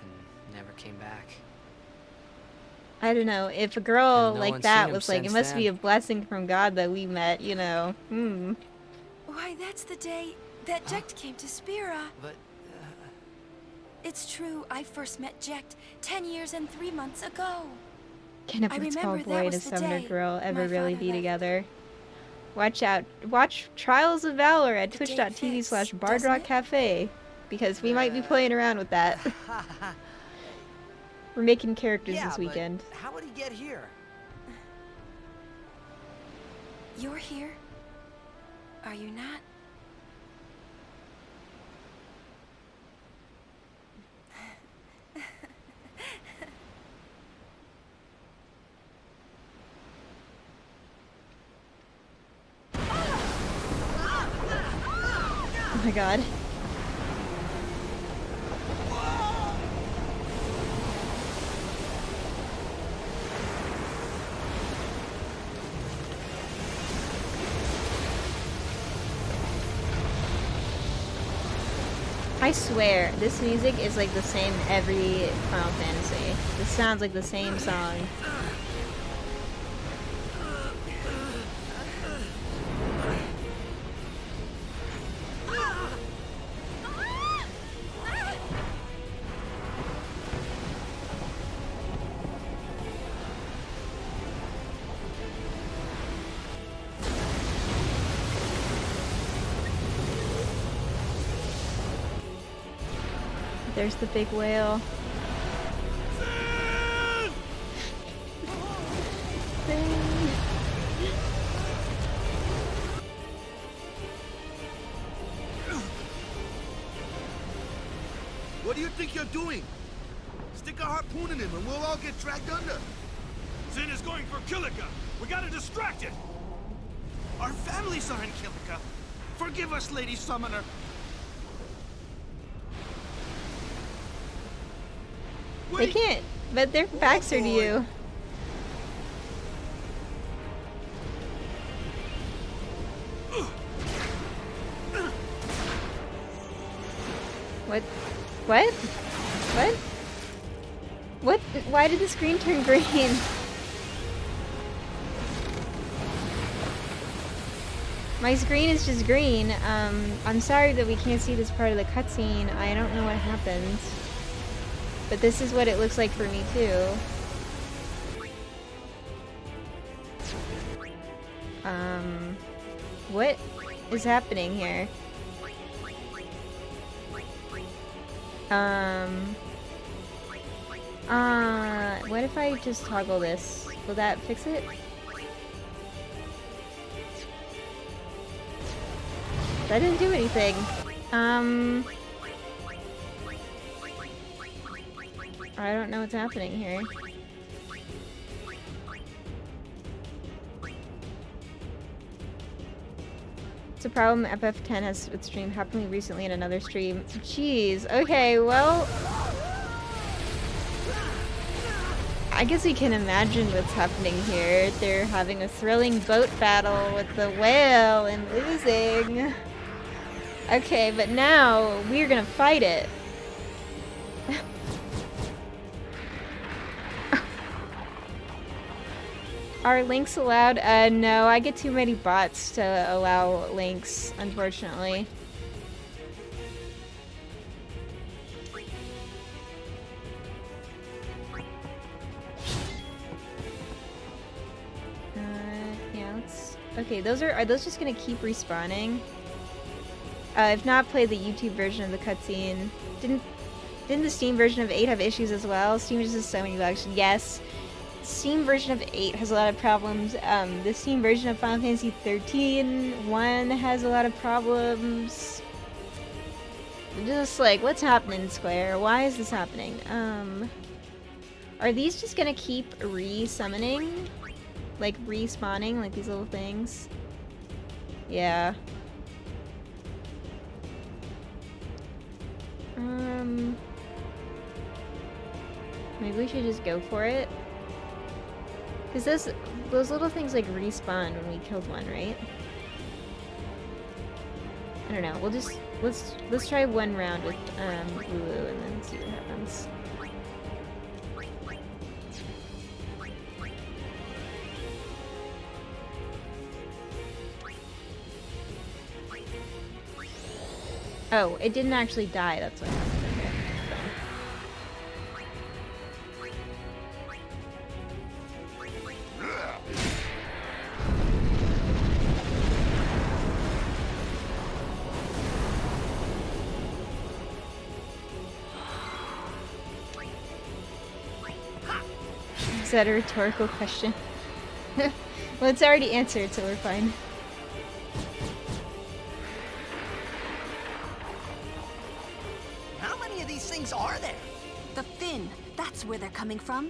and never came back. I don't know, if a girl And no like one's that seen him was like, it since must be then. a blessing from God that we met, you know. Why, that's the day that Jecht came to Spira. But, It's true, I first met Jecht 10 years and 3 months ago. Can a I blitzball remember that boy and a was the summoner day girl ever my really father be left. together? Watch out. Watch Trials of Valor at The date twitch.tv/Bardrock Cafe, because we might be playing around with that. We're making characters yeah, this weekend. But how would he get here? You're here? Are you not? Oh my god. I swear, this music is like the same every Final Fantasy. This sounds like the same song. There's the big whale. What do you think you're doing? Stick a harpoon in him and we'll all get dragged under. Zin is going for Kilika. We gotta distract it. Our families are in Kilika. Forgive us, Lady Summoner. They can't, but their backs are to you. What? What? What? What? Why did the screen turn green? My screen is just green. I'm sorry that we can't see this part of the cutscene. I don't know what happened. But this is what it looks like for me too. What is happening here? What if I just toggle this? Will that fix it? That didn't do anything. I don't know what's happening here. It's a problem FF10 has with stream happened to me recently in another stream. Jeez. Okay, well, I guess we can imagine what's happening here. They're having a thrilling boat battle with the whale and losing. Okay, but now we're gonna fight it. Are links allowed? No, I get too many bots to allow links, unfortunately. Yeah, let's... Okay, are those just gonna keep respawning? I've not played the YouTube version of the cutscene. Didn't the Steam version of 8 have issues as well? Steam just has so many bugs. Yes. Steam version of 8 has a lot of problems. The Steam version of Final Fantasy 13 1 has a lot of problems. Just like, what's happening, Square? Why is this happening? Are these just gonna keep re-summoning? Like, respawning, like these little things? Yeah. Maybe we should just go for it. Because those little things like respawn when we killed one, right? I don't know. We'll just let's try one round with Lulu and then see what happens. Oh, it didn't actually die. That's what happened. Okay. Is that a rhetorical question? Well, it's already answered, so we're fine. How many of these things are there? The fin. That's where they're coming from.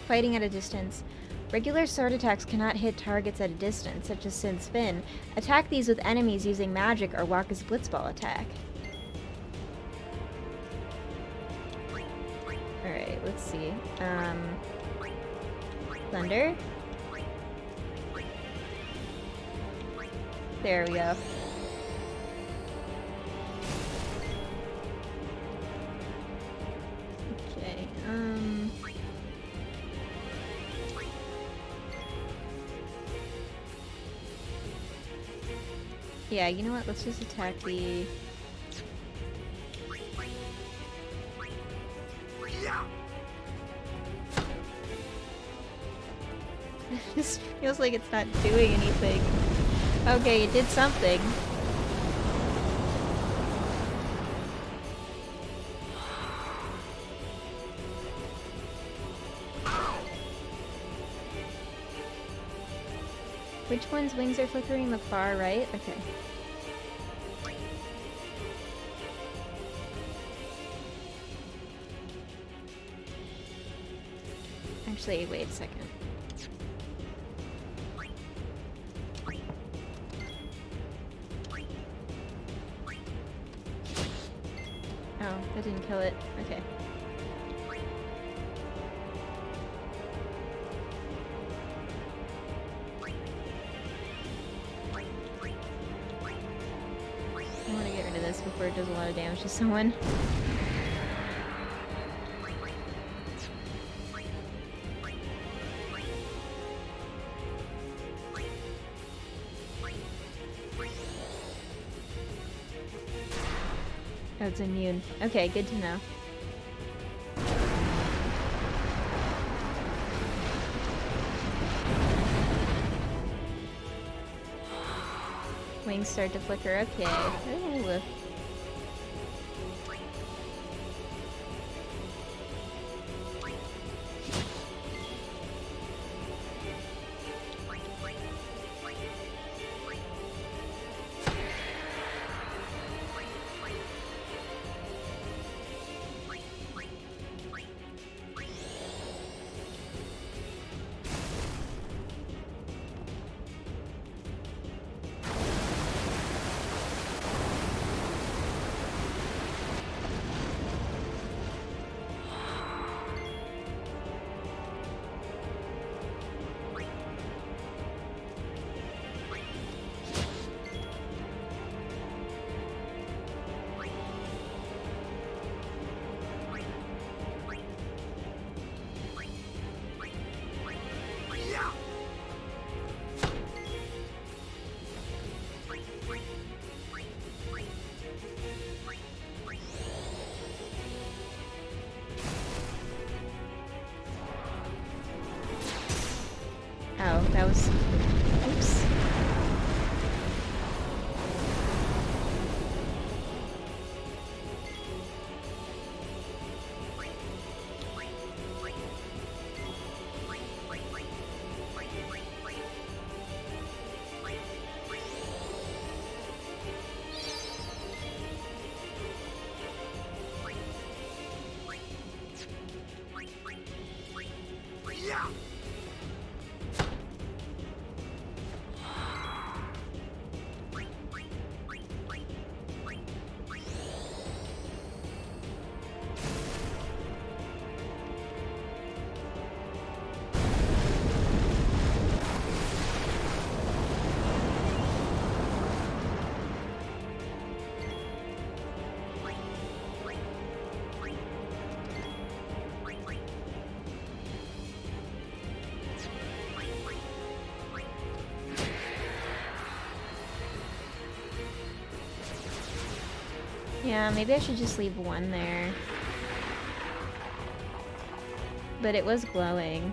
Fighting at a distance. Regular sword attacks cannot hit targets at a distance, such as Sin's fin. Attack these with enemies using magic or Wakka's blitzball attack. Alright, let's see. Thunder? There we go. Okay, yeah, you know what? Let's just attack the... This feels like it's not doing anything. Okay, it did something. Which one's wings are flickering? The far right? Okay. Actually, wait a second. Oh, that didn't kill it. Okay. I want to get rid of this before it does a lot of damage to someone. Oh, it's immune. Okay, good to know. Wings start to flicker. Okay. Ooh. Oh, that was... Oops. Yeah, maybe I should just leave one there. But it was glowing.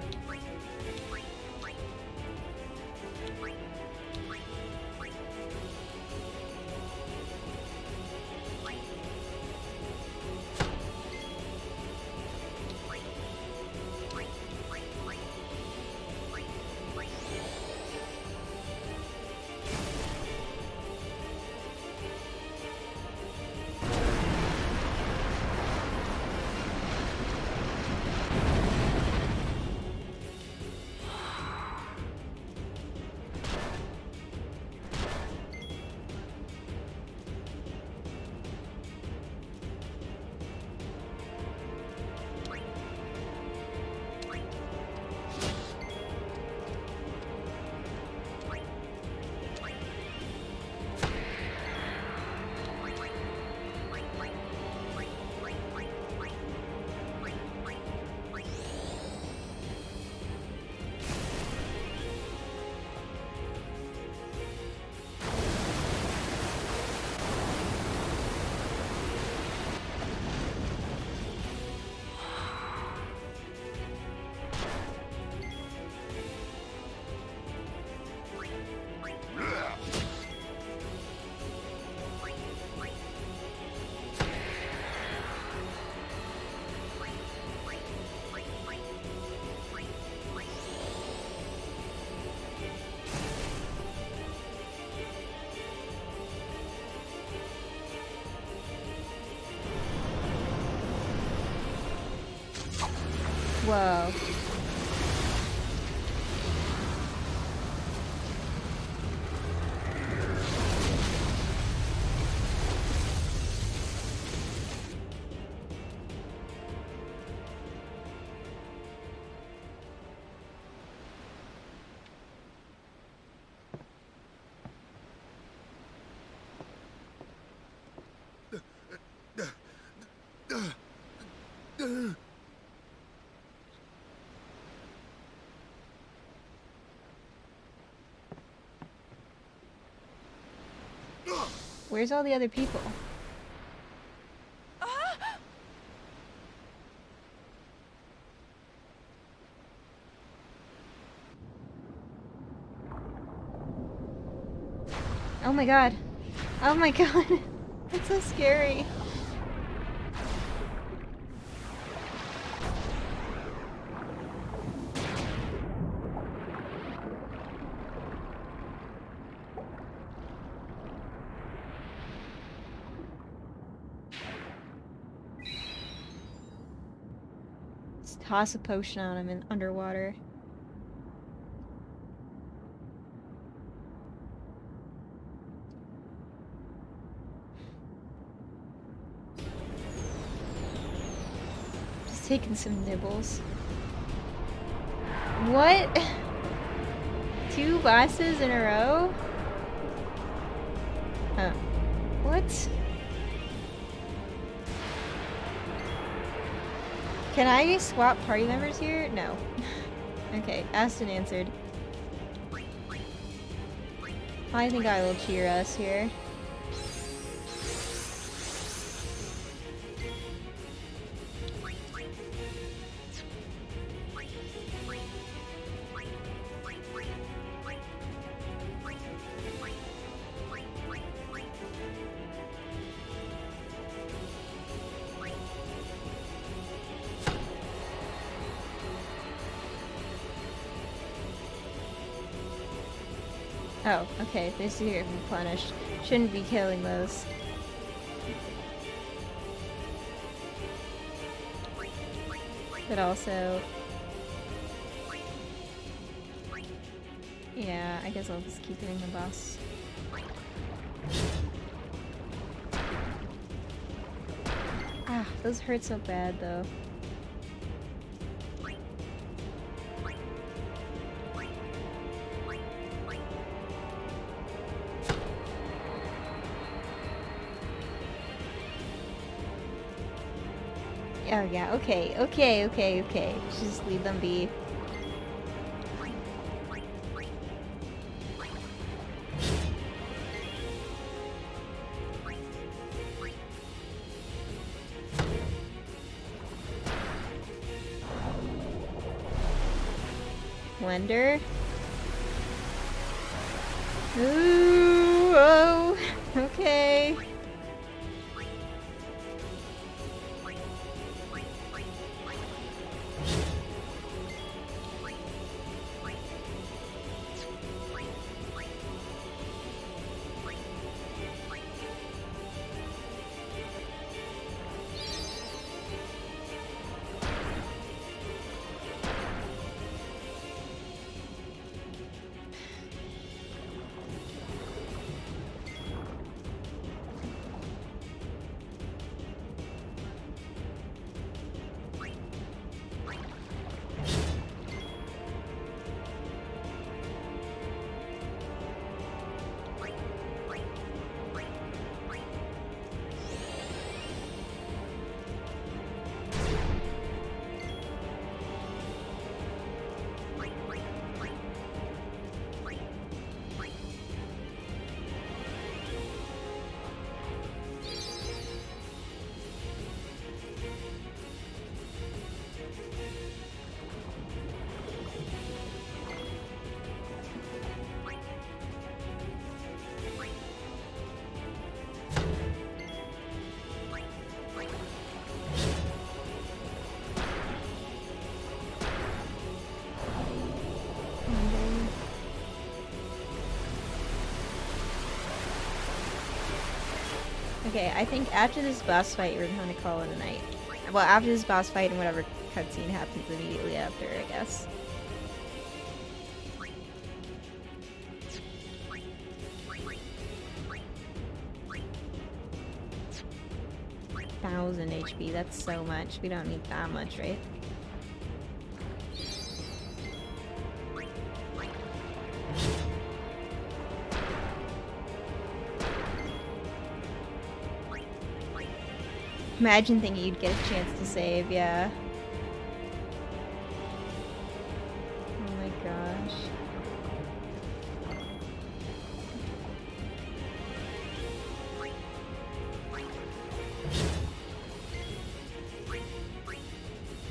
Whoa. Where's all the other people? Oh my god. Oh my god. It's so scary. Toss a potion on him in underwater. Just taking some nibbles. What? 2 bosses in a row? Huh. What? Can I swap party members here? No. Okay, asked and answered. I think I will cheer us here. Oh, okay. They see get replenished. Shouldn't be killing those. But also... Yeah, I guess I'll just keep hitting the boss. Ah, those hurt so bad though. Oh yeah, okay. Just leave them be. Wonder. Ooh, oh, okay. Okay, I think after this boss fight, we're going to call it a night. Well, after this boss fight and whatever cutscene happens immediately after, I guess. Thousand HP, that's so much. We don't need that much, right? Imagine thinking you'd get a chance to save, yeah. Oh my gosh.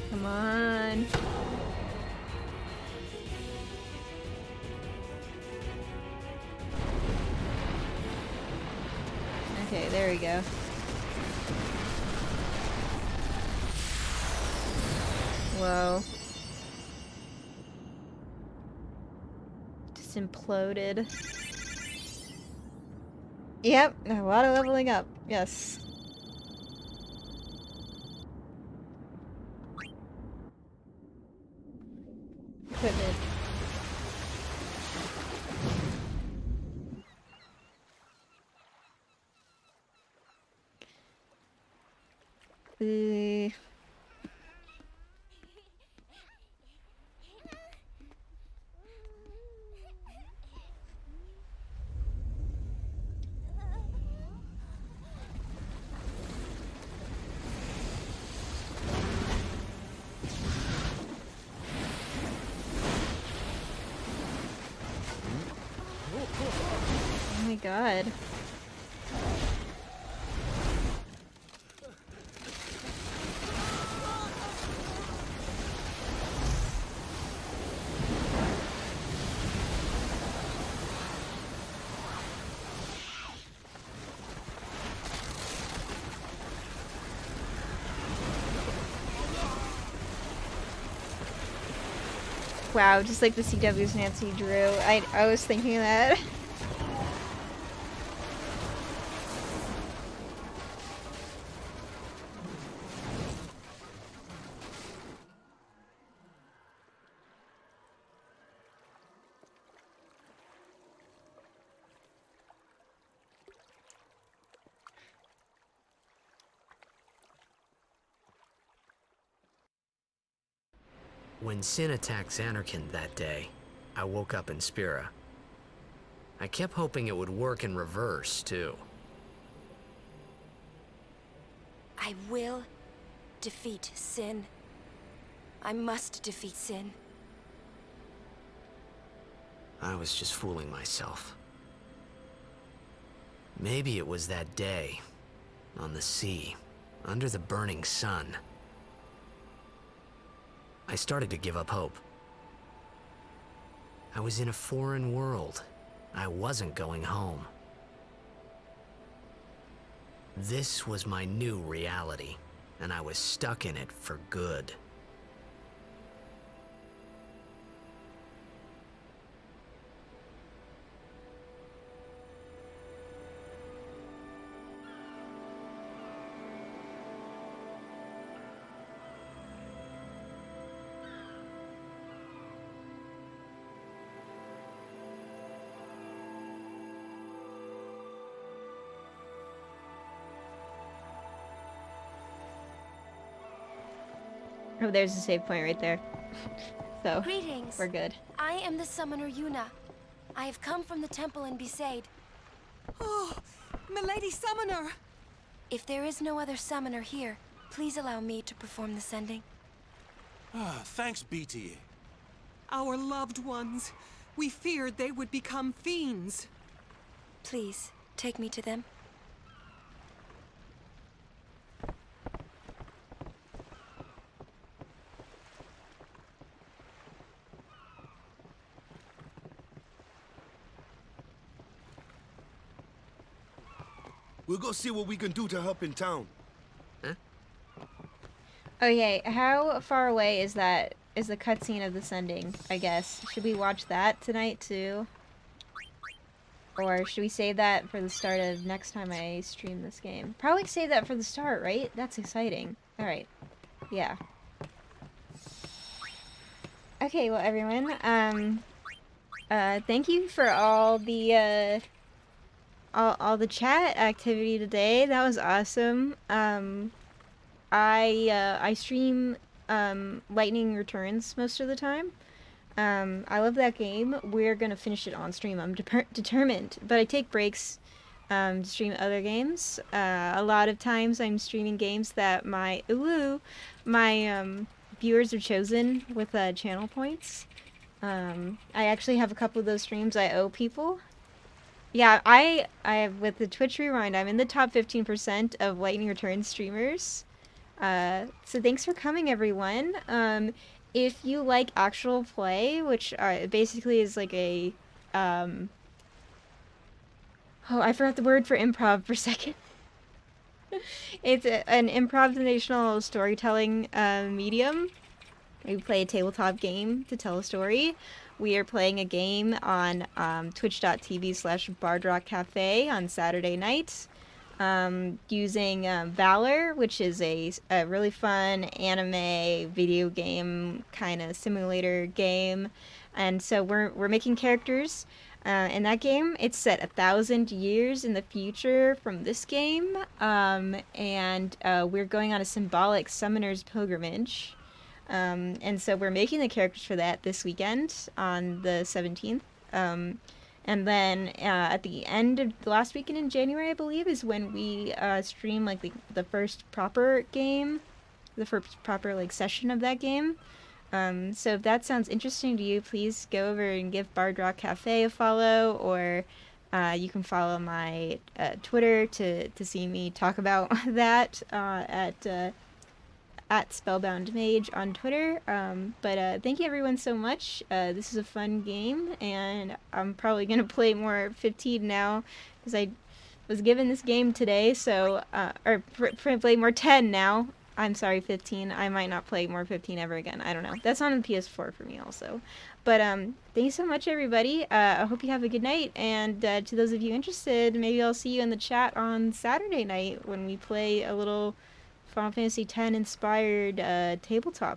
Come on. Okay, there we go. Whoa. Just imploded. Yep, a lot of leveling up. Yes. Equipment. Oh my god. Wow, just like the CW's Nancy Drew. I was thinking that. When Sin attacked Zanarkand that day, I woke up in Spira. I kept hoping it would work in reverse, too. I will defeat Sin. I must defeat Sin. I was just fooling myself. Maybe it was that day, on the sea, under the burning sun. I started to give up hope. I was in a foreign world. I wasn't going home. This was my new reality, and I was stuck in it for good. Oh, there's a save point right there. So, Greetings. we're good. I am the summoner Yuna. I have come from the temple in Besaid. Oh, Milady Summoner! If there is no other summoner here, please allow me to perform the sending. Thanks, BTA. Our loved ones. We feared they would become fiends. Please, take me to them. We'll go see what we can do to help in town. Okay, how far away is that? Is the cutscene of the sending, I guess. Should we watch that tonight too? Or should we save that for the start of next time I stream this game? Probably save that for the start, right? That's exciting. Alright. Yeah. Okay, well everyone, thank you for all the, all the chat activity today. That was awesome. I stream Lightning Returns most of the time. I love that game. We're gonna finish it on stream. I'm determined, but I take breaks to stream other games. A lot of times I'm streaming games that my viewers are chosen with channel points. I actually have a couple of those streams I owe people. Yeah, I have, with the Twitch Rewind, I'm in the top 15% of Lightning Returns streamers. So thanks for coming, everyone. If you like actual play, which basically is like a, oh, I forgot the word for improv for a second. It's an improvisational storytelling medium. We play a tabletop game to tell a story. We are playing a game on twitch.tv/BardRockCafe on Saturday nights, using Valor, which is a really fun anime video game kind of simulator game. And so we're making characters. In that game, it's set 1,000 years in the future from this game, and we're going on a symbolic summoner's pilgrimage. And so we're making the characters for that this weekend on the 17th. And then at the end of the last weekend in January, I believe, is when we stream like the first proper game, the first proper like session of that game. So if that sounds interesting to you, please go over and give Bard Rock Cafe a follow, or you can follow my Twitter to see me talk about that at Spellbound Mage on Twitter. But thank you everyone so much. This is a fun game, and I'm probably gonna play more 15 now, because I was given this game today, so or play more 10 now. I'm sorry, 15. I might not play more 15 ever again. I don't know. That's on the PS4 for me also. But thank you so much, everybody. I hope you have a good night, and to those of you interested, maybe I'll see you in the chat on Saturday night when we play a little Final Fantasy X inspired tabletop